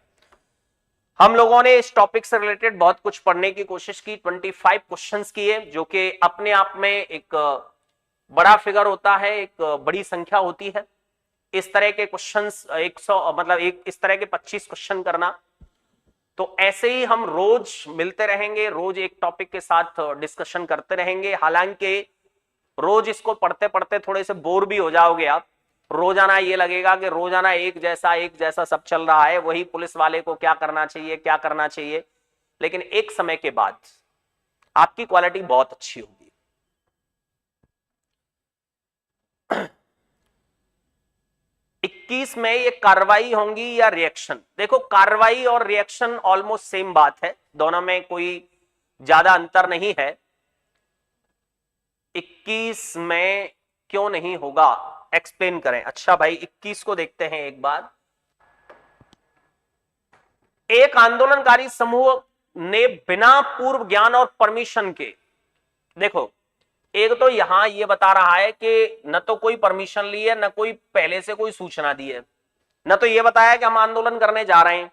हम लोगों ने इस टॉपिक से रिलेटेड बहुत कुछ पढ़ने की कोशिश की। 25 क्वेश्चंस किए, जो कि अपने आप में एक बड़ा फिगर होता है, एक बड़ी संख्या होती है। इस तरह के क्वेश्चंस 100, मतलब इस तरह के 25 क्वेश्चन करना, तो ऐसे ही हम रोज मिलते रहेंगे, रोज एक टॉपिक के साथ डिस्कशन करते रहेंगे। हालांकि रोज इसको पढ़ते पढ़ते थोड़े से बोर भी हो जाओगे आप। रोजाना ये लगेगा कि रोजाना एक जैसा सब चल रहा है, वही पुलिस वाले को क्या करना चाहिए, क्या करना चाहिए। लेकिन एक समय के बाद आपकी क्वालिटी बहुत अच्छी होगी। 21 में ये कार्रवाई होंगी या रिएक्शन? देखो, कार्रवाई और रिएक्शन ऑलमोस्ट सेम बात है, दोनों में कोई ज्यादा अंतर नहीं है। 21 में क्यों नहीं होगा, एक्सप्लेन करें। अच्छा भाई, 21 को देखते हैं एक बार। एक आंदोलनकारी समूह ने बिना पूर्व ज्ञान और परमिशन के, देखो एक तो यहां ये बता रहा है कि न तो कोई परमिशन ली है, न कोई पहले से कोई सूचना दी है, न तो ये बताया कि हम आंदोलन करने जा रहे हैं,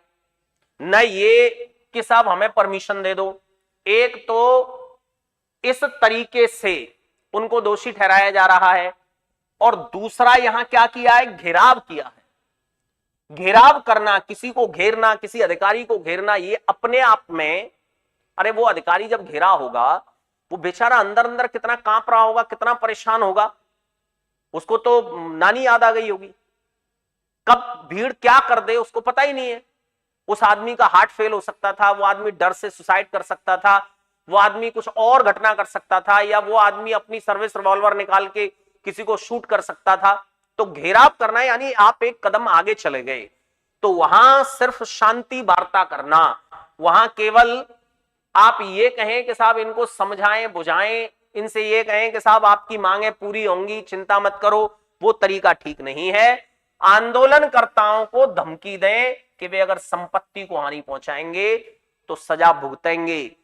न ये कि साहब हमें परमिशन दे दो। एक तो इस तरीके से उनको दोषी ठहराया जा रहा है, और दूसरा यहां क्या किया है? घेराव किया है। घेराव करना, किसी को घेरना, किसी अधिकारी को घेरना, ये अपने आप में, अरे वो अधिकारी जब घेरा होगा, वो बेचारा अंदर अंदर कितना कांप रहा होगा, कितना परेशान होगा। उसको तो नानी याद आ गई होगी, कब भीड़ क्या कर दे उसको पता ही नहीं है। उस आदमी का हार्ट फेल हो सकता था, वो आदमी डर से सुसाइड कर सकता था, वो आदमी कुछ और घटना कर सकता था, या वो आदमी अपनी सर्विस रिवॉल्वर निकाल के किसी को शूट कर सकता था। तो घेराव करना यानी आप एक कदम आगे चले गए। तो वहां सिर्फ शांति वार्ता करना, वहां केवल आप ये कहें कि साहब इनको समझाएं बुझाएं, इनसे ये कहें कि साहब आपकी मांगे पूरी होंगी चिंता मत करो, वो तरीका ठीक नहीं है। आंदोलनकर्ताओं को धमकी दें कि वे अगर संपत्ति को हानि पहुंचाएंगे तो सजा भुगतेंगे,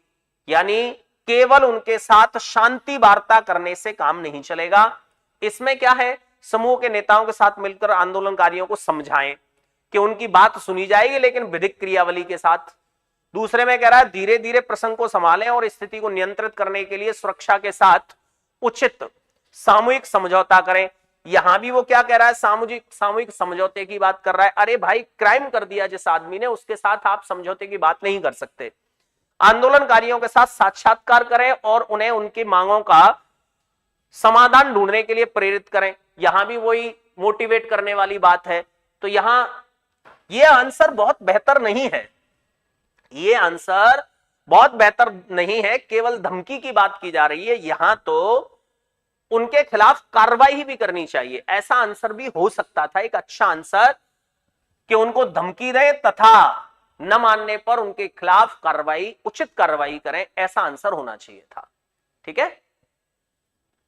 यानी केवल उनके साथ शांति वार्ता करने से काम नहीं चलेगा। इसमें क्या है, समूह के नेताओं के साथ मिलकर आंदोलनकारियों को समझाएं कि उनकी बात सुनी जाएगी लेकिन विधिक क्रियावली के साथ। दूसरे में कह रहा है धीरे धीरे प्रसंग को संभालें और स्थिति को नियंत्रित करने के लिए सुरक्षा के साथ उचित सामूहिक समझौता करें। यहां भी वो क्या कह रहा है, सामूहिक समझौते की बात कर रहा है। अरे भाई क्राइम कर दिया जिस आदमी ने, उसके साथ आप समझौते की बात नहीं कर सकते। आंदोलनकारियों के साथ साक्षात्कार करें और उन्हें उनकी मांगों का समाधान ढूंढने के लिए प्रेरित करें। यहां भी वही मोटिवेट करने वाली बात है। तो यहां यह आंसर बहुत बेहतर नहीं है, ये आंसर बहुत बेहतर नहीं है, केवल धमकी की बात की जा रही है। यहां तो उनके खिलाफ कार्रवाई भी करनी चाहिए, ऐसा आंसर भी हो सकता था एक अच्छा आंसर, कि उनको धमकी दें तथा न मानने पर उनके खिलाफ कार्रवाई, उचित कार्रवाई करें, ऐसा आंसर होना चाहिए था। ठीक है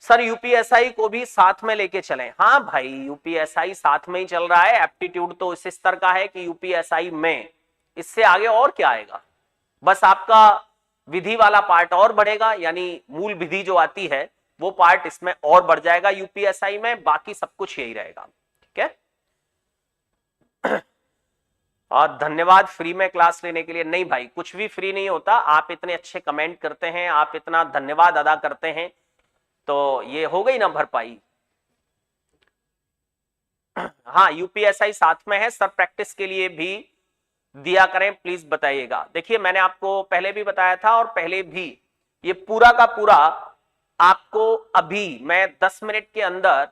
सर, यूपीएसआई को भी साथ में लेके चलें। हाँ भाई, यूपीएसआई साथ में ही चल रहा है। एप्टीट्यूड तो इस स्तर का है कि यूपीएसआई में इससे आगे और क्या आएगा, बस आपका विधि वाला पार्ट और बढ़ेगा, यानी मूल विधि जो आती है वो पार्ट इसमें और बढ़ जाएगा यूपीएसआई में, बाकी सब कुछ यही रहेगा। ठीक है और धन्यवाद फ्री में क्लास लेने के लिए। नहीं भाई, कुछ भी फ्री नहीं होता, आप इतने अच्छे कमेंट करते हैं, आप इतना धन्यवाद अदा करते हैं, तो ये हो गई ना भरपाई। हाँ, यूपीएसआई साथ में है सर, प्रैक्टिस के लिए भी दिया करें प्लीज बताइएगा। देखिए मैंने आपको पहले भी बताया था, और पहले भी ये पूरा का पूरा आपको अभी मैं 10 मिनट के अंदर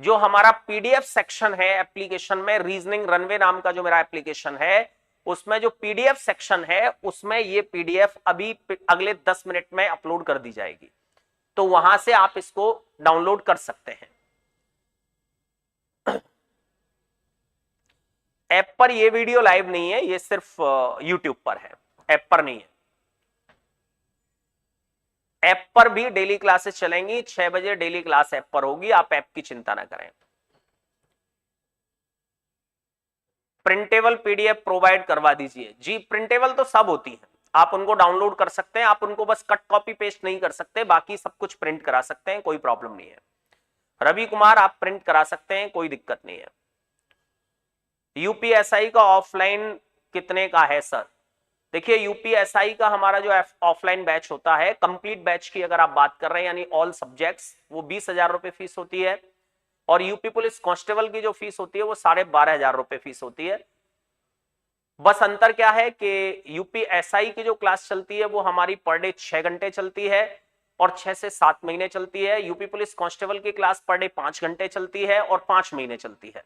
जो हमारा पीडीएफ सेक्शन है एप्लीकेशन में, रीजनिंग रनवे नाम का जो मेरा एप्लीकेशन है, उसमें जो पीडीएफ सेक्शन है उसमें ये पीडीएफ अभी अगले 10 मिनट में अपलोड कर दी जाएगी, तो वहां से आप इसको डाउनलोड कर सकते हैं। ऐप पर ये वीडियो लाइव नहीं है, ये सिर्फ यूट्यूब पर है, ऐप पर नहीं है। ऐप पर भी डेली क्लासेस चलेंगी, 6 बजे डेली क्लास ऐप पर होगी, आप ऐप की चिंता ना करें। प्रिंटेबल पीडीएफ प्रोवाइड करवा दीजिए। जी प्रिंटेबल तो सब होती है, आप उनको डाउनलोड कर सकते हैं, आप उनको बस कट कॉपी पेस्ट नहीं कर सकते, बाकी सब कुछ प्रिंट करा सकते हैं, कोई प्रॉब्लम नहीं है। रवि कुमार आप प्रिंट करा सकते हैं, कोई दिक्कत नहीं है। यूपीएसआई का ऑफलाइन कितने का है सर? देखिए यूपीएसआई का हमारा जो ऑफलाइन बैच होता है, कंप्लीट बैच की अगर आप बात कर रहे हैं यानी ऑल सब्जेक्ट्स, वो 20,000 रुपए फीस होती है, और यूपी पुलिस कांस्टेबल की जो फीस होती है वो 12,500 रुपए फीस होती है। बस अंतर क्या है कि यूपीएसआई की जो क्लास चलती है वो हमारी पर डे 6 घंटे चलती है और 6 से 7 महीने चलती है। यूपी पुलिस कांस्टेबल की क्लास पर डे 5 घंटे चलती है और 5 महीने चलती है।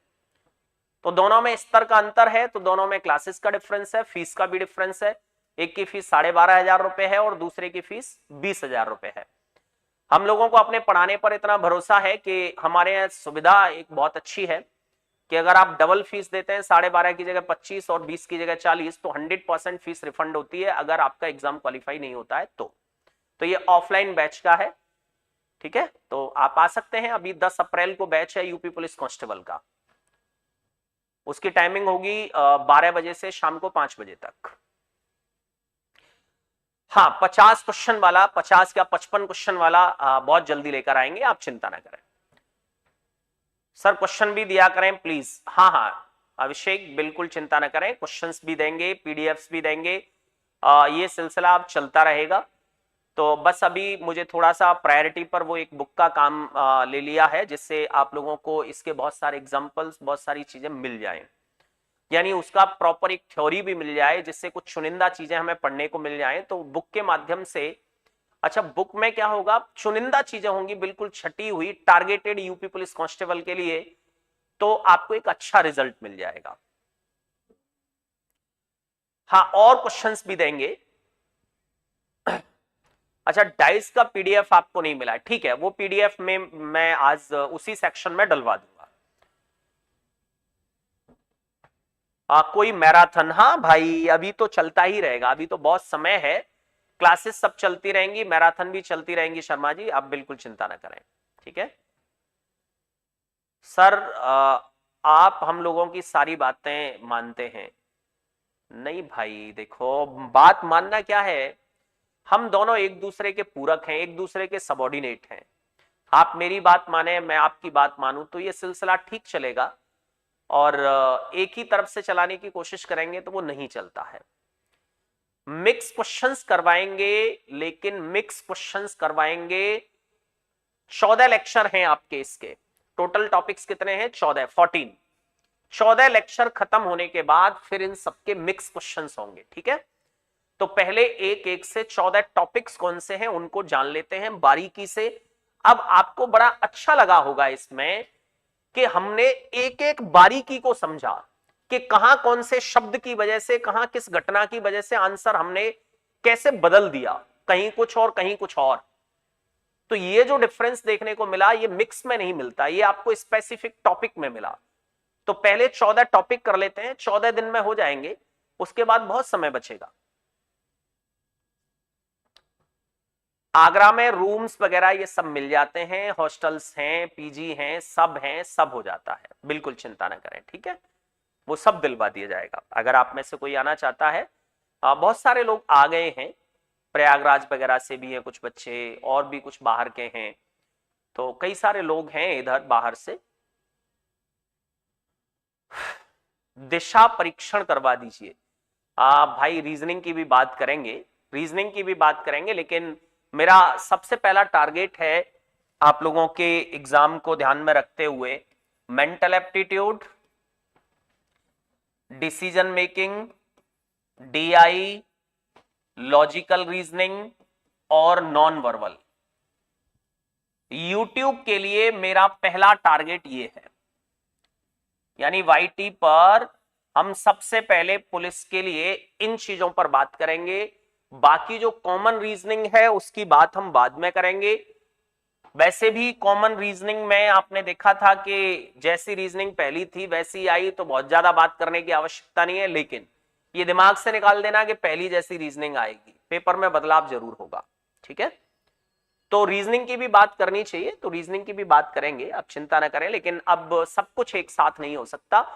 तो दोनों में स्तर का अंतर है, तो दोनों में क्लासेस का डिफरेंस है, फीस का भी डिफरेंस है। एक की फीस 12,500 रुपए है और दूसरे की फीस 20,000 रुपए है। हम लोगों को अपने पढ़ाने पर इतना भरोसा है कि हमारे यहाँ सुविधा एक बहुत अच्छी है कि अगर आप डबल फीस देते हैं, 12.5 की जगह 25 और 20 की जगह 40, तो 100% फीस रिफंड होती है अगर आपका एग्जाम क्वालिफाई नहीं होता है तो ये ऑफलाइन बैच का है। ठीक है, तो आप आ सकते हैं। अभी 10 अप्रैल को बैच है यूपी पुलिस कांस्टेबल का, उसकी टाइमिंग होगी 12 बजे से शाम को 5 बजे तक। हाँ, 50 क्वेश्चन वाला, 50 या 55 क्वेश्चन वाला बहुत जल्दी लेकर आएंगे, आप चिंता ना करें। सर क्वेश्चन भी दिया करें प्लीज। हाँ हाँ अभिषेक, बिल्कुल चिंता ना करें, क्वेश्चंस भी देंगे, पीडीएफ्स भी देंगे, ये सिलसिला अब चलता रहेगा। तो बस अभी मुझे थोड़ा सा प्रायोरिटी पर वो एक बुक का काम ले लिया है, जिससे आप लोगों को इसके बहुत सारे एग्जाम्पल्स, बहुत सारी चीजें मिल जाएं, यानी उसका प्रॉपर एक थ्योरी भी मिल जाए, जिससे कुछ चुनिंदा चीजें हमें पढ़ने को मिल जाए। तो बुक के माध्यम से अच्छा, बुक में क्या होगा, चुनिंदा चीजें होंगी, बिल्कुल छटी हुई, टारगेटेड यूपी पुलिस कांस्टेबल के लिए, तो आपको एक अच्छा रिजल्ट मिल जाएगा। हाँ, और क्वेश्चंस भी देंगे। अच्छा, डाइस का पीडीएफ आपको नहीं मिला, ठीक है, वो पीडीएफ में मैं आज उसी सेक्शन में डलवा दूंगा। कोई मैराथन, हाँ भाई अभी तो चलता ही रहेगा, अभी तो बहुत समय है, क्लासेस सब चलती रहेंगी, मैराथन भी चलती रहेंगी शर्मा जी, आप बिल्कुल चिंता ना करें, ठीक है। सर आप हम लोगों की सारी बातें मानते हैं? नहीं भाई देखो, बात मानना क्या है, हम दोनों एक दूसरे के पूरक हैं, एक दूसरे के सबॉर्डिनेट हैं। आप मेरी बात माने, मैं आपकी बात मानूं, तो ये सिलसिला ठीक चलेगा, और एक ही तरफ से चलाने की कोशिश करेंगे तो वो नहीं चलता है। मिक्स क्वेश्चंस करवाएंगे, लेकिन मिक्स क्वेश्चंस करवाएंगे। 14 लेक्चर हैं आपके इसके, टोटल टॉपिक्स कितने हैं, 14, 14। 14 लेक्चर खत्म होने के बाद फिर इन सबके मिक्स क्वेश्चंस होंगे, ठीक है। तो पहले एक एक से 14 टॉपिक्स कौन से हैं उनको जान लेते हैं बारीकी से। अब आपको बड़ा अच्छा लगा होगा इसमें कि हमने एक एक बारीकी को समझा कि कहां कौन से शब्द की वजह से, कहां किस घटना की वजह से आंसर हमने कैसे बदल दिया, कहीं कुछ और कहीं कुछ और। तो ये जो डिफरेंस देखने को मिला, ये मिक्स में नहीं मिलता, ये आपको स्पेसिफिक टॉपिक में मिला। तो पहले 14 टॉपिक कर लेते हैं, 14 दिन में हो जाएंगे, उसके बाद बहुत समय बचेगा। आगरा में रूम्स वगैरह ये सब मिल जाते हैं, हॉस्टल्स हैं, पीजी हैं, सब हो जाता है, बिल्कुल चिंता ना करें, ठीक है, वो सब दिलवा दिया जाएगा। अगर आप में से कोई आना चाहता है, बहुत सारे लोग आ गए हैं, प्रयागराज वगैरह से भी हैं कुछ बच्चे, और भी कुछ बाहर के हैं, तो कई सारे लोग हैं इधर बाहर से। दिशा परीक्षण करवा दीजिए। भाई रीजनिंग की भी बात करेंगे, रीजनिंग की भी बात करेंगे, लेकिन मेरा सबसे पहला टारगेट है आप लोगों के एग्जाम को ध्यान में रखते हुए mental aptitude, decision making, DI, logical reasoning और नॉन वर्बल। यूट्यूब के लिए मेरा पहला टारगेट ये है, यानी वाईटी पर हम सबसे पहले पुलिस के लिए इन चीजों पर बात करेंगे। बाकी जो कॉमन रीजनिंग है उसकी बात हम बाद में करेंगे। वैसे भी कॉमन रीजनिंग में आपने देखा था कि जैसी रीजनिंग पहली थी वैसी आई, तो बहुत ज्यादा बात करने की आवश्यकता नहीं है, लेकिन ये दिमाग से निकाल देना कि पहली जैसी रीजनिंग आएगी, पेपर में बदलाव जरूर होगा, ठीक है। तो रीजनिंग की भी बात करनी चाहिए, तो रीजनिंग की भी बात करेंगे, आप चिंता ना करें, लेकिन अब सब कुछ एक साथ नहीं हो सकता।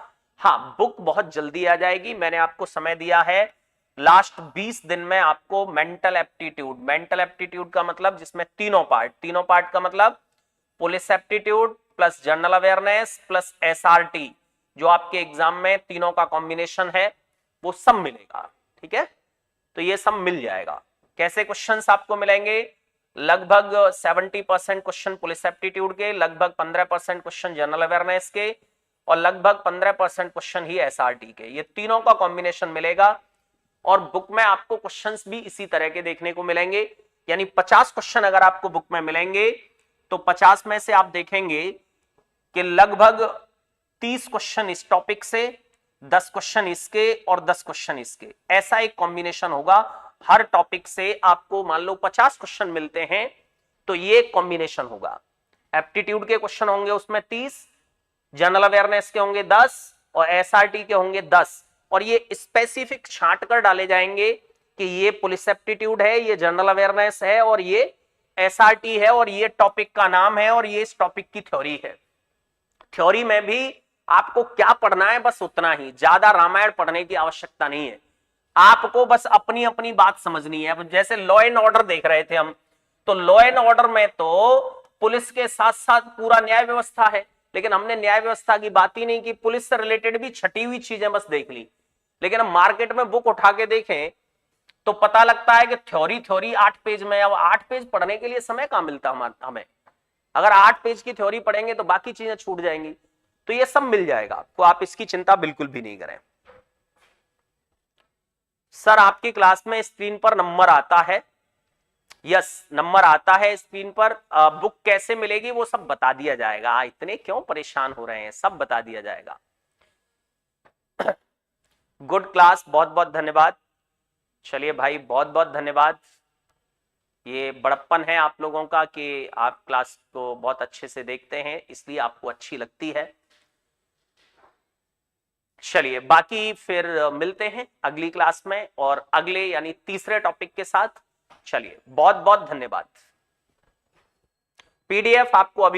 हाँ, बुक बहुत जल्दी आ जाएगी, मैंने आपको समय दिया है लास्ट 20 दिन में आपको मेंटल एप्टीट्यूड। मेंटल एप्टीट्यूड का मतलब जिसमें तीनों पार्ट का मतलब police aptitude plus general awareness plus SRT, जो आपके एग्जाम में तीनों का कॉम्बिनेशन है, वो सब मिलेगा, ठीक है। तो ये सब मिल जाएगा। कैसे क्वेश्चंस आपको मिलेंगे, लगभग 70% क्वेश्चन पुलिस एप्टीट्यूड के, लगभग 15% क्वेश्चन जनरल अवेयरनेस के, और लगभग 15% क्वेश्चन ही एसआरटी के, ये तीनों का कॉम्बिनेशन मिलेगा। और बुक में आपको क्वेश्चंस भी इसी तरह के देखने को मिलेंगे, यानी 50 क्वेश्चन अगर आपको बुक में मिलेंगे तो 50 में से आप देखेंगे कि लगभग 30 क्वेश्चन इस टॉपिक से, 10 क्वेश्चन इसके और 10 क्वेश्चन इसके, ऐसा एक कॉम्बिनेशन होगा। हर टॉपिक से आपको मान लो 50 क्वेश्चन मिलते हैं, तो ये कॉम्बिनेशन होगा। एप्टीट्यूड के क्वेश्चन होंगे उसमें 30, जनरल अवेयरनेस के होंगे 10 और एसआरटी के होंगे 10, और ये स्पेसिफिक छांट कर डाले जाएंगे कि ये पुलिस एप्टीट्यूड है, ये जनरल अवेयरनेस है, और ये एसआरटी है, और ये टॉपिक का नाम है, और ये इस टॉपिक की थ्योरी है। थ्योरी में भी आपको क्या पढ़ना है, बस उतना ही, ज्यादा रामायण पढ़ने की आवश्यकता नहीं है, आपको बस अपनी अपनी बात समझनी है। जैसे लॉ एंड ऑर्डर देख रहे थे हम, तो लॉ एंड ऑर्डर में तो पुलिस के साथ साथ पूरा न्याय व्यवस्था है, लेकिन हमने न्याय व्यवस्था की बात ही नहीं की, पुलिस से रिलेटेड भी छटी हुई चीजें बस देख ली। लेकिन हम मार्केट में बुक उठा के देखें तो पता लगता है कि थ्योरी 8 पेज में, अब 8 पेज पढ़ने के लिए समय कहां मिलता हमें, अगर 8 पेज की थ्योरी पढ़ेंगे तो बाकी चीजें छूट जाएंगी। तो ये सब मिल जाएगा आपको, आप इसकी चिंता बिल्कुल भी नहीं करें। सर आपकी क्लास में स्क्रीन पर नंबर आता है, यस, नंबर आता है स्क्रीन पर। बुक कैसे मिलेगी वो सब बता दिया जाएगा, इतने क्यों परेशान हो रहे हैं, सब बता दिया जाएगा। गुड क्लास, बहुत बहुत धन्यवाद। चलिए भाई, बहुत बहुत धन्यवाद। ये बड़प्पन है आप लोगों का कि आप क्लास को बहुत अच्छे से देखते हैं, इसलिए आपको अच्छी लगती है। चलिए, बाकी फिर मिलते हैं अगली क्लास में और अगले यानी तीसरे टॉपिक के साथ। चलिए, बहुत बहुत धन्यवाद। पीडीएफ आपको अभी